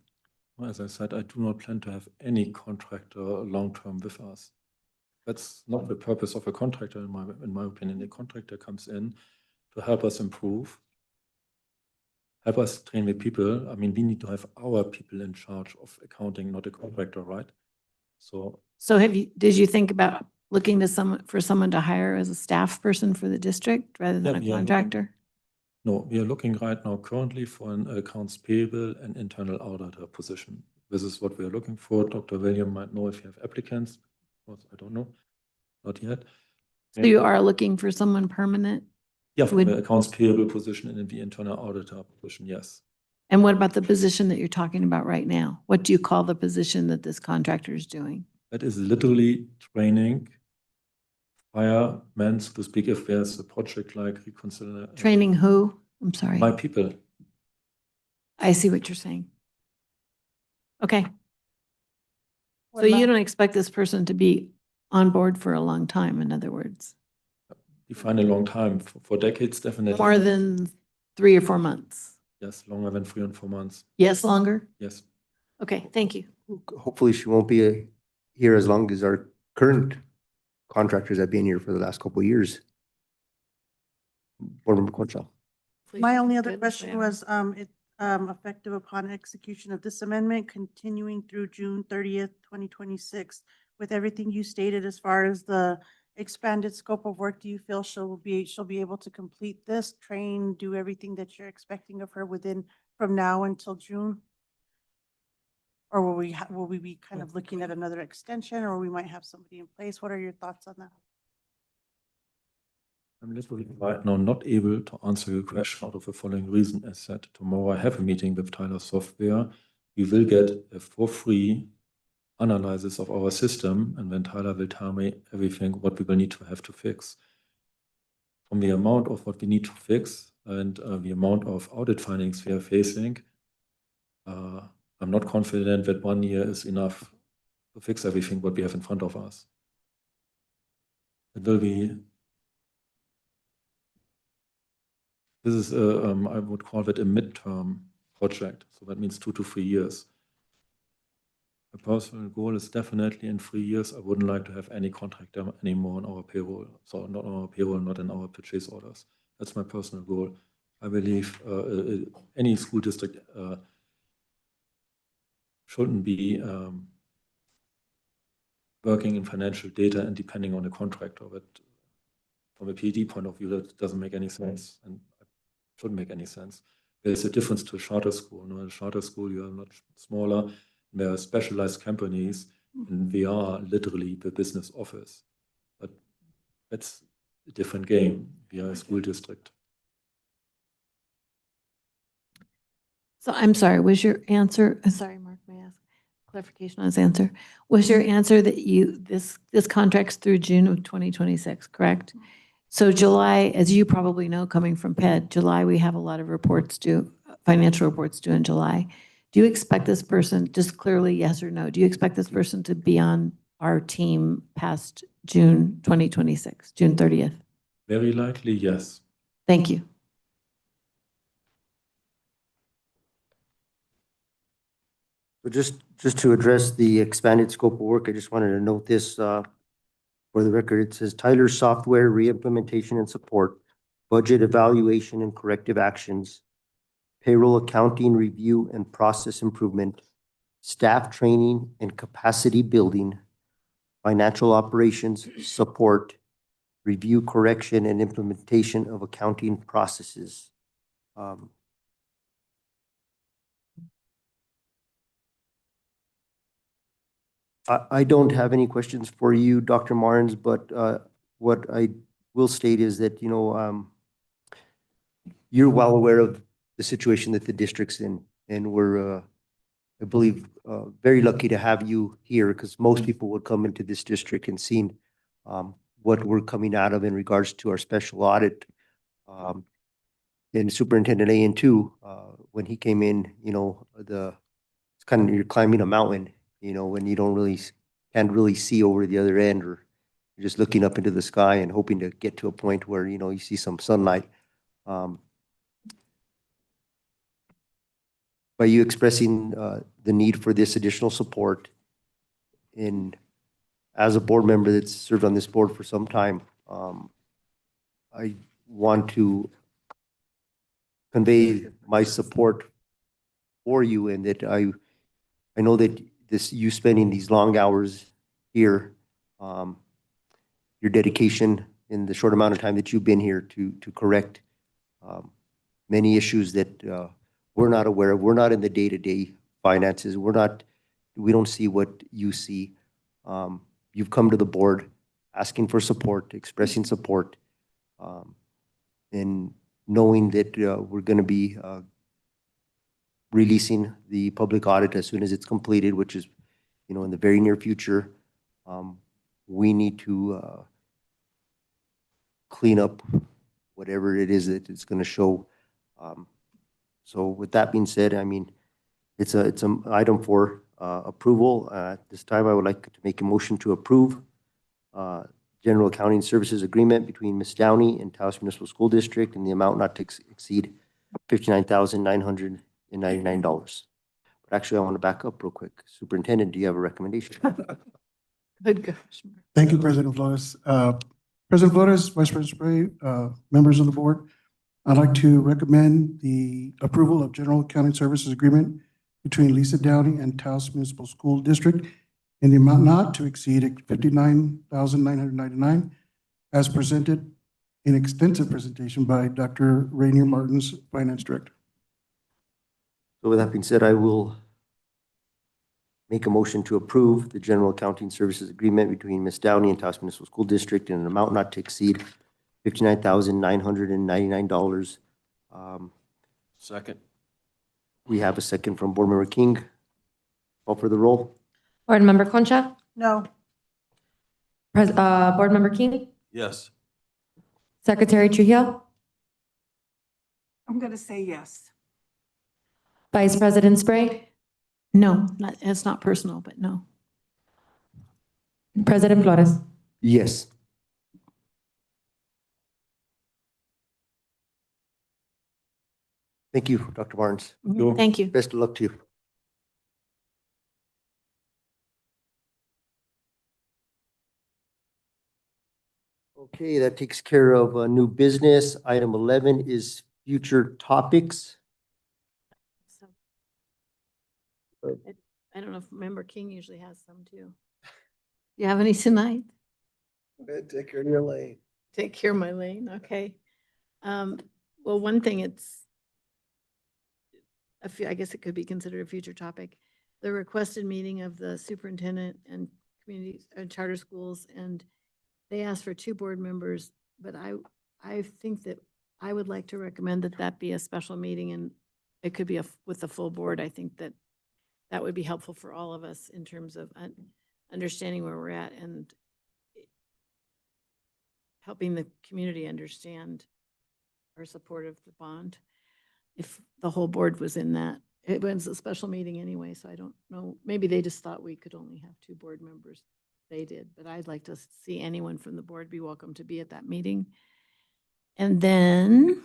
Well, as I said, I do not plan to have any contractor long-term with us. That's not the purpose of a contractor, in my opinion. A contractor comes in to help us improve, help us train the people. I mean, we need to have our people in charge of accounting, not a contractor, right? So So did you think about looking to for someone to hire as a staff person for the district rather than Yeah, a we are looking- contractor? no, we are looking right now currently for an accounts payable and internal auditor position. This is what we are looking for. Dr. William might know if you have applicants. I don't know, not yet. So you are looking for someone permanent? Yeah, for would- the accounts payable position and the internal auditor position, yes. And what about the position that you're talking about right now? What do you call the position that this contractor is doing? That is literally training firemen, so to speak, if there's a project like reconciliation. Training who? I'm sorry. My people. I see what you're saying. Okay. What So you about- don't expect this person to be on board for a long time, in other words? define a long time. For decades, definitely. More than 3 or 4 months? Yes, longer than 3 and 4 months. Yes, longer? Yes. Okay, thank you. Hopefully she won't be here as long as our current contractors have been here for the last couple of years. Board Member Concha. My only other Good, question yeah. was, effective upon execution of this amendment, continuing through June 30th, 2026. With everything you stated as far as the expanded scope of work, do you feel she'll be able to complete this, train, do everything that you're expecting of her from now until June? Or will we be kind of looking at another extension, or we might have somebody in place? What are your thoughts on that? I'm literally right now not able to answer your question out of the following reason. As said, tomorrow I have a meeting with Tyler Software. We will get a for free analysis of our system, and then Tyler will tell me everything what we will need to have to fix. From the amount of what we need to fix and the amount of audit findings we are facing, I'm not confident that 1 year is enough to fix everything what we have in front of us. It will be. This is, I would call it a midterm project. So that means 2 to 3 years. My personal goal is definitely in 3 years, I wouldn't like to have any contractor anymore on our payroll. So not on our payroll, not in our purchase orders. That's my personal goal. I believe any school district shouldn't be working in financial data and depending on a contractor. But from a PD point of view, that doesn't make any sense. And shouldn't make any sense. There's a difference to a charter school. In a charter school, you are much smaller. There are specialized companies, and they are literally the business office. But that's a different game. We are a school district. So I'm sorry, was your answer, sorry, Mark, may I ask clarification on his answer? Was your answer that this contract's through June of 2026, correct? So July, as you probably know, coming from PED, July, we have a lot of reports due, financial reports due in July. Do you expect this person, just clearly yes or no, do you expect this person to be on our team past June 2026, June 30th? Very likely, yes. Thank you. So just to address the expanded scope of work, I just wanted to note this for the record. It says Tyler Software reimplementation and support, budget evaluation and corrective actions, payroll accounting review and process improvement, staff training and capacity building, financial operations support, review, correction, and implementation of accounting processes. I don't have any questions for you, Dr. Martins, but what I will state is that, you're well aware of the situation that the district's in, and we're, I believe, very lucky to have you here, because most people would come into this district and seen what we're coming out of in regards to our special audit. And Superintendent Ayan too, when he came in, it's kind of, you're climbing a mountain, when you can't really see over the other end, or you're just looking up into the sky and hoping to get to a point where, you see some sunlight. By you expressing the need for this additional support, and as a board member that's served on this board for some time, I want to convey my support for you, and that I know that you spending these long hours here, your dedication in the short amount of time that you've been here to correct many issues that we're not aware of. We're not in the day-to-day finances. We don't see what you see. You've come to the board asking for support, expressing support, and knowing that we're going to be releasing the public audit as soon as it's completed, which is, in the very near future. We need to clean up whatever it is that it's going to show. So with that being said, it's an item for approval. This time I would like to make a motion to approve general accounting services agreement between Ms. Downey and Taos Municipal School District in the amount not to exceed $59,999. But actually, I want to back up real quick. Superintendent, do you have a recommendation? Good gosh. Thank you, President Flores. President Flores, Vice President Spray, members of the board, I'd like to recommend the approval of General Accounting Services Agreement between Lisa Downey and Taos Municipal School District in the amount not to exceed $59,999 as presented in extensive presentation by Dr. Rainier Martins, Finance Director. So with that being said, I will make a motion to approve the general accounting services agreement between Ms. Downey and Taos Municipal School District in an amount not to exceed $59,999. Second. We have a second from Board Member King. Call for the roll. Board Member Concha, No. Board Member King, Yes. Secretary Trujillo, I'm going to say yes. Vice President Spray, No, it's not personal, but no. President Flores. Yes. Thank you, Dr. Barnes. Thank you. Best of luck to you. Okay, that takes care of new business. Item 11 is future topics. So I don't know if Member King usually has some too. You have any tonight? Take care of your lane. Take care of my lane, okay. Well, one thing I guess it could be considered a future topic. The requested meeting of the superintendent and community and charter schools, and they asked for 2 board members, but I think that I would like to recommend that that be a special meeting, and it could be with the full board. I think that that would be helpful for all of us in terms of understanding where we're at and helping the community understand our support of the bond. If the whole board was in that, it was a special meeting anyway, so I don't know. Maybe they just thought we could only have 2 board members. They did, but I'd like to see anyone from the board be welcome to be at that meeting. And then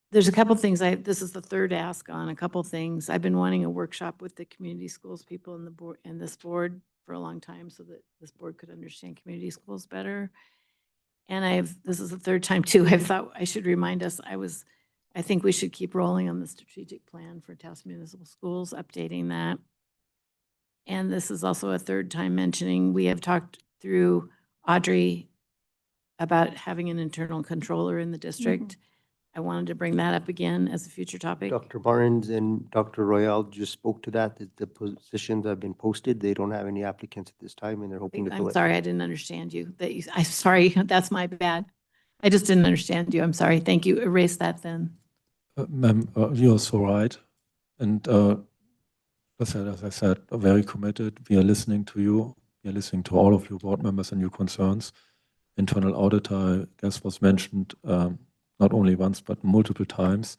there's a couple things this is the third ask on a couple things. I've been wanting a workshop with the community schools people in the board and this board for a long time so that this board could understand community schools better. And this is the third time too, I thought I should remind us, I think we should keep rolling on the strategic plan for Taos Municipal Schools, updating that. And this is also a third time mentioning, we have talked through Audrey about having an internal controller in the district. I wanted to bring that up again as a future topic. Dr. Barnes and Dr. Royale just spoke to that the positions have been posted. They don't have any applicants at this time, and they're hoping to fill I'm it. sorry, I didn't understand you. I'm sorry, that's my bad. I just didn't understand you. I'm sorry. Thank you. Erase that then. Ma'am, you're so right. And as I said, very committed. We are listening to you. We are listening to all of your board members and your concerns. Internal auditor, I guess, was mentioned not only once, but multiple times.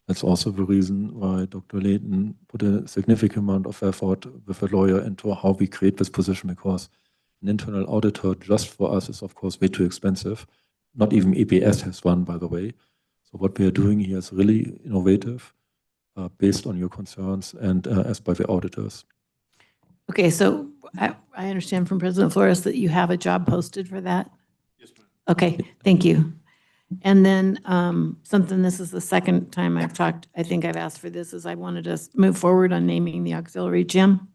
That's also the reason why Dr. Layton put a significant amount of effort with a lawyer into how we create this position, because an internal auditor just for us is, of course, way too expensive. Not even EPS has one, by the way. So what we are doing here is really innovative, based on your concerns and as by the auditors. Okay, so I understand from President Flores that you have a job posted for that? Yes, ma'am. Okay, thank you. And then this is the second time I've talked, I think I've asked for this, is I wanted to move forward on naming the auxiliary gym.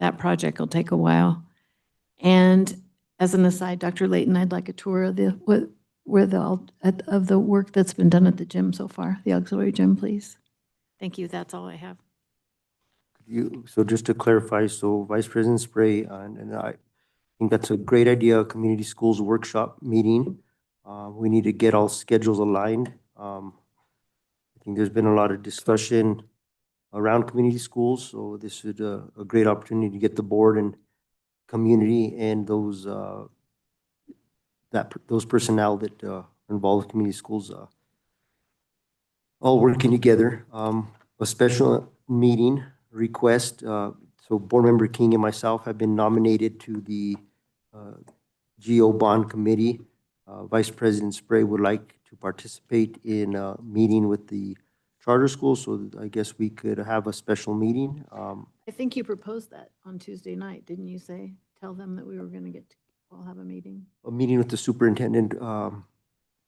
That project will take a while. And as an aside, Dr. Layton, I'd like a tour of the work that's been done at the gym so far, the auxiliary gym, please. Thank you, that's all I have. So just to clarify, so Vice President Spray, and I think that's a great idea, community schools workshop meeting. We need to get all schedules aligned. I think there's been a lot of discussion around community schools, so this is a great opportunity to get the board and community and those personnel that are involved with community schools all working together. A special meeting request. So Board Member King and myself have been nominated to the GO Bond Committee. Vice President Spray would like to participate in a meeting with the charter school, so I guess we could have a special meeting. I think you proposed that on Tuesday night, didn't you say? Tell them that we were going to we'll have a meeting. A meeting with the superintendent,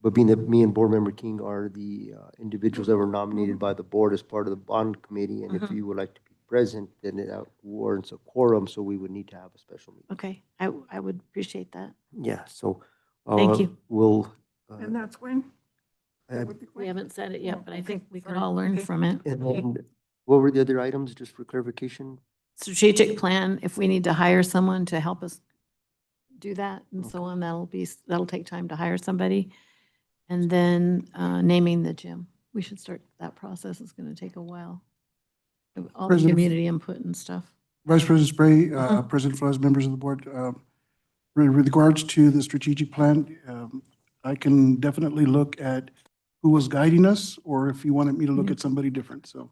but being that me and Board Member King are the individuals that were nominated by the board as part of the bond committee, and if Mhm. you would like to be present, then it warrants a quorum, so we would need to have a special meeting. Okay, I would appreciate that. Yeah, so. Thank you. We'll. And that's when? We haven't said it yet, but I think we could sorry. all learn Okay. from it. And then, what were the other items, just for clarification? Strategic plan, if we need to hire someone to help us do that and so on, that'll take time to hire somebody. And then naming the gym. We should start that process. It's going to take a while. All the President- community input and stuff. Vice President Spray, Mhm. President Flores, members of the board, with regards to the strategic plan, I can definitely look at who was guiding us, or if you wanted me to look at somebody different, so.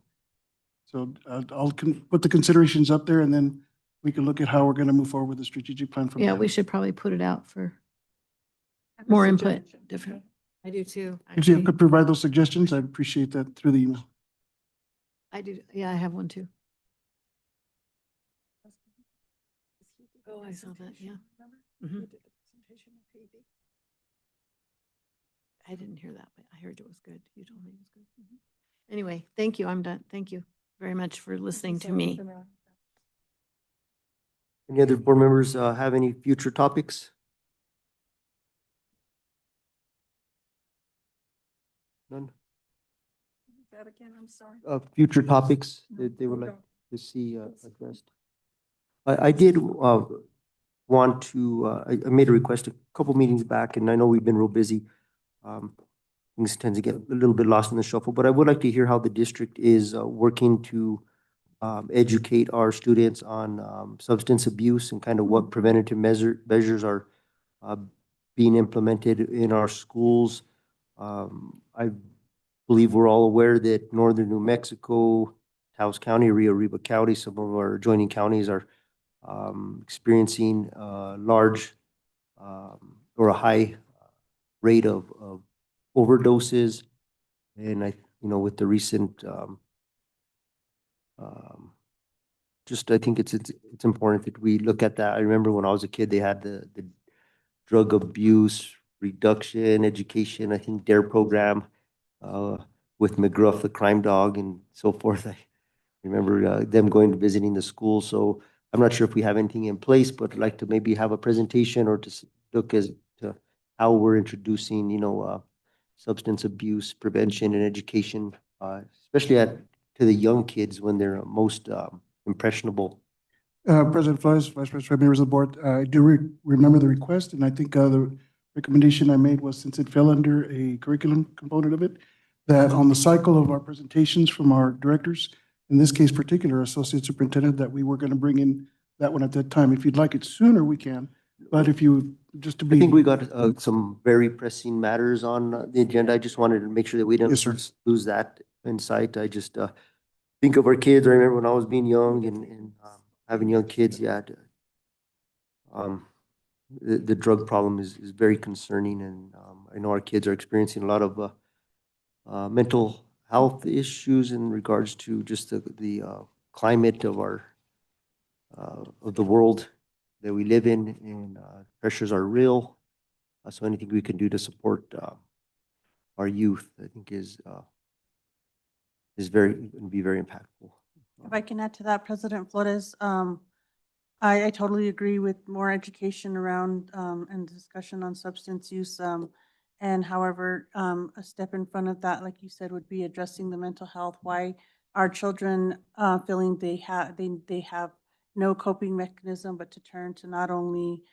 I'll put the considerations up there, and then we can look at how we're going to move forward with the strategic plan from Yeah, there. we should probably put it out for more input, different. I do too. If you actually. could provide those suggestions, I'd appreciate that through the email. I do, yeah, I have one too. Oh, I saw that, yeah. Mhm. I didn't hear that, but I heard it was good. You told me it was good. Mhm. Anyway, thank you. I'm done. Thank you very much for listening to me. Any other board members have any future topics? None? That again, I'm sorry. Future topics that they would like to see addressed? I did want to, I made a request a couple meetings back, and I know we've been real busy. Things tend to get a little bit lost in the shuffle, but I would like to hear how the district is working to educate our students on substance abuse and kind of what preventative measures are being implemented in our schools. I believe we're all aware that northern New Mexico, Taos County, Rio Arriba County, some of our adjoining counties are experiencing large or a high rate of overdoses. And with the recent, I think it's important that we look at that. I remember when I was a kid, they had the drug abuse reduction education, I think DARE program, with McGruff, the crime dog, and so forth. I remember them going to visiting the school. So I'm not sure if we have anything in place, but I'd like to maybe have a presentation or to look as to how we're introducing, substance abuse prevention and education, especially to the young kids when they're most impressionable. President Flores, Vice President, members of the board, I do remember the request, and I think the recommendation I made was, since it fell under a curriculum component of it, that on the cycle of our presentations from our directors, in this case particular, Associate Superintendent, that we were going to bring in that one at that time. If you'd like it sooner, we can, but if you, just to be. I think we got some very pressing matters on the agenda. I just wanted to make sure that we Yes, sir. didn't lose that in sight. I just think of our kids. I remember when I was being young and having young kids, the drug problem is very concerning, and I know our kids are experiencing a lot of mental health issues in regards to just the climate of the world that we live in, and pressures are real. So anything we can do to support our youth, I think, is going to be very impactful. If I can add to that, President Flores, I totally agree with more education around and discussion on substance use. And however, a step in front of that, like you said, would be addressing the mental health. Why are children feeling they have no coping mechanism but to turn to not only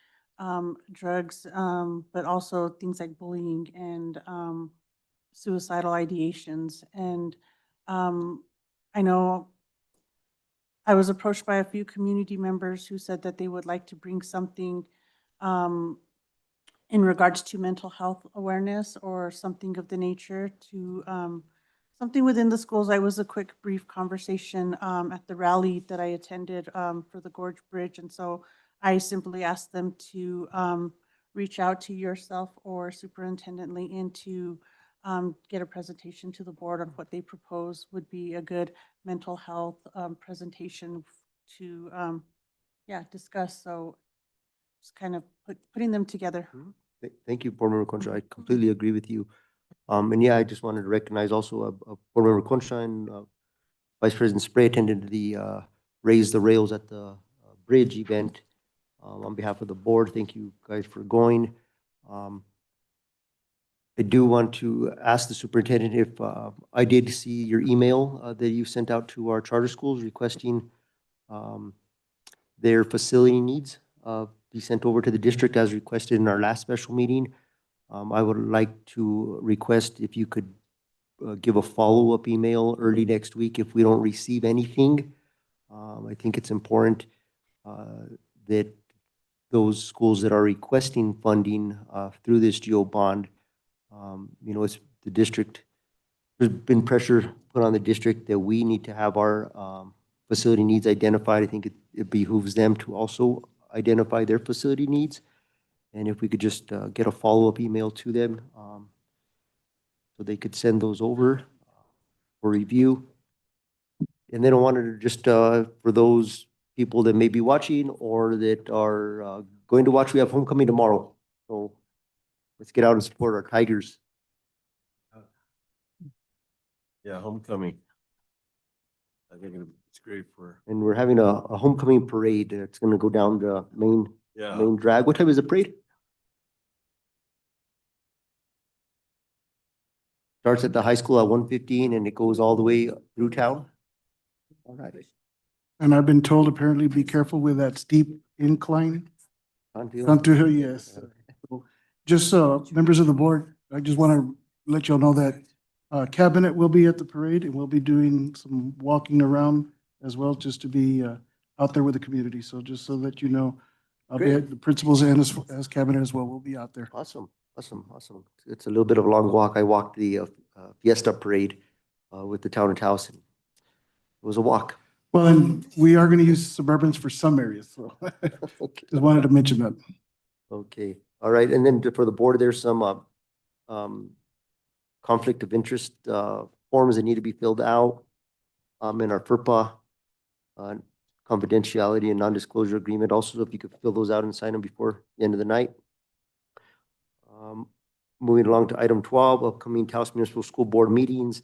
drugs, but also things like bullying and suicidal ideations. And I know I was approached by a few community members who said that they would like to bring something in regards to mental health awareness or something of the nature to something within the schools. I was a quick, brief conversation at the rally that I attended for the Gorge Bridge. And so I simply asked them to reach out to yourself or Superintendent Layton to get a presentation to the board on what they propose would be a good mental health presentation to, discuss. So just kind of putting them together. Thank you, Board Member Concha. I completely agree with you. And yeah, I just wanted to recognize also Board Member Concha and Vice President Spray attended the Raise the Rails at the Bridge event. On behalf of the board, thank you guys for going. I do want to ask the superintendent if I did see your email that you sent out to our charter schools requesting their facility needs be sent over to the district as requested in our last special meeting. I would like to request if you could give a follow-up email early next week if we don't receive anything. I think it's important that those schools that are requesting funding through this GEO bond, it's the district, there's been pressure put on the district that we need to have our facility needs identified. I think it behooves them to also identify their facility needs. And if we could just get a follow-up email to them so they could send those over for review. And then I wanted to just, for those people that may be watching or that are going to watch, we have homecoming tomorrow. So let's get out and support our Tigers. Yeah, homecoming. I think it's great for, And we're having a homecoming parade. It's going to go down the main drag. What time is the parade? Starts at the high school at 1:15 and it goes all the way through town. All right. And I've been told apparently be careful with that steep incline. Onto Hill, yes. So just members of the board, I just want to let y'all know that cabinet will be at the parade and we'll be doing some walking around as well, just to be out there with the community. So just so that you know, I'll be at the principals and as cabinet as well, we'll be out there. Awesome. It's a little bit of a long walk. I walked the Fiesta parade with the town of Towson. It was a walk. Well, and we are going to use Suburbans for some areas, so just wanted to mention that. Okay, all right. And then for the board, there's some conflict of interest forms that need to be filled out in our FERPA confidentiality and non-disclosure agreement. Also, if you could fill those out and sign them before the end of the night. Moving along to item 12, upcoming Taos Municipal School Board meetings.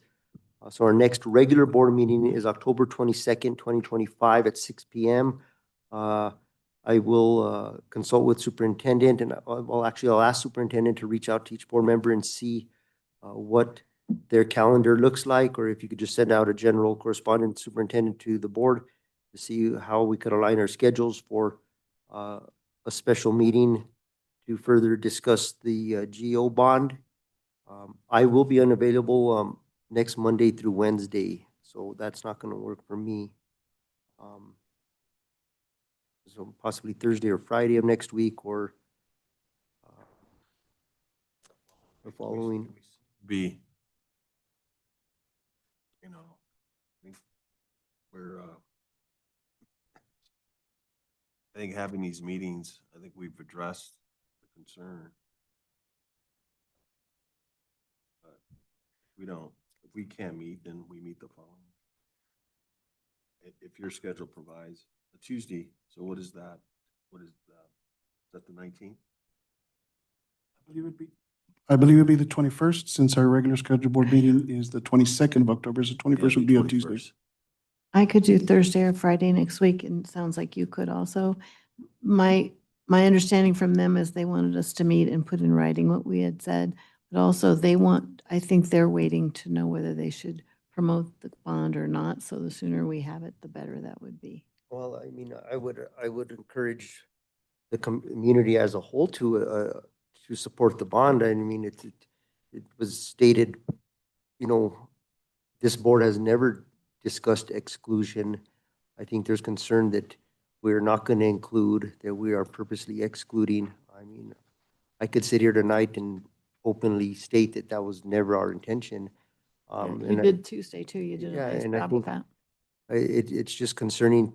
So our next regular board meeting is October 22nd, 2025 at 6 p.m. I will consult with superintendent and I'll ask superintendent to reach out to each board member and see what their calendar looks like, or if you could just send out a general correspondence superintendent to the board to see how we could align our schedules for a special meeting to further discuss the GEO bond. I will be unavailable next Monday through Wednesday, so that's not going to work for me. So possibly Thursday or Friday of next week, or the following. be, we're, I think having these meetings, I think we've addressed the concern. But if we can't meet, then we meet the following. If your schedule provides a Tuesday, so what is that? Is that the 19th? I believe it would be the 21st, since our regular scheduled board meeting is the 22nd of October, so 21st would be on Tuesday. I could do Thursday or Friday next week, and it sounds like you could also. My understanding from them is they wanted us to meet and put in writing what we had said, but also I think they're waiting to know whether they should promote the bond or not. So the sooner we have it, the better that would be. Well, I mean, I would encourage the community as a whole to support the bond. I mean, it was stated, this board has never discussed exclusion. I think there's concern that we're not going to include, that we are purposely excluding. I mean, I could sit here tonight and openly state that that was never our intention. You did Tuesday too. You did a nice job with that. It's just concerning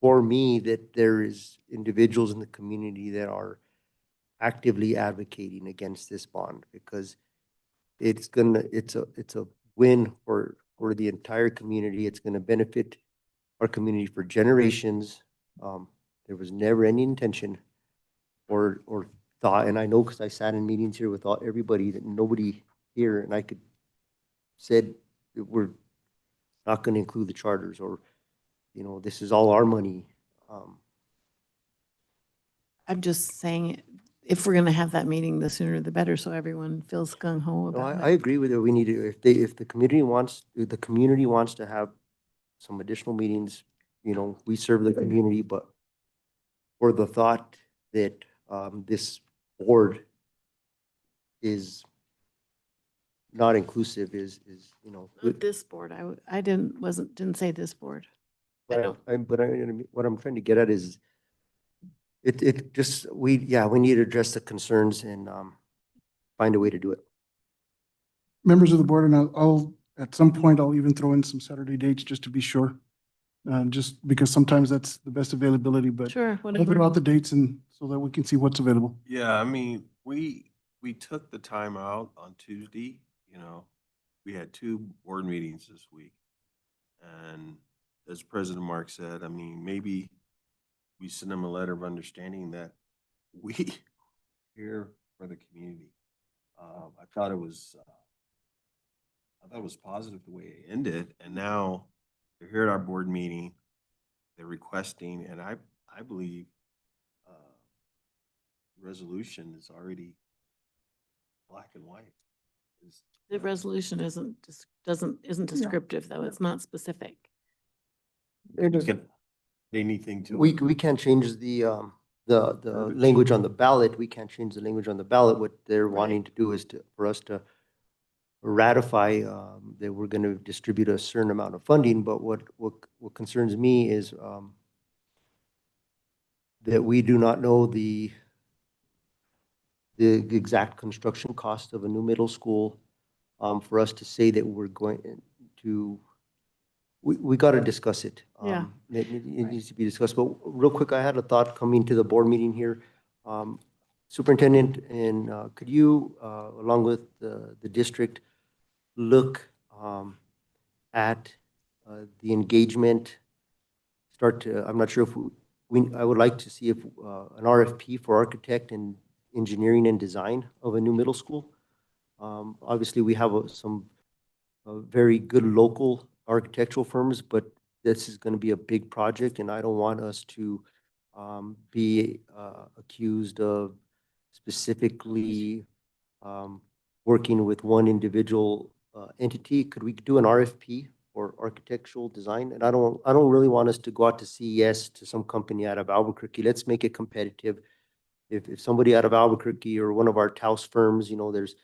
for me that there is individuals in the community that are actively advocating against this bond because it's a win for the entire community. It's gonna benefit our community for generations. There was never any intention or thought, and I know because I sat in meetings here with everybody, that nobody here, and I could said that we're not gonna include the charters, or, this is all our money. I'm just saying, if we're gonna have that meeting, the sooner the better, so everyone feels gung ho No, about I it. agree with it. We need to, if the community wants to have some additional meetings, we serve the community, but for the thought that, this board is not inclusive is, Not good. this board, I didn't say this board. But what I'm trying to get at is, it just, we need to address the concerns and, find a way to do it. Members of the board, and I'll, at some point, I'll even throw in some Saturday dates just to be sure. Just because sometimes that's the best availability, but Sure, I'll whatever. throw out the dates and so that we can see what's available. Yeah, I mean, we took the time out on Tuesday, we had 2 board meetings this week. And as President Mark said, I mean, maybe we send them a letter of understanding that we here for the community. I thought it was positive the way it ended, and now they're here at our board meeting, they're requesting, and I believe resolution is already black and white. The resolution isn't descriptive, though, it's not specific. Anything to. We can't change the language on the ballot. We can't change the language on the ballot. What they're wanting to do is for us to ratify, that we're gonna distribute a certain amount of funding, but what concerns me is, that we do not know the exact construction cost of a new middle school, for us to say that we're going to, we got to discuss it. Yeah. It needs to be discussed, but real quick, I had a thought coming to the board meeting here. Superintendent, and could you, along with the district, look at the engagement, I'm not sure if I would like to see if an RFP for architect and engineering and design of a new middle school. Obviously, we have some very good local architectural firms, but this is going to be a big project, and I don't want us to be accused of specifically working with one individual entity. Could we do an RFP for architectural design? And I don't really want us to go out to CES to some company out of Albuquerque. Let's make it competitive. If somebody out of Albuquerque or one of our Taos firms, there's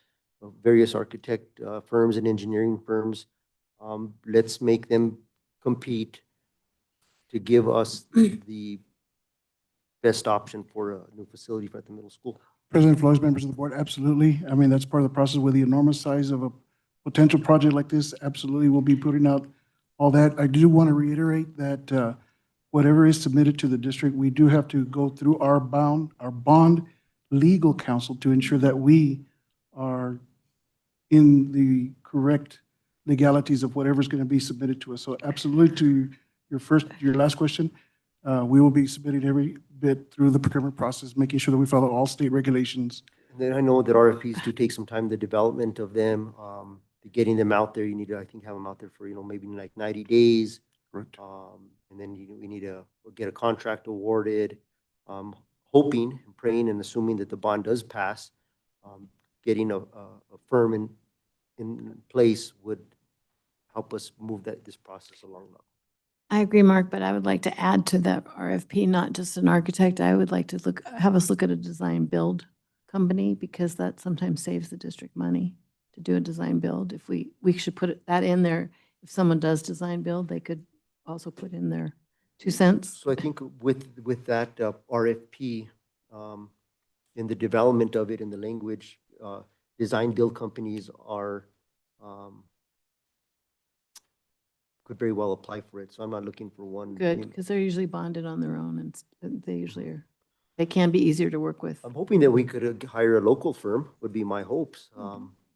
various architect firms and engineering firms, let's make them compete to give us the best option for a new facility for the middle school. President Flores, members of the board, absolutely. I mean, that's part of the process with the enormous size of a potential project like this. Absolutely, we'll be putting out all that. I do want to reiterate that whatever is submitted to the district, we do have to go through our bond legal counsel to ensure that we are in the correct legalities of whatever's going to be submitted to us. So absolutely, to your last question, we will be submitting every bit through the procurement process, making sure that we follow all state regulations. And then I know that RFPs do take some time, the development of them, getting them out there. You need to, I think, have them out there for, maybe like 90 days. Correct. And then we need to get a contract awarded, hoping and praying and assuming that the bond does pass. Getting a firm in place would help us move this process along. I agree, Mark, but I would like to add to that RFP, not just an architect. I would like to have us look at a design build company, because that sometimes saves the district money to do a design build. If we should put that in there. If someone does design build, they could also put in their 2 cents. So I think with that RFP, in the development of it, in the language, design build companies are, could very well apply for it, so I'm not looking for one. Good, because they're usually bonded on their own and they usually are, they can be easier to work with. I'm hoping that we could hire a local firm, would be my hopes.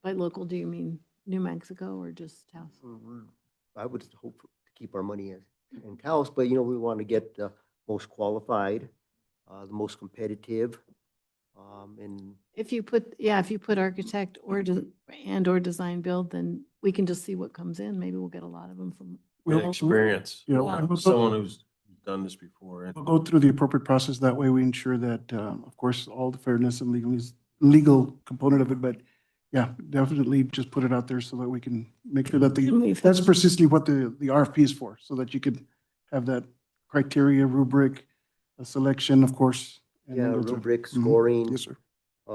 By local, do you mean New Mexico or just Taos? I would hope to keep our money in Taos, but we want to get the most qualified, the most competitive, and If you put architect or or design build, then we can just see what comes in. Maybe we'll get a lot of them from. We'll- Experience, Yeah, Wow. we'll go- someone who's done this before. We'll go through the appropriate process. That way we ensure that, of course, all the fairness and legal component of it, but yeah, definitely just put it out there so that we can make sure that that's precisely what the RFP is for, so that you could have that criteria, rubric, a selection, of course. and then yeah, go through. rubric, Mhm. scoring, Yes, sir.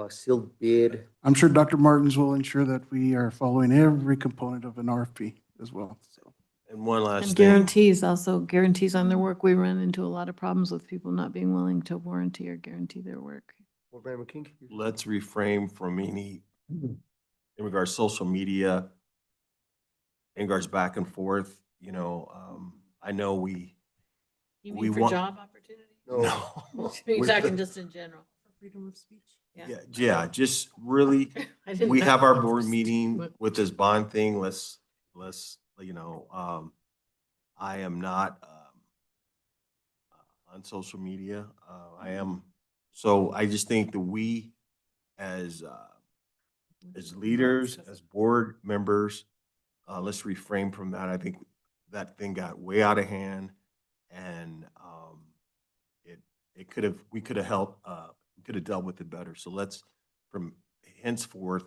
sealed bid. I'm sure Dr. Martins will ensure that we are following every component of an RFP as well. So, And one last And thing. guarantees on their work. We run into a lot of problems with people not being willing to warranty or guarantee their work. Board Member King? Let's refrain from any, in regards to social media, in regards back and forth, I know we want. opportunities? No. You're talking just in general. Freedom of speech. Yeah, just really, I didn't we know. have our board meeting with this bond thing. Let's, I am not, on social media. So I just think that we as leaders, as board members, let's refrain from that. I think that thing got way out of hand and, we could have helped, we could have dealt with it better. So let's, from henceforth,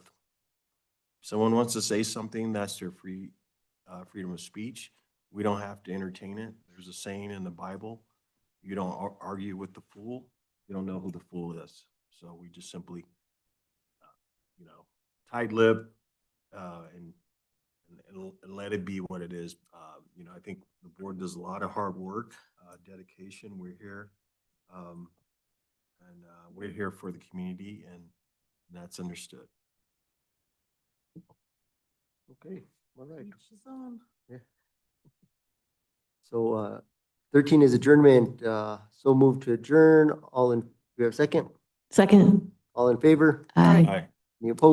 if someone wants to say something, that's their freedom of speech. We don't have to entertain it. There's a saying in the Bible, you don't argue with the fool. You don't know who the fool is. So we just simply, tight lip, and let it be what it is. I think the board does a lot of hard work, dedication. We're here. We're here for the community and that's understood. Okay, all right. She's on. Yeah. So 13 is adjournment. So move to adjourn. We have a second? Second. All in favor? Aye. Aye. Any opposed?